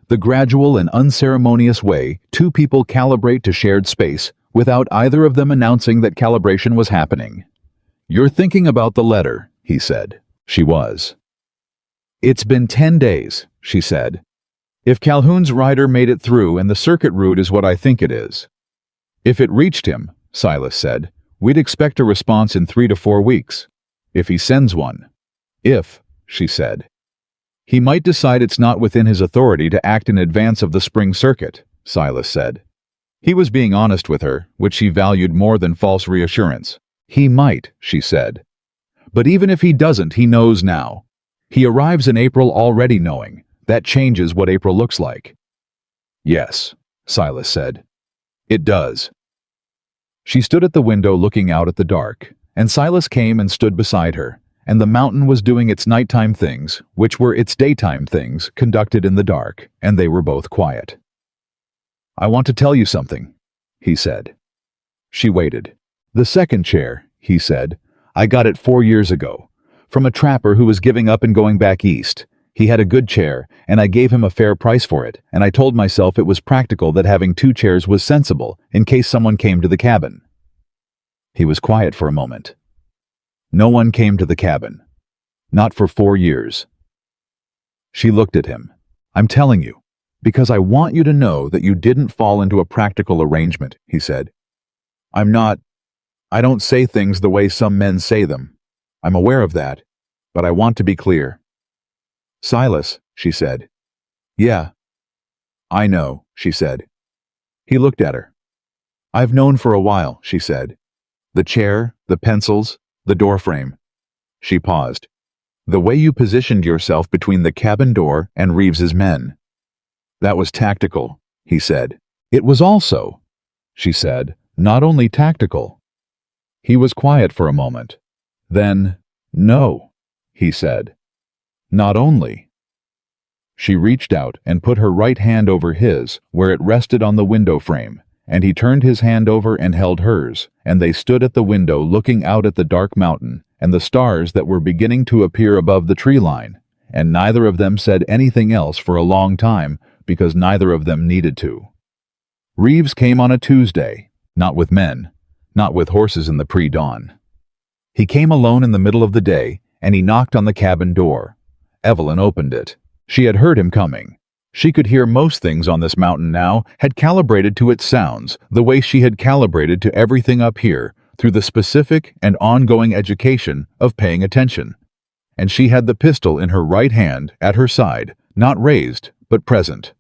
The gradual and unceremonious way 2 people calibrate to shared space without either of them announcing that calibration was happening. "You're thinking about the letter," he said. She was. "It's been 10 days, she said. "If Calhoun's rider made it through and the circuit route is what I think it is." "If it reached him," Silas said, "we'd expect a response in 3 to 4 weeks. If he sends one." "If," she said. "He might decide it's not within his authority to act in advance of the spring circuit," Silas said. He was being honest with her, which she valued more than false reassurance. "He might," she said. "But even if he doesn't, he knows now. He arrives in April already knowing. That changes what April looks like." "Yes," Silas said. "It does." She stood at the window looking out at the dark, and Silas came and stood beside her, and the mountain was doing its nighttime things, which were its daytime things, conducted in the dark, and they were both quiet. "I want to tell you something," he said. She waited. "The second chair," he said. "I got it 4 years ago. From a trapper who was giving up and going back east. He had a good chair, and I gave him a fair price for it, and I told myself it was practical that having 2 chairs was sensible in case someone came to the cabin. He was quiet for a moment. No one came to the cabin. Not for 4 years. She looked at him. I'm telling you, because I want you to know that you didn't fall into a practical arrangement, he said. I don't say things the way some men say them. I'm aware of that, but I want to be clear. Silas, she said. Yeah. I know, she said. He looked at her. I've known for a while, she said. The chair, the pencils, the doorframe. She paused. The way you positioned yourself between the cabin door and Reeves's men. That was tactical, he said. It was also, she said, not only tactical. He was quiet for a moment. Then, no, he said. Not only. She reached out and put her right hand over his, where it rested on the window frame, and he turned his hand over and held hers, and they stood at the window looking out at the dark mountain and the stars that were beginning to appear above the tree line, and neither of them said anything else for a long time because neither of them needed to. Reeves came on a Tuesday, not with men, not with horses in the pre-dawn. He came alone in the middle of the day, and he knocked on the cabin door. Evelyn opened it. She had heard him coming. She could hear most things on this mountain now, had calibrated to its sounds, the way she had calibrated to everything up here, through the specific and ongoing education of paying attention. And she had the pistol in her right hand, at her side, not raised, but present.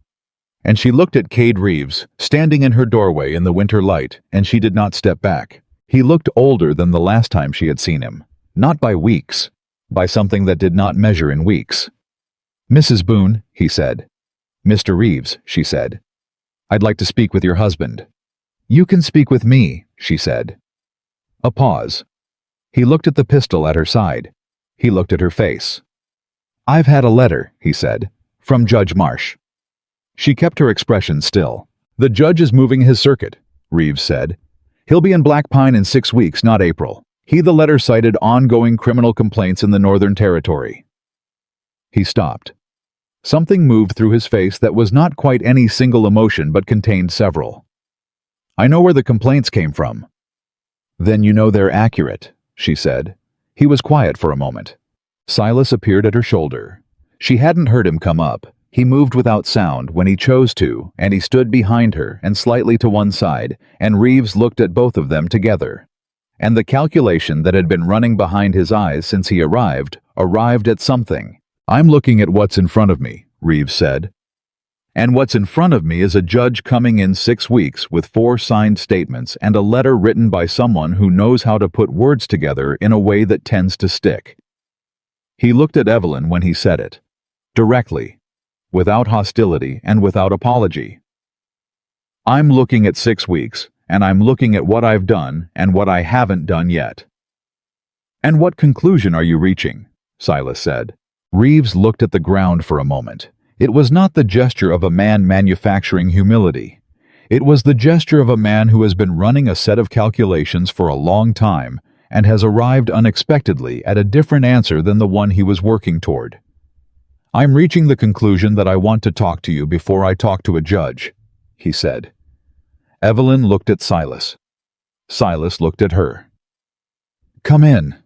And she looked at Cade Reeves, standing in her doorway in the winter light, and she did not step back. He looked older than the last time she had seen him. Not by weeks. By something that did not measure in weeks. Mrs. Boone, he said. Mr. Reeves, she said. I'd like to speak with your husband. You can speak with me, she said. A pause. He looked at the pistol at her side. He looked at her face. I've had a letter, he said, from Judge Marsh. She kept her expression still. The judge is moving his circuit, Reeves said. He'll be in Black Pine in 6 weeks, not April. The letter cited ongoing criminal complaints in the Northern Territory. He stopped. Something moved through his face that was not quite any single emotion but contained several. I know where the complaints came from. Then you know they're accurate, she said. He was quiet for a moment. Silas appeared at her shoulder. She hadn't heard him come up. He moved without sound when he chose to, and he stood behind her and slightly to one side, and Reeves looked at both of them together. And the calculation that had been running behind his eyes since he arrived at something. I'm looking at what's in front of me, Reeves said. And what's in front of me is a judge coming in 6 weeks with 4 signed statements and a letter written by someone who knows how to put words together in a way that tends to stick. He looked at Evelyn when he said it. Directly. Without hostility and without apology. I'm looking at 6 weeks, and I'm looking at what I've done and what I haven't done yet. And what conclusion are you reaching? Silas said. Reeves looked at the ground for a moment. It was not the gesture of a man manufacturing humility. It was the gesture of a man who has been running a set of calculations for a long time and has arrived unexpectedly at a different answer than the one he was working toward. I'm reaching the conclusion that I want to talk to you before I talk to a judge, he said. Evelyn looked at Silas. Silas looked at her. Come in,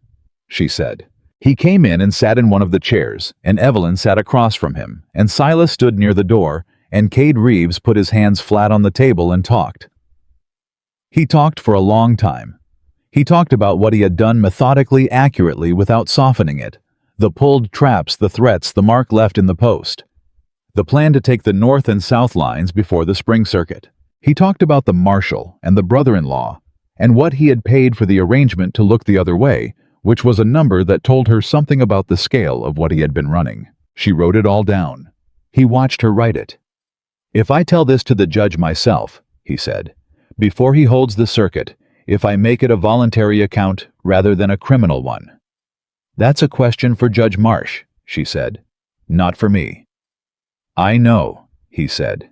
she said. He came in and sat in one of the chairs, and Evelyn sat across from him, and Silas stood near the door, and Cade Reeves put his hands flat on the table and talked. He talked for a long time. He talked about what he had done methodically, accurately, without softening it. The pulled traps, the threats, the mark left in the post. The plan to take the north and south lines before the spring circuit. He talked about the marshal and the brother-in-law, and what he had paid for the arrangement to look the other way, which was a number that told her something about the scale of what he had been running. She wrote it all down. He watched her write it. If I tell this to the judge myself, he said, before he holds the circuit, if I make it a voluntary account rather than a criminal one. That's a question for Judge Marsh, she said, not for me. I know, he said.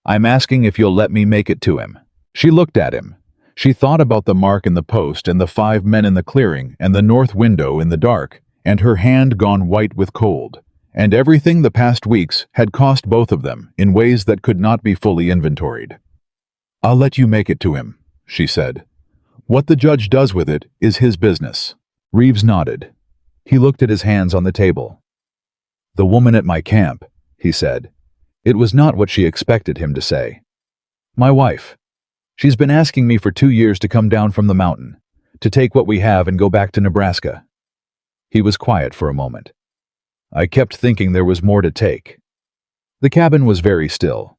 I'm asking if you'll let me make it to him. She looked at him. She thought about the mark in the post and the 5 men in the clearing and the north window in the dark, and her hand gone white with cold, and everything the past weeks had cost both of them in ways that could not be fully inventoried. "I'll let you make it to him," she said. "What the judge does with it is his business." Reeves nodded. He looked at his hands on the table. "The woman at my camp," he said. It was not what she expected him to say. "My wife. She's been asking me for 2 years to come down from the mountain, to take what we have and go back to Nebraska." He was quiet for a moment. "I kept thinking there was more to take." The cabin was very still.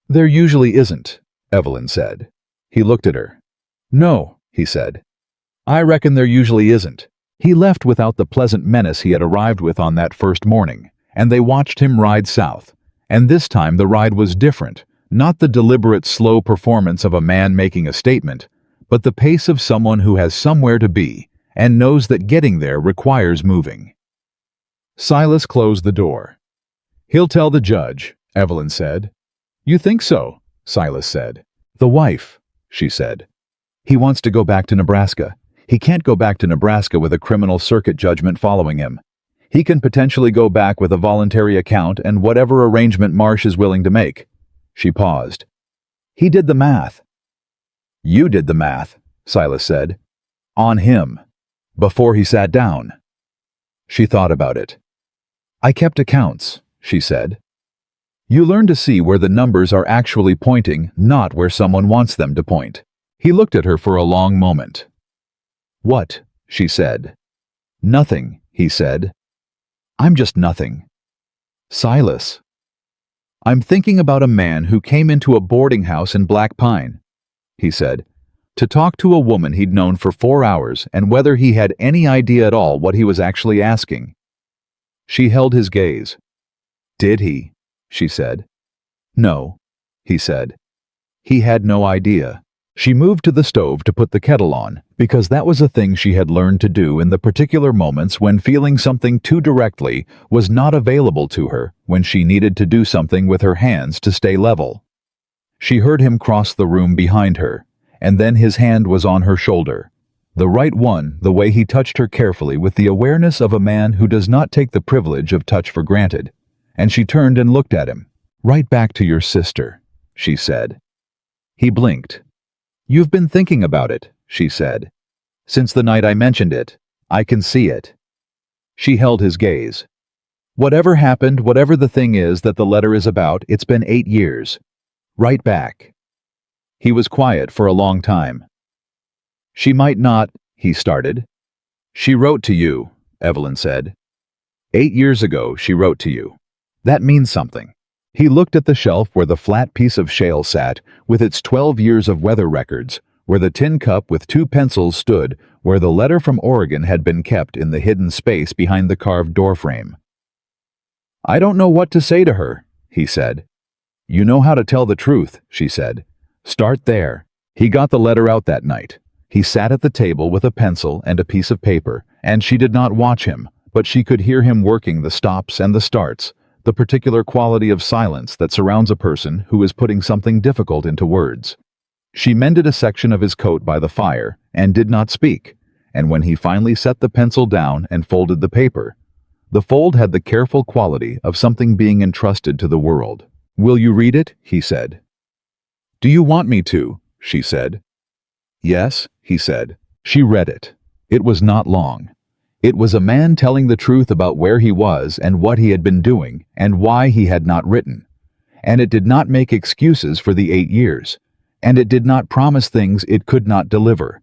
"There usually isn't," Evelyn said. He looked at her. "No," he said. "I reckon there usually isn't." He left without the pleasant menace he had arrived with on that first morning, and they watched him ride south. And this time the ride was different, not the deliberate, slow performance of a man making a statement, but the pace of someone who has somewhere to be and knows that getting there requires moving. Silas closed the door. "He'll tell the judge," Evelyn said. "You think so?" Silas said. "The wife," she said. "He wants to go back to Nebraska. He can't go back to Nebraska with a criminal circuit judgment following him. He can potentially go back with a voluntary account and whatever arrangement Marsh is willing to make." She paused. "He did the math." "You did the math," Silas said. "On him. Before he sat down." She thought about it. "I kept accounts," she said. "You learn to see where the numbers are actually pointing, not where someone wants them to point." He looked at her for a long moment. "What?" she said. "Nothing," he said. "I'm just nothing." "Silas." "I'm thinking about a man who came into a boarding house in Black Pine," he said, "to talk to a woman he'd known for 4 hours and whether he had any idea at all what he was actually asking." She held his gaze. "Did he?" she said. "No," he said. He had no idea. She moved to the stove to put the kettle on, because that was a thing she had learned to do in the particular moments when feeling something too directly was not available to her, when she needed to do something with her hands to stay level. She heard him cross the room behind her, and then his hand was on her shoulder. The right one, the way he touched her carefully with the awareness of a man who does not take the privilege of touch for granted. And she turned and looked at him. "Right back to your sister," she said. He blinked. "You've been thinking about it," she said. "Since the night I mentioned it. I can see it." She held his gaze. "Whatever happened, whatever the thing is that the letter is about, it's been 8 years. Right back." He was quiet for a long time. "She might not," he started. "She wrote to you," Evelyn said. 8 years ago, she wrote to you. That means something." He looked at the shelf where the flat piece of shale sat, with its 12 years of weather records, where the tin cup with 2 pencils stood, where the letter from Oregon had been kept in the hidden space behind the carved doorframe. "I don't know what to say to her," he said. "You know how to tell the truth," she said. "Start there." He got the letter out that night. He sat at the table with a pencil and a piece of paper, and she did not watch him, but she could hear him working the stops and the starts, the particular quality of silence that surrounds a person who is putting something difficult into words. She mended a section of his coat by the fire and did not speak, and when he finally set the pencil down and folded the paper, the fold had the careful quality of something being entrusted to the world. "Will you read it?" he said. "Do you want me to?" she said. "Yes," he said. She read it. It was not long. It was a man telling the truth about where he was and what he had been doing and why he had not written. And it did not make excuses for the 8 years. And it did not promise things it could not deliver.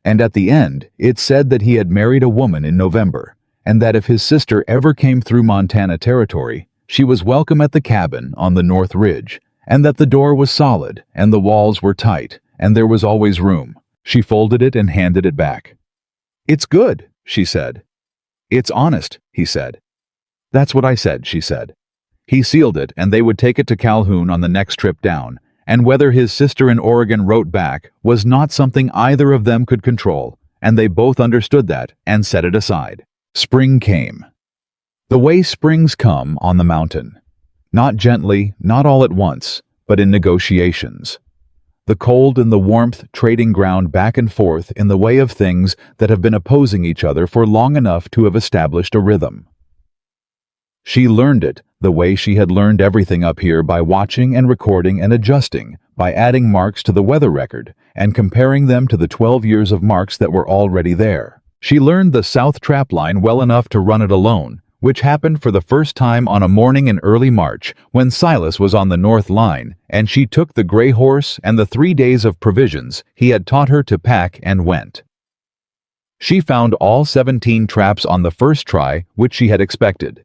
And at the end, it said that he had married a woman in November, and that if his sister ever came through Montana territory, she was welcome at the cabin on the North Ridge, and that the door was solid and the walls were tight, and there was always room. She folded it and handed it back. "It's good," she said. "It's honest," he said. "That's what I said," she said. He sealed it, and they would take it to Calhoun on the next trip down, and whether his sister in Oregon wrote back was not something either of them could control, and they both understood that and set it aside. Spring came. The way springs come on the mountain. Not gently, not all at once, but in negotiations. The cold and the warmth trading ground back and forth in the way of things that have been opposing each other for long enough to have established a rhythm. She learned it the way she had learned everything up here, by watching and recording and adjusting, by adding marks to the weather record and comparing them to the 12 years of marks that were already there. She learned the south trap line well enough to run it alone, which happened for the first time on a morning in early March when Silas was on the north line, and she took the gray horse and the 3 days of provisions he had taught her to pack and went. She found all 17 traps on the first try, which she had expected.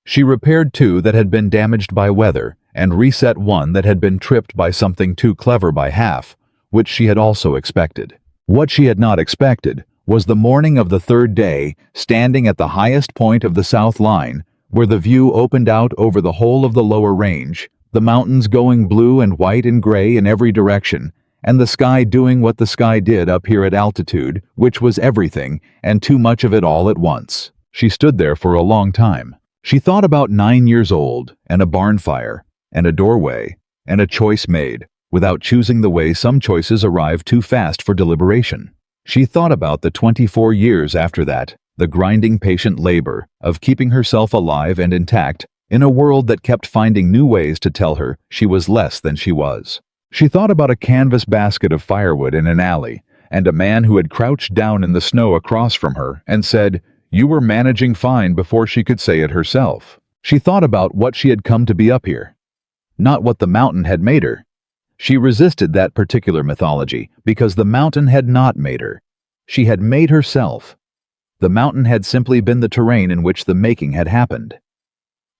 She repaired 2 that had been damaged by weather, and reset 1 that had been tripped by something too clever by half, which she had also expected. What she had not expected was the morning of the 3rd day, standing at the highest point of the south line, where the view opened out over the whole of the lower range, the mountains going blue and white and gray in every direction, and the sky doing what the sky did up here at altitude, which was everything, and too much of it all at once. She stood there for a long time. She thought about 9 years old, and a barn fire, and a doorway, and a choice made, without choosing the way some choices arrive too fast for deliberation. She thought about the 24 years after that, the grinding patient labor of keeping herself alive and intact in a world that kept finding new ways to tell her she was less than she was. She thought about a canvas basket of firewood in an alley, and a man who had crouched down in the snow across from her and said, "You were managing fine," before she could say it herself. She thought about what she had come to be up here, not what the mountain had made her. She resisted that particular mythology because the mountain had not made her. She had made herself. The mountain had simply been the terrain in which the making had happened.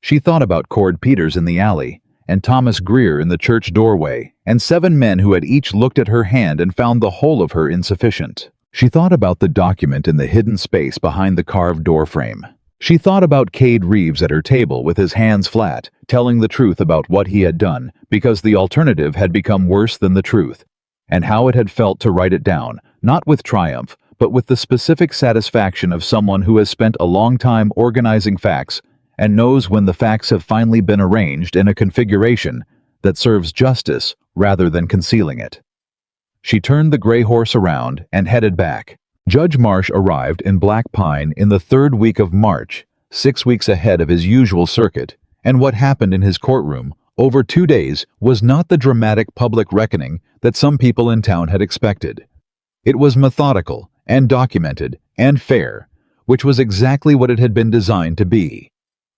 She thought about Cord Peters in the alley, and Thomas Greer in the church doorway, and 7 men who had each looked at her hand and found the whole of her insufficient. She thought about the document in the hidden space behind the carved doorframe. She thought about Cade Reeves at her table with his hands flat, telling the truth about what he had done, because the alternative had become worse than the truth, and how it had felt to write it down, not with triumph, but with the specific satisfaction of someone who has spent a long time organizing facts and knows when the facts have finally been arranged in a configuration that serves justice rather than concealing it. She turned the gray horse around and headed back. Judge Marsh arrived in Black Pine in the 3rd week of March, 6 weeks ahead of his usual circuit, and what happened in his courtroom over 2 days was not the dramatic public reckoning that some people in town had expected. It was methodical and documented and fair, which was exactly what it had been designed to be.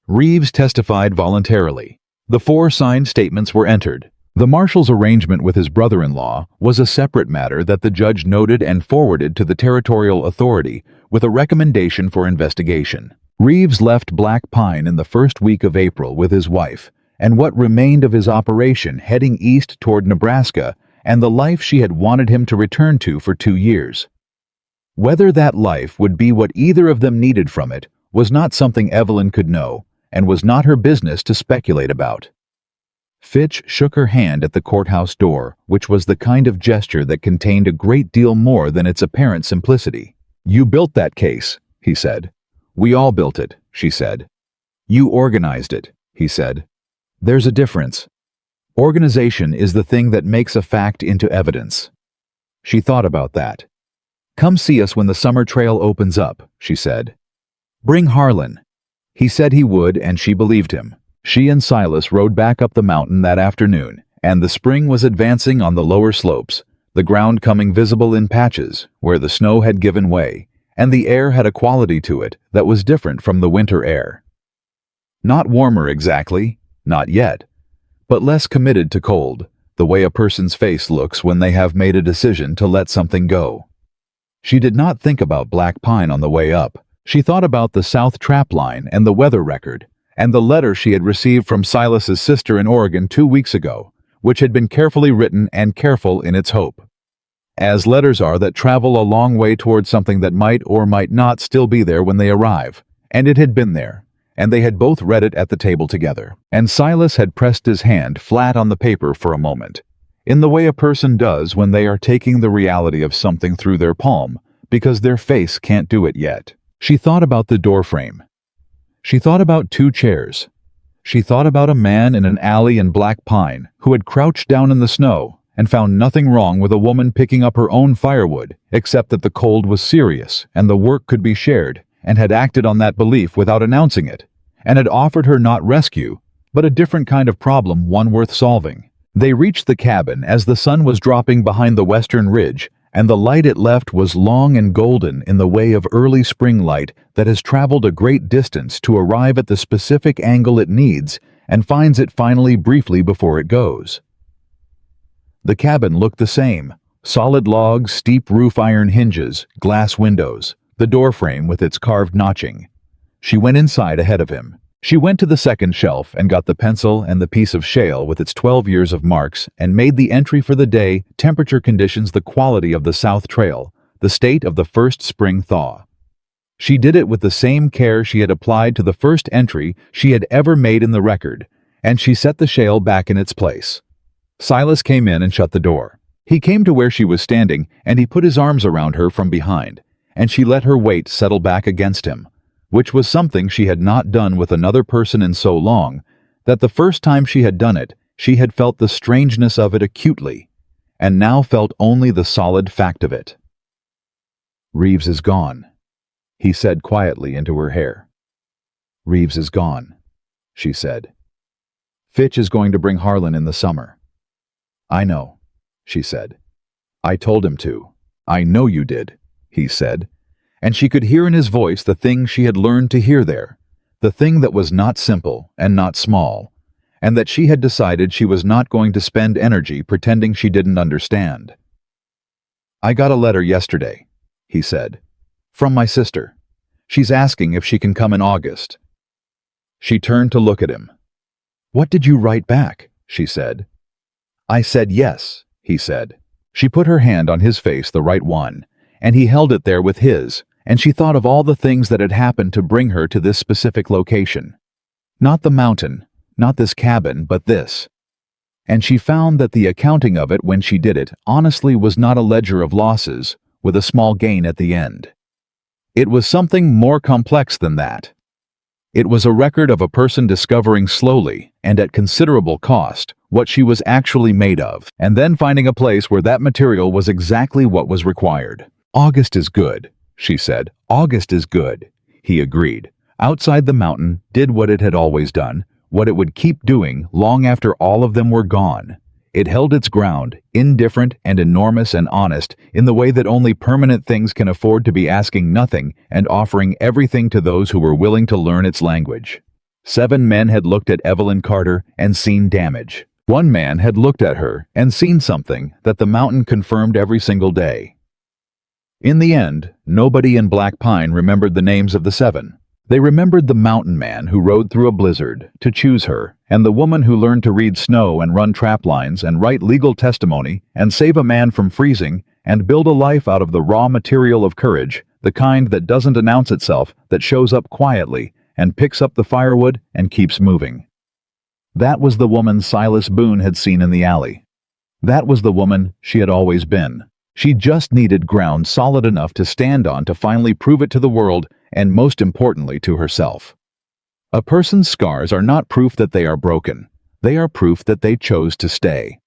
Reeves testified voluntarily. The 4 signed statements were entered. The marshal's arrangement with his brother-in-law was a separate matter that the judge noted and forwarded to the territorial authority with a recommendation for investigation. Reeves left Black Pine in the 1st week of April with his wife, and what remained of his operation, heading east toward Nebraska and the life she had wanted him to return to for 2 years. Whether that life would be what either of them needed from it was not something Evelyn could know, and was not her business to speculate about. Fitch shook her hand at the courthouse door, which was the kind of gesture that contained a great deal more than its apparent simplicity. "You built that case," he said. "We all built it," she said. "You organized it," he said. "There's a difference. Organization is the thing that makes a fact into evidence." She thought about that. "Come see us when the summer trail opens up," she said. "Bring Harlan." He said he would, and she believed him. She and Silas rode back up the mountain that afternoon, and the spring was advancing on the lower slopes, the ground coming visible in patches where the snow had given way, and the air had a quality to it that was different from the winter air. Not warmer exactly, not yet, but less committed to cold, the way a person's face looks when they have made a decision to let something go. She did not think about Black Pine on the way up. She thought about the south trap line and the weather record, and the letter she had received from Silas's sister in Oregon 2 weeks ago, which had been carefully written and careful in its hope, as letters are that travel a long way towards something that might or might not still be there when they arrive. And it had been there, and they had both read it at the table together, and Silas had pressed his hand flat on the paper for a moment, in the way a person does when they are taking the reality of something through their palm, because their face can't do it yet. She thought about the doorframe. She thought about 2 chairs. She thought about a man in an alley in Black Pine who had crouched down in the snow and found nothing wrong with a woman picking up her own firewood, except that the cold was serious and the work could be shared, and had acted on that belief without announcing it, and had offered her not rescue, but a different kind of problem, one worth solving. They reached the cabin as the sun was dropping behind the western ridge, and the light it left was long and golden in the way of early spring light that has traveled a great distance to arrive at the specific angle it needs and finds it finally briefly before it goes. The cabin looked the same: solid logs, steep roof iron hinges, glass windows, the doorframe with its carved notching. She went inside ahead of him. She went to the second shelf and got the pencil and the piece of shale with its 12 years of marks and made the entry for the day, temperature conditions, the quality of the South Trail, the state of the first spring thaw. She did it with the same care she had applied to the first entry she had ever made in the record, and she set the shale back in its place. Silas came in and shut the door. He came to where she was standing, and he put his arms around her from behind, and she let her weight settle back against him, which was something she had not done with another person in so long, that the first time she had done it, she had felt the strangeness of it acutely, and now felt only the solid fact of it. "Reeves is gone," he said quietly into her hair. "Reeves is gone," she said. "Fitch is going to bring Harlan in the summer." "I know," she said. "I told him to." "I know you did," he said. And she could hear in his voice the thing she had learned to hear there, the thing that was not simple and not small, and that she had decided she was not going to spend energy pretending she didn't understand. "I got a letter yesterday," he said, "from my sister. She's asking if she can come in August." She turned to look at him. "What did you write back?" she said. "I said yes," he said. She put her hand on his face, the right one, and he held it there with his, and she thought of all the things that had happened to bring her to this specific location. Not the mountain, not this cabin, but this. And she found that the accounting of it when she did it honestly was not a ledger of losses, with a small gain at the end. It was something more complex than that. It was a record of a person discovering slowly, and at considerable cost, what she was actually made of, and then finding a place where that material was exactly what was required. "August is good," she said. "August is good," he agreed. Outside the mountain, did what it had always done, what it would keep doing long after all of them were gone. It held its ground, indifferent and enormous and honest, in the way that only permanent things can afford to be, asking nothing and offering everything to those who were willing to learn its language. 7 men had looked at Evelyn Carter and seen damage. 1 man had looked at her and seen something that the mountain confirmed every single day. In the end, nobody in Black Pine remembered the names of the 7. They remembered the mountain man who rode through a blizzard to choose her, and the woman who learned to read snow and run trap lines and write legal testimony and save a man from freezing and build a life out of the raw material of courage, the kind that doesn't announce itself, that shows up quietly and picks up the firewood and keeps moving. That was the woman Silas Boone had seen in the alley. That was the woman she had always been. She just needed ground solid enough to stand on to finally prove it to the world, and most importantly to herself. A person's scars are not proof that they are broken. They are proof that they chose to stay.